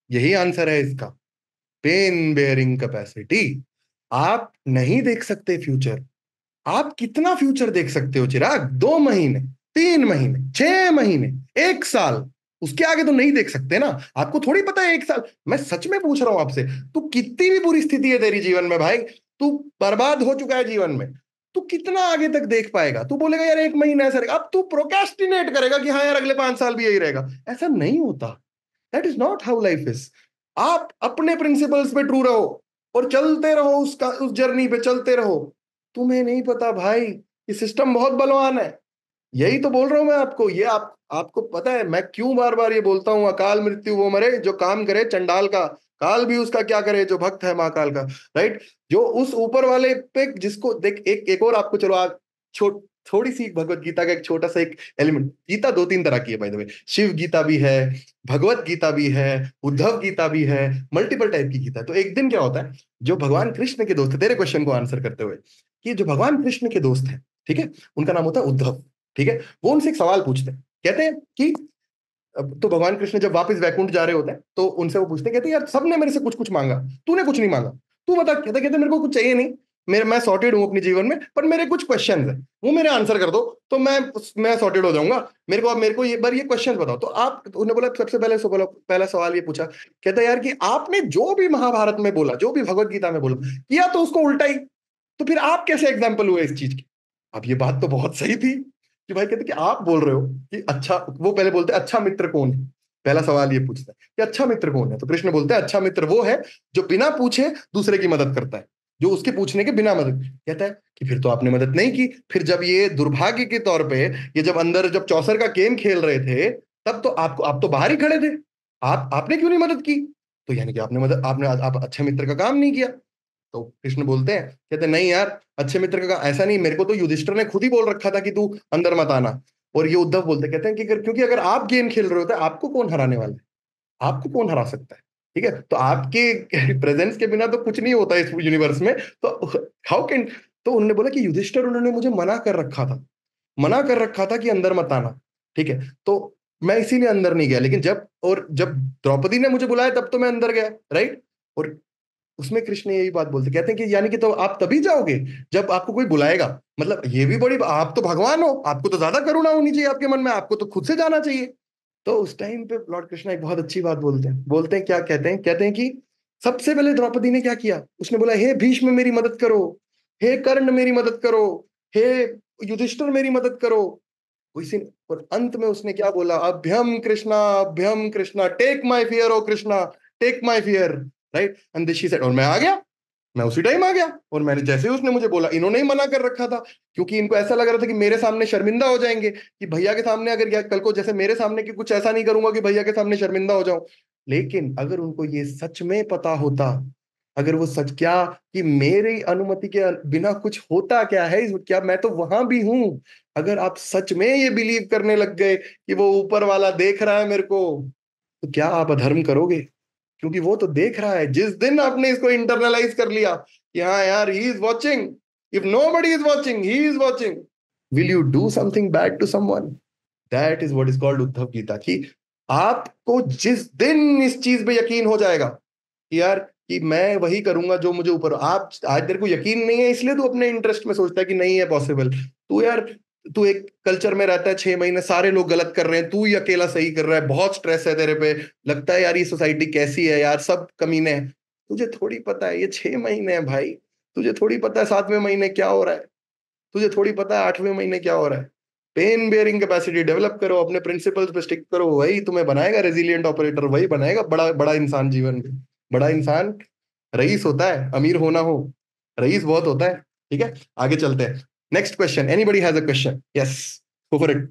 A: यही आंसर है इसका, पेन बेयरिंग कैपेसिटी। आप नहीं देख सकते फ्यूचर। आप कितना फ्यूचर देख सकते हो चिराग? 2 महीने, 3 महीने, 6 महीने, 1 साल, उसके आगे तो नहीं देख सकते ना। आपको थोड़ी पता है 1 साल, मैं सच में पूछ रहा हूं आपसे, तू कितनी भी बुरी स्थिति है तेरी जीवन में भाई, तू बर्बाद हो चुका है जीवन में, तू कितना आगे तक देख पाएगा? तू बोलेगा यार 1 महीना ऐसा रहेगा, अब तू प्रोक्रेस्टिनेट करेगा कि हाँ यार अगले 5 साल भी यही रहेगा। ऐसा नहीं होता। That is not how life is. आप अपने प्रिंसिपल्स पे ट्रू रहो और चलते रहो, उसका उस जर्नी पे चलते रहो। तुम्हें नहीं पता भाई, ये सिस्टम बहुत बलवान है। यही तो बोल रहा हूं मैं आपको। ये आपको पता है मैं क्यों बार बार ये बोलता हूं, अकाल मृत्यु वो मरे जो काम करे चंडाल का, काल भी उसका क्या करे जो भक्त है महाकाल का, राइट? जो उस ऊपर वाले पे जिसको देख, एक और आपको, चलो आप थोड़ी सी भगवत गीता का एक छोटा सा एक एलिमेंट। गीता 2-3 तरह की है by the way, Shiva Gita भी है, भगवत गीता भी है, उद्धव गीता भी है, मल्टीपल टाइप की गीता। तो एक दिन क्या होता है, जो भगवान कृष्ण के दोस्त है, तेरे क्वेश्चन को आंसर करते हुए, कि जो भगवान कृष्ण के दोस्त हैं, ठीक है, उनका नाम होता है उद्धव, ठीक है, वो उनसे एक सवाल पूछते हैं। कहते हैं कि तो भगवान कृष्ण जब वापस वैकुंठ जा रहे होते हैं तो उनसे वो पूछते हैं, कहते हैं यार सबने मेरे से कुछ कुछ मांगा, तूने कुछ नहीं मांगा, तू बता। कहते मेरे को कुछ चाहिए नहीं, मैं सॉर्टेड हूं अपने जीवन में, पर मेरे कुछ क्वेश्चंस हैं, वो मेरे आंसर कर दो तो मैं सॉर्टेड हो जाऊंगा। मेरे को ये क्वेश्चन बताओ। तो आप, उन्होंने बोला सबसे पहला सवाल ये पूछा, कहता यार कि आपने जो भी महाभारत में बोला, जो भी भगवत गीता में बोला, किया तो उसको उल्टा ही, तो फिर आप कैसे एग्जाम्पल हुए इस चीज की? अब ये बात तो बहुत सही थी कि भाई, कहते कि आप बोल रहे हो कि अच्छा, वो पहले बोलते अच्छा मित्र कौन है, पहला सवाल ये पूछता है कि अच्छा मित्र कौन है। तो कृष्ण बोलते हैं अच्छा मित्र वो है जो बिना पूछे दूसरे की मदद करता है, जो उसके पूछने के बिना मदद। कहता है कि फिर तो आपने मदद नहीं की। फिर जब ये दुर्भाग्य के तौर पे, ये जब चौसर का गेम खेल रहे थे, तब तो आप तो बाहर ही खड़े थे, आपने क्यों नहीं मदद की? तो यानी कि आप अच्छे मित्र का काम नहीं किया। तो कृष्ण बोलते हैं, कहते नहीं यार, अच्छे मित्र का ऐसा नहीं, मेरे को तो युधिष्ठिर ने खुद ही बोल रखा था कि तू अंदर मत आना। और ये उद्धव बोलते कहते हैं कि क्योंकि अगर आप गेम खेल रहे होते, आपको कौन हराने वाला है? आपको कौन हरा सकता है? ठीक है, तो आपके प्रेजेंस के बिना तो कुछ नहीं होता इस यूनिवर्स में। तो हाउ कैन, तो उन्होंने बोला कि युधिष्ठिर, उन्होंने मुझे मना कर रखा था कि अंदर मत आना, ठीक है, तो मैं इसीलिए अंदर नहीं गया। लेकिन जब द्रौपदी ने मुझे बुलाया तब तो मैं अंदर गया, राइट? और उसमें कृष्ण यही बात बोलते, कहते हैं कि यानी कि तो आप तभी जाओगे जब आपको कोई बुलाएगा। मतलब ये भी बड़ी, आप तो भगवान हो, आपको तो ज्यादा करुणा होनी चाहिए आपके मन में, आपको तो खुद से जाना चाहिए। तो उस टाइम पे लॉर्ड कृष्ण एक बहुत अच्छी बात बोलते हैं क्या कहते हैं कि सबसे पहले द्रौपदी ने क्या किया, उसने बोला हे भीष्म मेरी मदद करो, हे कर्ण मेरी मदद करो, हे युधिष्ठिर मेरी मदद करो। और अंत में उसने क्या बोला, अभ्यम Krishna take my fear O Krishna, take my fear. Right, and she said, और मैं आ गया, मैं उसी टाइम आ गया, और मैंने जैसे ही उसने मुझे बोला, इन्होंने ही मना कर रखा था क्योंकि इनको ऐसा लग रहा था कि मेरे सामने शर्मिंदा हो जाएंगे, कि भैया के सामने अगर कल को जैसे मेरे सामने कि कुछ ऐसा नहीं करूंगा कि भैया के सामने शर्मिंदा हो जाऊं। लेकिन अगर उनको ये सच में पता होता, अगर वो सच क्या कि मेरी अनुमति के बिना कुछ होता क्या है, क्या मैं तो वहां भी हूं, अगर आप सच में ये बिलीव करने लग गए कि वो ऊपर वाला देख रहा है मेरे को, तो क्या आप अधर्म करोगे? क्योंकि वो तो देख रहा है। जिस दिन आपने इसको इंटरनलाइज कर लिया कि हाँ यार, he is watching, if nobody is watching, he is watching, will you do something bad to someone? That is what is called Uddhava Gita. कि आपको जिस दिन इस चीज पे यकीन हो जाएगा कि यार कि मैं वही करूंगा जो मुझे ऊपर, आप आज तेरे को यकीन नहीं है इसलिए तू अपने इंटरेस्ट में सोचता है कि नहीं है पॉसिबल। तू यार, तू एक कल्चर में रहता है 6 महीने, सारे लोग गलत कर रहे हैं, तू ही अकेला सही कर रहा है, बहुत स्ट्रेस है तेरे पे, लगता है यार ये सोसाइटी कैसी है यार, सब कमीने हैं। तुझे थोड़ी पता है ये 6 महीने है भाई, तुझे थोड़ी पता है 7वें महीने क्या हो रहा है, तुझे थोड़ी पता है 8वें महीने क्या हो रहा है। पेन बेयरिंग कैपेसिटी डेवलप करो, अपने प्रिंसिपल्स पे स्टिक करो, वही तुम्हें बनाएगा रेजिलिएंट ऑपरेटर, वही बनाएगा बड़ा बड़ा इंसान जीवन में। बड़ा इंसान रईस होता है, अमीर होना हो, रईस बहुत होता है। ठीक है, आगे चलते हैं। Next question, anybody has a question? Yes, go for it.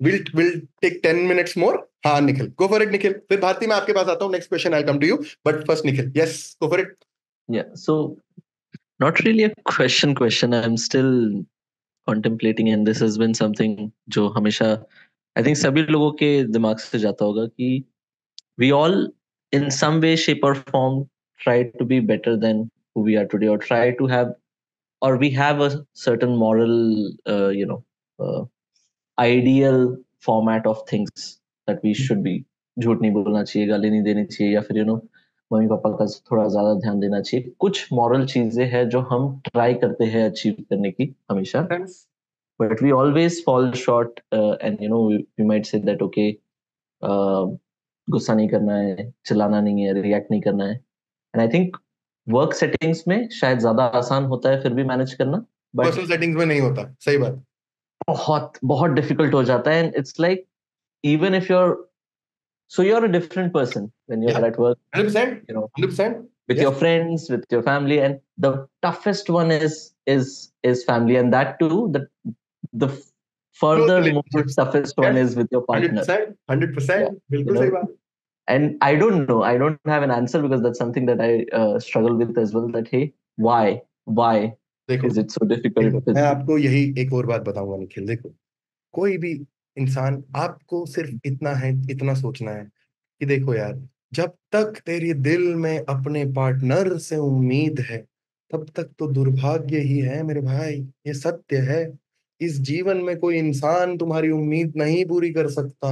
A: Will take 10 minutes more. हाँ Nikhil, go for it Nikhil. फिर भारती मैं आपके पास आता हूँ, next question I come to you, but first Nikhil. Yes, go for it.
G: Yeah, so not really a question. I'm still contemplating, and this has been something जो हमेशा I think सभी लोगों के दिमाग से जाता होगा कि we all in some way, shape or form try to be better than who we are today, or try to have, or we have a certain moral, ideal format of things that we should be. झूठ नहीं बोलना चाहिए, गाली नहीं देनी चाहिए, या फिर मम्मी पापा का थोड़ा ज्यादा ध्यान देना चाहिए। कुछ मॉरल चीजें हैं जो हम ट्राई करते हैं अचीव करने की हमेशा, but we always fall short, and we might say that okay, गुस्सा नहीं करना है, चिल्लाना नहीं है, रिएक्ट नहीं करना है। And I think work settings में शायद ज्यादा आसान होता है फिर भी मैनेज करना, बट
A: पर्सनल सेटिंग्स में नहीं होता। सही बात,
G: बहुत बहुत डिफिकल्ट हो जाता है। And it's like even if you're a different person when you're
A: Yeah.
G: at work,
A: 100%, 100%.
G: with
A: Yes.
G: your friends, with your family, and the toughest one is family, and that too, the further more
A: relationships.
G: toughest one
A: Yes.
G: is with your partner.
A: 100%, 100%.
G: Yeah,
A: बिल्कुल सही बात।
G: And I don't know, I don't have an answer, because that's something that I struggle with as well, that hey, why
A: देखो,
G: is it so difficult?
A: मैं आपको यही एक और बात बताऊंगा निखिल। देखो, कोई भी इंसान, आपको सिर्फ इतना है, इतना सोचना है कि देखो यार, जब तक तेरे दिल में अपने पार्टनर से उम्मीद है, तब तक तो दुर्भाग्य ही है मेरे भाई। ये सत्य है। इस जीवन में कोई इंसान तुम्हारी उम्मीद नहीं पूरी कर सकता,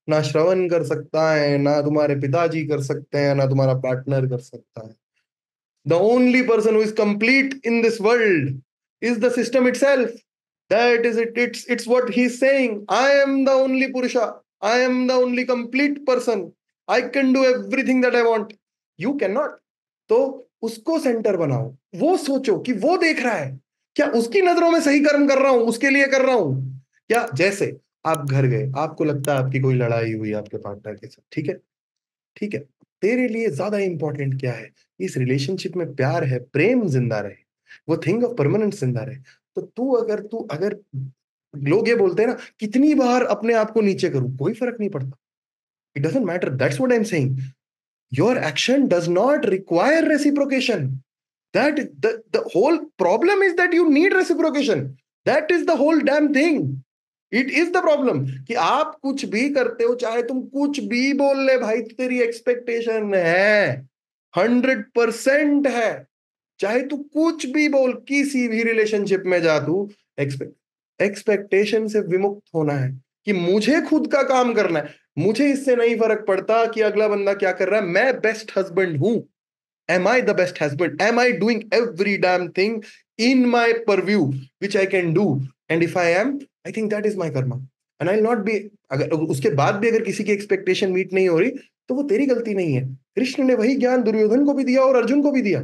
A: ना श्रवण कर सकता है, ना तुम्हारे पिताजी कर सकते हैं, ना तुम्हारा पार्टनर कर सकता है। The only person who is complete in this world is the system itself. That is it. It's what he's saying. I am the only Purusha. I am the only complete person. I can do everything that I want. You cannot. तो उसको सेंटर बनाओ, वो सोचो कि वो देख रहा है, क्या उसकी नजरों में सही कर्म कर रहा हूं, उसके लिए कर रहा हूं क्या? जैसे आप घर गए, आपको लगता है आपकी कोई लड़ाई हुई आपके पार्टनर के साथ, ठीक है, ठीक है, तेरे लिए ज्यादा इंपॉर्टेंट क्या है? इस रिलेशनशिप में प्यार है, प्रेम जिंदा रहे, वो थिंग ऑफ परमानेंस जिंदा रहे। तो तू अगर लोग ये बोलते हैं ना, कितनी बार अपने आप को नीचे करूं, कोई फर्क नहीं पड़ता। It doesn't matter. That's what I am saying. Your action does not require reciprocation. That the whole problem is that you need reciprocation. That is the whole damn thing. It is the problem कि आप कुछ भी करते हो, चाहे तुम कुछ भी बोल ले भाई, तेरी एक्सपेक्टेशन है, 100% है। चाहे तू कुछ भी बोल, किसी भी रिलेशनशिप में जा, तू एक्सपेक्टेशन से विमुक्त होना है कि मुझे खुद का काम करना है। मुझे इससे नहीं फर्क पड़ता कि अगला बंदा क्या कर रहा है, मैं बेस्ट हस्बैंड हूं। Am I the best husband? Am I doing every damn thing in my purview which I can do? And if I am, I think that is my karma. And I'll not be, अगर उसके बाद भी अगर किसी की एक्सपेक्टेशन मीट नहीं हो रही, तो वो तेरी गलती नहीं है। कृष्ण ने वही ज्ञान दुर्योधन को भी दिया और अर्जुन को भी दिया।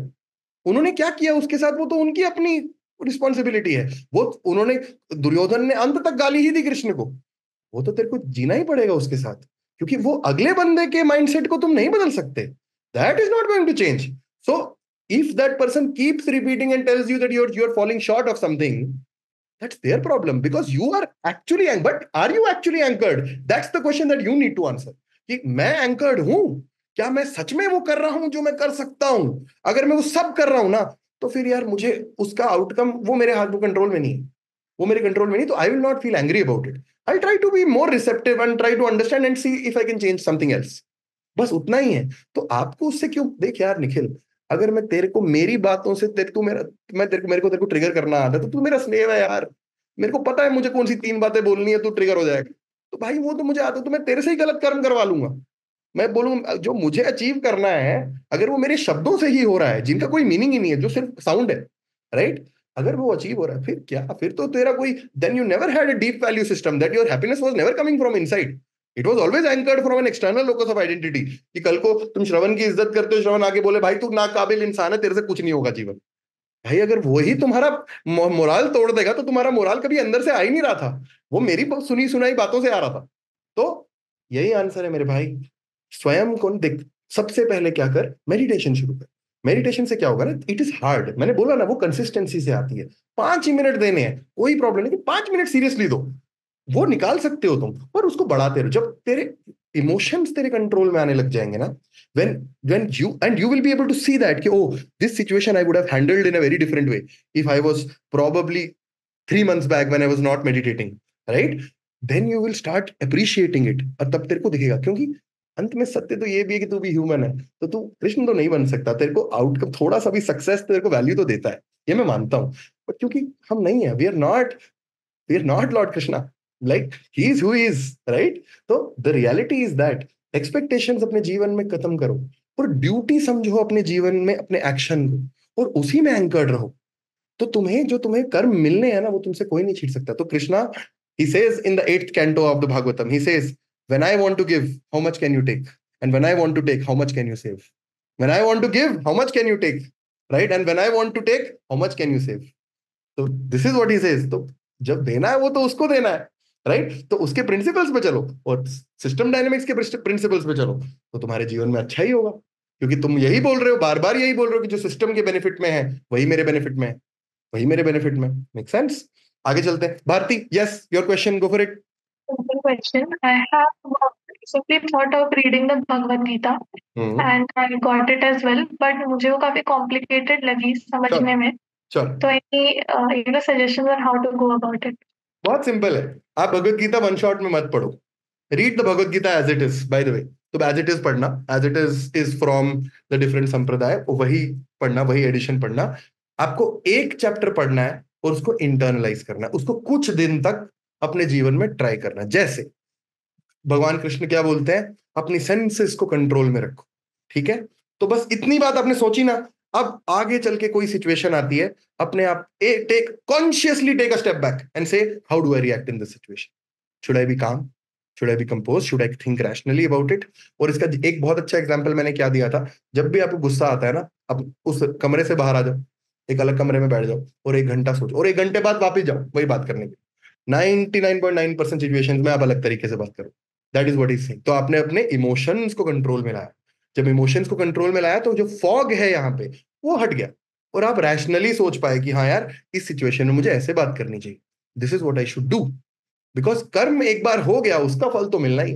A: उन्होंने क्या किया उसके साथ, वो तो उनकी अपनी रिस्पॉन्सिबिलिटी है। वो उन्होंने, दुर्योधन ने अंत तक गाली ही दी कृष्ण को, वो तो तेरे को जीना ही पड़ेगा उसके साथ, क्योंकि वो अगले बंदे के माइंडसेट को तुम नहीं बदल सकते। That is not going to change. So if that person keeps repeating and tells you that you're falling short of something, that's their problem, because you are actually anchored. But are you actually anchored? That's the question that you need to answer. कि मैं anchored हूं, क्या मैं सच में वो कर रहा हूं जो मैं कर सकता हूं? अगर मैं वो सब कर रहा हूं ना, तो फिर यार मुझे उसका आउटकम वो मेरे हाथ में कंट्रोल में नहीं है, वो मेरे कंट्रोल में नहीं, तो I will not feel angry about it. I try to be more receptive and try to understand and see if I can change something else. बस उतना ही है. तो आपको उससे क्यों, देख यार निखिल, अगर मैं तेरे को मेरी बातों से तेरे को मेरे को ट्रिगर करना आता है, तो तू मेरा स्लेव है यार. मेरे को पता है मुझे कौन सी 3 बातें बोलनी है, तो ट्रिगर हो जाएगा. तो भाई वो तो मुझे आता है, तो मैं तेरे से ही गलत कर्म करवा लूंगा. मैं बोलूंगा जो मुझे अचीव करना है, अगर वो मेरे शब्दों से ही हो रहा है, जिनका कोई मीनिंग ही नहीं है, जो सिर्फ साउंड है, राइट, अगर वो अचीव हो रहा है, फिर क्या, फिर तो तेरा कोई, then you never had a deep value system, that your happiness was never coming from inside. It was always anchored from an external locus of identity. कि कल को तुम श्रवण की इज्जत करते हो, श्रवण आके बोले भाई तू नाकाबिल इंसान है, तेरे से कुछ नहीं होगा जीवन. भाई अगर वही तुम्हारा मोराल तोड़ देगा, तो तुम्हारा मोराल कभी अंदर से आ ही नहीं रहा था, वो मेरी सुनी सुनाई बातों से आ रहा था. तो यही आंसर है मेरे भाई. स्वयं को देख, सबसे पहले क्या कर, मेडिटेशन शुरू कर. मेडिटेशन से क्या होगा ना, इट इज हार्ड, मैंने बोला ना, वो कंसिस्टेंसी से आती है. 5 ही मिनट देने हैं, कोई प्रॉब्लम नहीं, 5 मिनट सीरियसली दो, वो निकाल सकते हो तुम, पर उसको बढ़ाते रहो. जब तेरे इमोशंस तेरे कंट्रोल में आने लग जाएंगे ना, when you will be able to see that कि oh, this situation I would have handled in a very different way if I was probably 3 months back when I was not meditating, right? Then you will start appreciating it. और तब तेरे को दिखेगा, क्योंकि अंत में सत्य तो ये भी है कि तू भी ह्यूमन है, तो तू कृष्ण तो नहीं बन सकता. तेरे को आउटकम, थोड़ा सा भी सक्सेस तेरे को वैल्यू तो देता है, ये मैं मानता हूँ, बट क्योंकि हम नहीं है, we are not Lord Krishna, like he is who he is, right? So the reality is that expectations अपने जीवन में खत्म करो और ड्यूटी समझो अपने जीवन में, अपने एक्शन को, और उसी में एंकर्ड रहो. तो जो तुम्हें कर्म मिलने हैं ना, वो तुमसे कोई नहीं छीन सकता. तो Krishna, he says in the 8th canto of the Bhagavatam, he says, when I want to give, how much can you take? And when I want to take, how much can you save? When I want to give, how much can you take? Right? And when I want to take, how much can you save? So this is what he says. तो जब देना है वो तो उसको देना है, राइट? तो उसके प्रिंसिपल्स पे चलो और सिस्टम डायनेमिक्स के प्रिंसिपल्स पे चलो, तो तुम्हारे जीवन में अच्छा ही होगा. क्योंकि तुम यही बोल रहे हो, बार बार यही बोल रहे हो कि जो सिस्टम के बेनिफिट में है वही मेरे बेनिफिट में है, वही मेरे बेनिफिट में. Make sense? आगे चलते हैं. Bharti, yes, your question, go for it.
E: Simple question. I have recently thought of reading the Bhagavad Gita and I got it as well, but मुझे वो काफी complicated लगी समझने में.
A: चल,
E: तो any suggestions on how to go about it?
A: बहुत सिंपल है. आप भगवत गीता वन शॉट में मत पढ़ो. Read the Bhagavad Gita as it is, by the way. तो एज इट इज पढ़ना, as it is from the different संप्रदाय, वही पढ़ना, वही एडिशन पढ़ना. आपको एक चैप्टर पढ़ना है और उसको इंटरनलाइज करना है, उसको कुछ दिन तक अपने जीवन में ट्राई करना. जैसे भगवान कृष्ण क्या बोलते हैं, अपनी सेंसेस को कंट्रोल में रखो. ठीक है, तो बस इतनी बात आपने सोची ना. अब आगे चल के कोई सिचुएशन आती है, अपने आप consciously take a step back and say how do I react in this situation. Should I be calm, should I be composed, should I think rationally about it. और इसका एक बहुत अच्छा एग्जांपल मैंने क्या दिया था, जब भी आपको गुस्सा आता है ना, अब उस कमरे से बाहर आ जाओ, एक अलग कमरे में बैठ जाओ और 1 घंटा सोचो, और 1 घंटे बाद वापस जाओ वही बात करने के. 99.9% सिचुएशंस में आप अलग तरीके से बात करो. That is what is saying. तो आपने अपने इमोशंस को कंट्रोल में लाया. जब इमोशंस को कंट्रोल में लाया, तो जो फॉग है यहाँ पे वो हट गया, और आप रैशनली सोच पाए कि हाँ यार, इस सिचुएशन में मुझे ऐसे बात करनी चाहिए. This is what I should do. Because कर्म एक बार हो गया, उसका फल तो मिलना ही,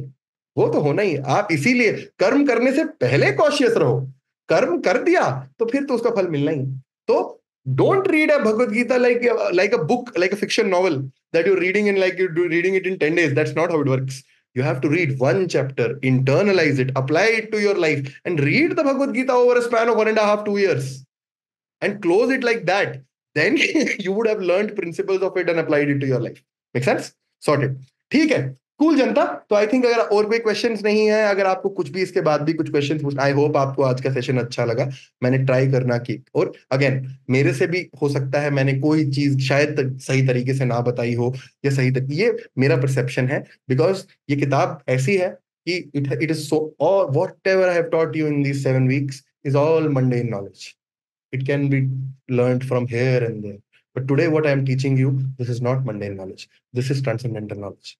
A: वो तो होना ही. आप इसीलिए कर्म करने से पहले कॉशियस रहो. कर्म कर दिया तो फिर तो उसका फल मिलना ही. तो don't read a Bhagavad Gita like a book, like a fiction novel that you're reading in, like you're reading it in 10 days. That's not how it works. You have to read one chapter, internalize it, apply it to your life, and read the Bhagavad Gita over a span of 1.5 2 years and close it like that. Then you would have learned principles of it and applied it to your life. Make sense? Sorted. ठीक है, कूल जनता. तो आई थिंक अगर और कोई क्वेश्चंस नहीं है, अगर आपको कुछ भी इसके बाद भी कुछ क्वेश्चंस पूछना, आई होप आपको आज का सेशन अच्छा लगा. मैंने ट्राई करना की, और अगेन मेरे से भी हो सकता है मैंने कोई चीज शायद सही तरीके से ना बताई हो, या ये मेरा परसेप्शन है. बिकॉज ये किताब ऐसी है कि इट इज सो, और whatever I have taught you in these 7 weeks is all mundane knowledge. It can be learned from here and there. But today what I am teaching you, this is not mundane knowledge. This is transcendental knowledge.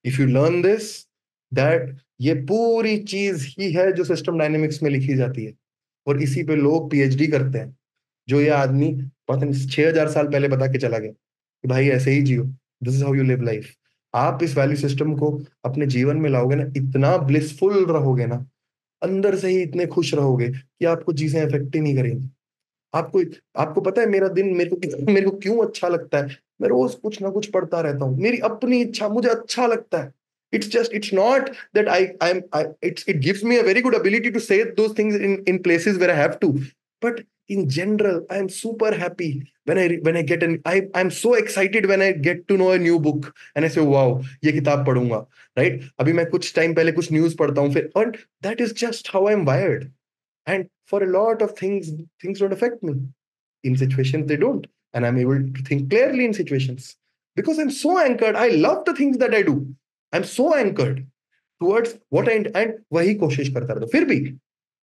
A: If you learn this, that ये पूरी चीज ही है जो सिस्टम डायनेमिक्स में लिखी जाती है, और इसी पे लोग पीएचडी करते हैं। जो ये आदमी पता नहीं 6000 साल पहले बता के चला गया कि भाई ऐसे ही जियो, this is how you live life. आप इस वैल्यू सिस्टम को अपने जीवन में लाओगे ना, इतना ब्लिसफुल रहोगे ना, अंदर से ही इतने खुश रहोगे कि आपको चीजें अफेक्ट ही नहीं करेंगी। आपको आपको पता है मेरा दिन मेरे को क्यों अच्छा लगता है? मैं रोज कुछ ना कुछ पढ़ता रहता हूँ, मेरी अपनी इच्छा, मुझे अच्छा लगता है। It's not that it gives me a very good ability to say those things in places where I have to, but in general I am super happy when I get I'm so excited when I get to know a new book and I say wow, ये किताब पढ़ूंगा, right? अभी मैं कुछ टाइम पहले कुछ न्यूज़ पढ़ता हूँ फिर, and that is just how I'm wired. And for a lot of things don't affect me. In situations they don't, and I'm able to think clearly in situations because I'm so anchored. I love the things that I do. I'm so anchored towards what I and वही कोशिश करता रहता हूं। फिर भी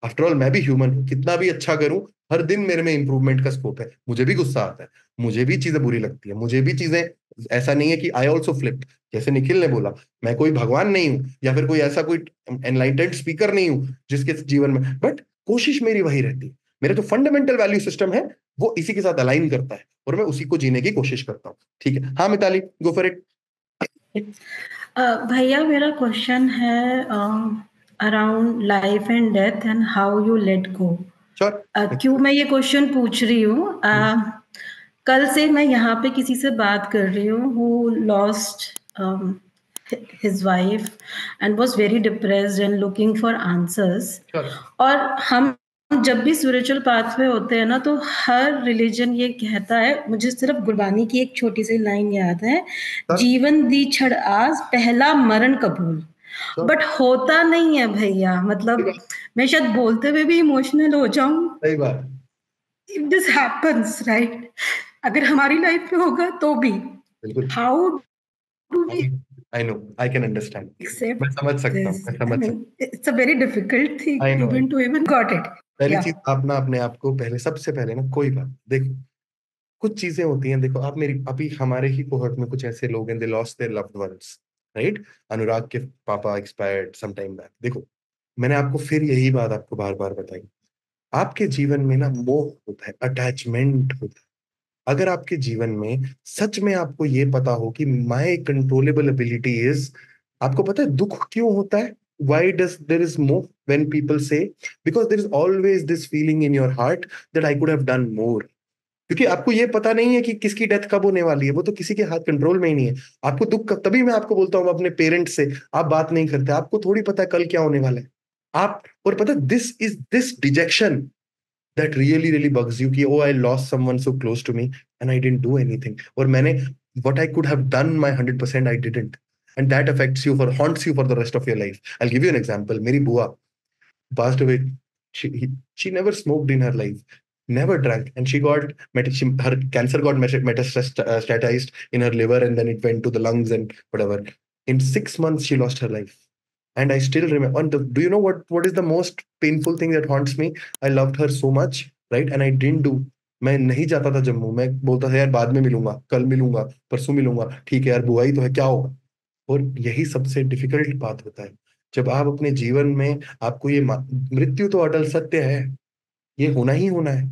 A: आफ्टर ऑल मैं भी ह्यूमन हूं, कितना भी अच्छा करूं हर दिन मेरे में इंप्रूवमेंट का स्कोप है। मुझे भी गुस्सा आता है, मुझे भी चीजें बुरी लगती है, मुझे भी चीजें, ऐसा नहीं है कि आई ऑल्सो फ्लिप। जैसे निखिल ने बोला, मैं कोई भगवान नहीं हूं या फिर कोई ऐसा कोई एनलाइटेड स्पीकर नहीं हूं जिसके जीवन में, बट कोशिश मेरी वही रहती है। मेरा जो फंडामेंटल वैल्यू सिस्टम है वो इसी के साथ अलाइन करता है और मैं उसी को जीने की कोशिश करता हूँ। ठीक है, हाँ मिताली, गो फॉर इट।
D: भैया मेरा क्वेश्चन है around life and death and how you let go. क्यों मैं ये क्वेश्चन पूछ रही हूँ, कल से मैं यहाँ पे किसी से बात कर रही हूँ who lost his wife and was very depressed and looking for answers. और हम जब भी स्पिरिचुअल पाथ में होते हैं ना, तो हर रिलीजन ये कहता है, मुझे सिर्फ गुरबानी की एक छोटी सी लाइन याद है, जीवन दी छड़ आस पहला मरण कबूल। बट होता नहीं है भैया, मतलब मैं शायद बोलते हुए भी इमोशनल हो जाऊं।
A: सही बात।
D: If this happens, right? अगर हमारी लाइफ में होगा तो भी how do we
A: I know, I can understand.
D: accept
A: मैं समझ सकता हूँ,
D: this?
A: मैं समझ सकता हूँ।
D: It's a very difficult thing
A: I know,
D: even to even got it.
A: पहली
D: Yeah.
A: चीज आप ना अपने आप को पहले, सबसे पहले ना, कोई बात देखो, कुछ चीजें होती हैं। देखो आप मेरी, अभी हमारे ही कोहर्ट में कुछ ऐसे लोग हैं, they lost their loved ones, right? Anurag के पापा एक्सपायर्ड सम टाइम बैक। देखो मैंने आपको फिर यही बात आपको बार बार बताई, आपके जीवन में ना मोह होता है, अटैचमेंट होता है। अगर आपके जीवन में सच में आपको ये पता हो कि माय कंट्रोलेबल एबिलिटी इज, आपको पता है दुख क्यों होता है? Why does there is more when people say? Because there is always this feeling in your heart that I could have done more. क्योंकि आपको ये पता नहीं है कि किसकी डेथ कब होने वाली है, वो तो किसी के हाथ कंट्रोल में ही नहीं है। आपको दुख, तभी मैं आपको बोलता हूँ अपने पेरेंट्स से आप बात नहीं करते, आपको थोड़ी पता है कल क्या होने वाला है। आप, और पता है this detection that really bugs you कि oh I lost someone so close to me and I didn't do anything, और मैंने what I could have done my 100% I didn't, and that affects you, haunts you for the rest of your life. I'll give you an example. मेरी बुआ passed away. She never smoked in her life, never drank, and her cancer got metastatized in her liver, and then it went to the lungs and whatever. In 6 months she lost her life. And I still remember. Do you know what is the most painful thing that haunts me? I loved her so much, right? And I didn't do. मैं नहीं जाता था जम्मू, मैं बोलता था यार बाद में मिलूंगा, कल मिलूंगा, परसों मिलूंगा, ठीक है यार बुआ ही तो है, क्या होगा। और यही सबसे डिफिकल्ट बात होता है जब आप अपने जीवन में, आपको ये मृत्यु तो अटल सत्य है, ये होना ही होना है।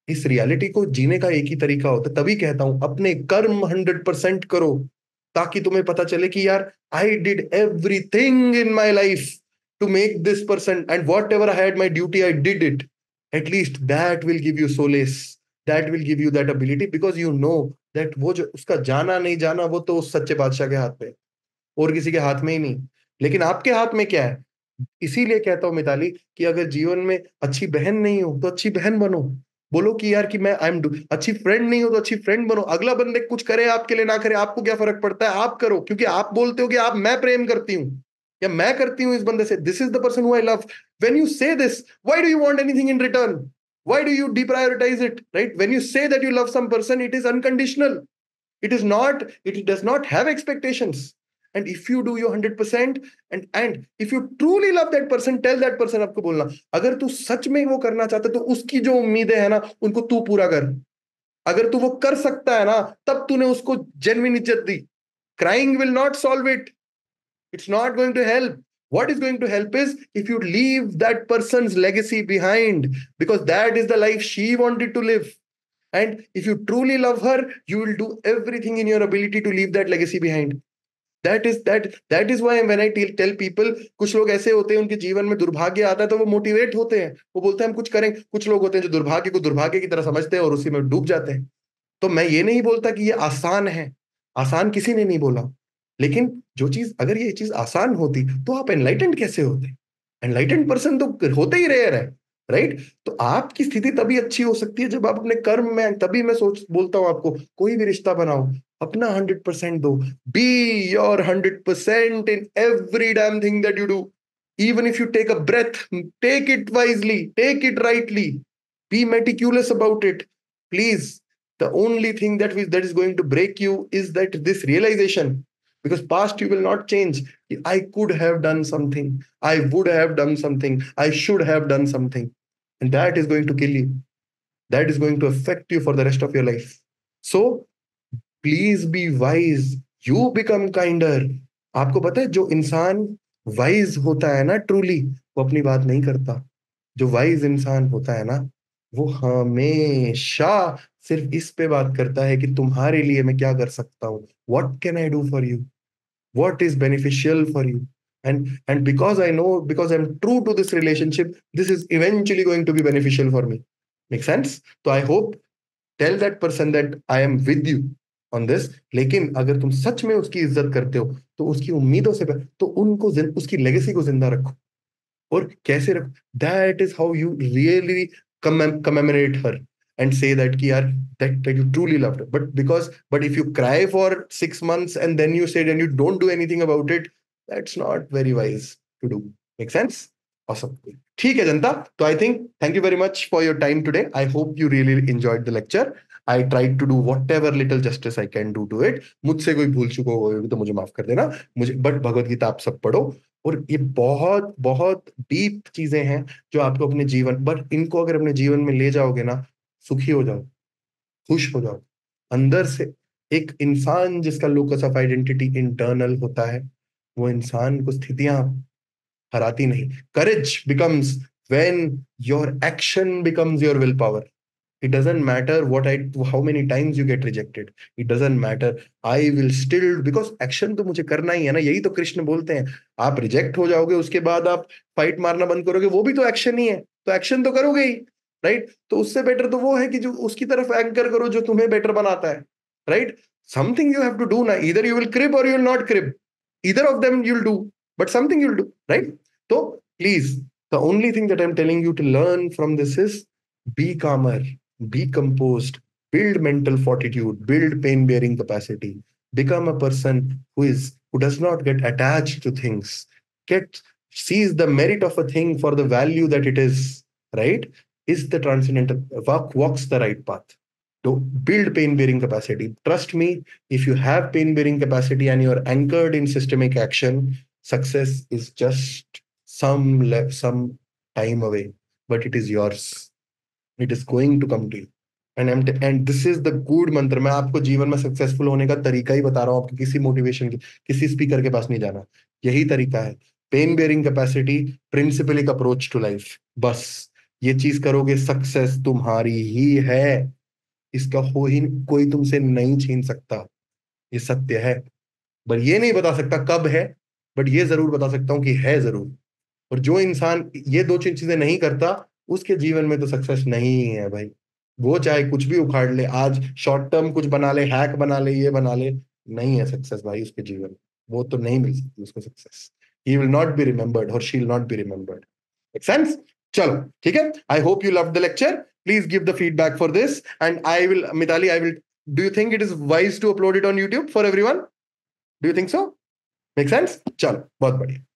A: इस रियलिटी को जीने का एक ही तरीका होता है। तभी कहता हूं अपने कर्म 100% करो, ताकि तुम्हें पता चले कि यार I did everything in my life to make this person, and whatever I had my duty I did it. At least that will give you solace, that will give you that ability, because you know that वो जो उसका जाना नहीं जाना वो तो उस सच्चे बादशाह के हाथ में, और किसी के हाथ में ही नहीं। लेकिन आपके हाथ में क्या है? इसीलिए कहता हूं मिताली कि अगर जीवन में अच्छी बहन नहीं हो तो अच्छी बहन बनो। बोलो कि यार कि मैं अच्छी फ्रेंड नहीं हो तो अच्छी फ्रेंड बनो। अगला बंदे कुछ करे आपके लिए ना करे, आपको क्या फर्क पड़ता है? आप करो, क्योंकि आप बोलते हो कि आप, मैं प्रेम करती हूँ या मैं करती हूँ इस बंदे से, this is the person who I love. When you say this, why do you want anything in return? Why do you deprioritize it, right? When you say that you love some person, it is unconditional. It does not have expectations. And if you do your 100%, and if you truly love that person, tell that person, आपको बोलना, अगर तू सच में वो करना चाहता तो उसकी जो उम्मीदें है ना उनको तू पूरा कर। अगर तू वो कर सकता है ना, तब तूने उसको जेन्युइन इज्जत दी। Crying will not solve it. It's not going to help. What is going to help is if you leave that person's legacy behind, because that is the life she wanted to live. And if you truly love her, you will do everything in your ability to leave that legacy behind. That is why when I tell people, कुछ लोग ऐसे होते हैं उनके जीवन में दुर्भाग्य आता है तो वो मोटिवेट होते हैं, वो बोलते हैं हम कुछ करें. कुछ लोग होते हैं जो दुर्भाग्य को दुर्भाग्य की तरह समझते हैं और उसी में डूब जाते हैं. तो मैं ये नहीं बोलता कि ये आसान है, आसान किसी ने नहीं बोला, लेकिन जो चीज, अगर ये चीज आसान होती तो आप एनलाइटेंड कैसे होते? एनलाइटेंड पर्सन तो होते ही रेयर है, राइट? तो आपकी स्थिति तभी अच्छी हो सकती है जब आप अपने कर्म में, तभी मैं बोलता हूं आपको, कोई भी रिश्ता बनाओ, अपना 100% दो. Be your 100% in every damn thing that you do. Even if you take a breath, take it wisely, take it rightly, be meticulous about it. Please, the only thing that is going to break you is that this realization, because past you will not change. I could have done something, I would have done something, I should have done something, and that is going to kill you. That is going to affect you for the rest of your life. So please be wise, you become kinder. आपको पता है जो इंसान वाइज होता है ना, ट्रूली, वो अपनी बात नहीं करता. जो वाइज इंसान होता है ना, वो हमेशा सिर्फ इस पे बात करता है कि तुम्हारे लिए मैं क्या कर सकता हूं, what can I do for you, what is beneficial for you. And because I know, because I'm true to this relationship, this is eventually going to be beneficial for me. Make sense? So I hope, tell that person that I am with you on this. लेकिन अगर तुम सच में उसकी इज्जत करते हो तो उसकी उम्मीदों से तो उनको उसकी लेगेसी को जिंदा रखो. और कैसे रखो? That is how you really commemorate her and say that कि यार that you truly loved her. But if you cry for 6 months and then you said and you don't do anything about it, that's not very wise to do. Make sense? Awesome. ठीक है जनता. तो I think thank you very much for your time today. I hope you really enjoyed the lecture. I tried to do whatever little justice I can do to it. मुझसे कोई भूल चुका होगा तो मुझे माफ कर देना. बट भगवत गीता आप सब पढ़ो, और ये बहुत बहुत डीप चीजें हैं जो आपको अपने जीवन, बट इनको अगर अपने जीवन में ले जाओगे ना, सुखी हो जाओ, खुश हो जाओ अंदर से. एक इंसान जिसका लोकस ऑफ आइडेंटिटी इंटरनल होता है, वो इंसान को स्थितियां हराती नहीं. Courage becomes when your action becomes your will power. It doesn't matter how many times you get rejected. It doesn't matter. I will still, because action तो मुझे करना ही है ना. यही तो कृष्ण बोलते हैं, आप रिजेक्ट हो जाओगे, उसके बाद आप फाइट मारना बंद करोगे, वो भी तो एक्शन ही है. तो एक्शन तो करोगे ही, राइट? तो उससे बेटर तो वो है कि जो उसकी तरफ एंकर करो जो तुम्हें बेटर बनाता है, right? Something you have to do ना. Either you will crib or you will not crib. Either of them you'll do, but something you'll do, right? So please, the only thing that I'm telling you to learn from this is be calmer, be composed, build mental fortitude, build pain-bearing capacity, become a person who does not get attached to things, sees the merit of a thing for the value that it is, right? Is the transcendental, walks the right path. To build pain-bearing capacity. Trust me, if you have pain-bearing capacity and you're anchored in systemic action, success is just some time away, but it is yours. It is going to come to you. And this is the good मंत्र. मैं आपको जीवन में सक्सेसफुल होने का तरीका ही बता रहा हूँ. आपकी किसी मोटिवेशन की, किसी स्पीकर के पास नहीं जाना. यही तरीका है. Pain bearing capacity, principled approach to life. बस ये चीज करोगे, सक्सेस तुम्हारी ही है. इसका हो ही कोई तुमसे नहीं छीन सकता. ये सत्य है. पर ये नहीं बता सकता कब है, बट ये जरूर बता सकता हूं कि है जरूर. और जो इंसान ये दो चीजें नहीं करता, उसके जीवन में तो सक्सेस नहीं है भाई. वो चाहे कुछ भी उखाड़ ले, आज शॉर्ट टर्म कुछ बना ले, हैक बना ले, ये बना ले, नहीं है सक्सेस भाई उसके जीवन में. वो तो नहीं मिल सकती उसको success. He will not be remembered और she will not be remembered. Make sense? चलो ठीक है. I hope you love the lecture. Please give the feedback for this and I will, Mitali, I will, do you think it is wise to upload it on YouTube for everyone? Do you think so? Make sense? चलो, बहुत बढ़िया.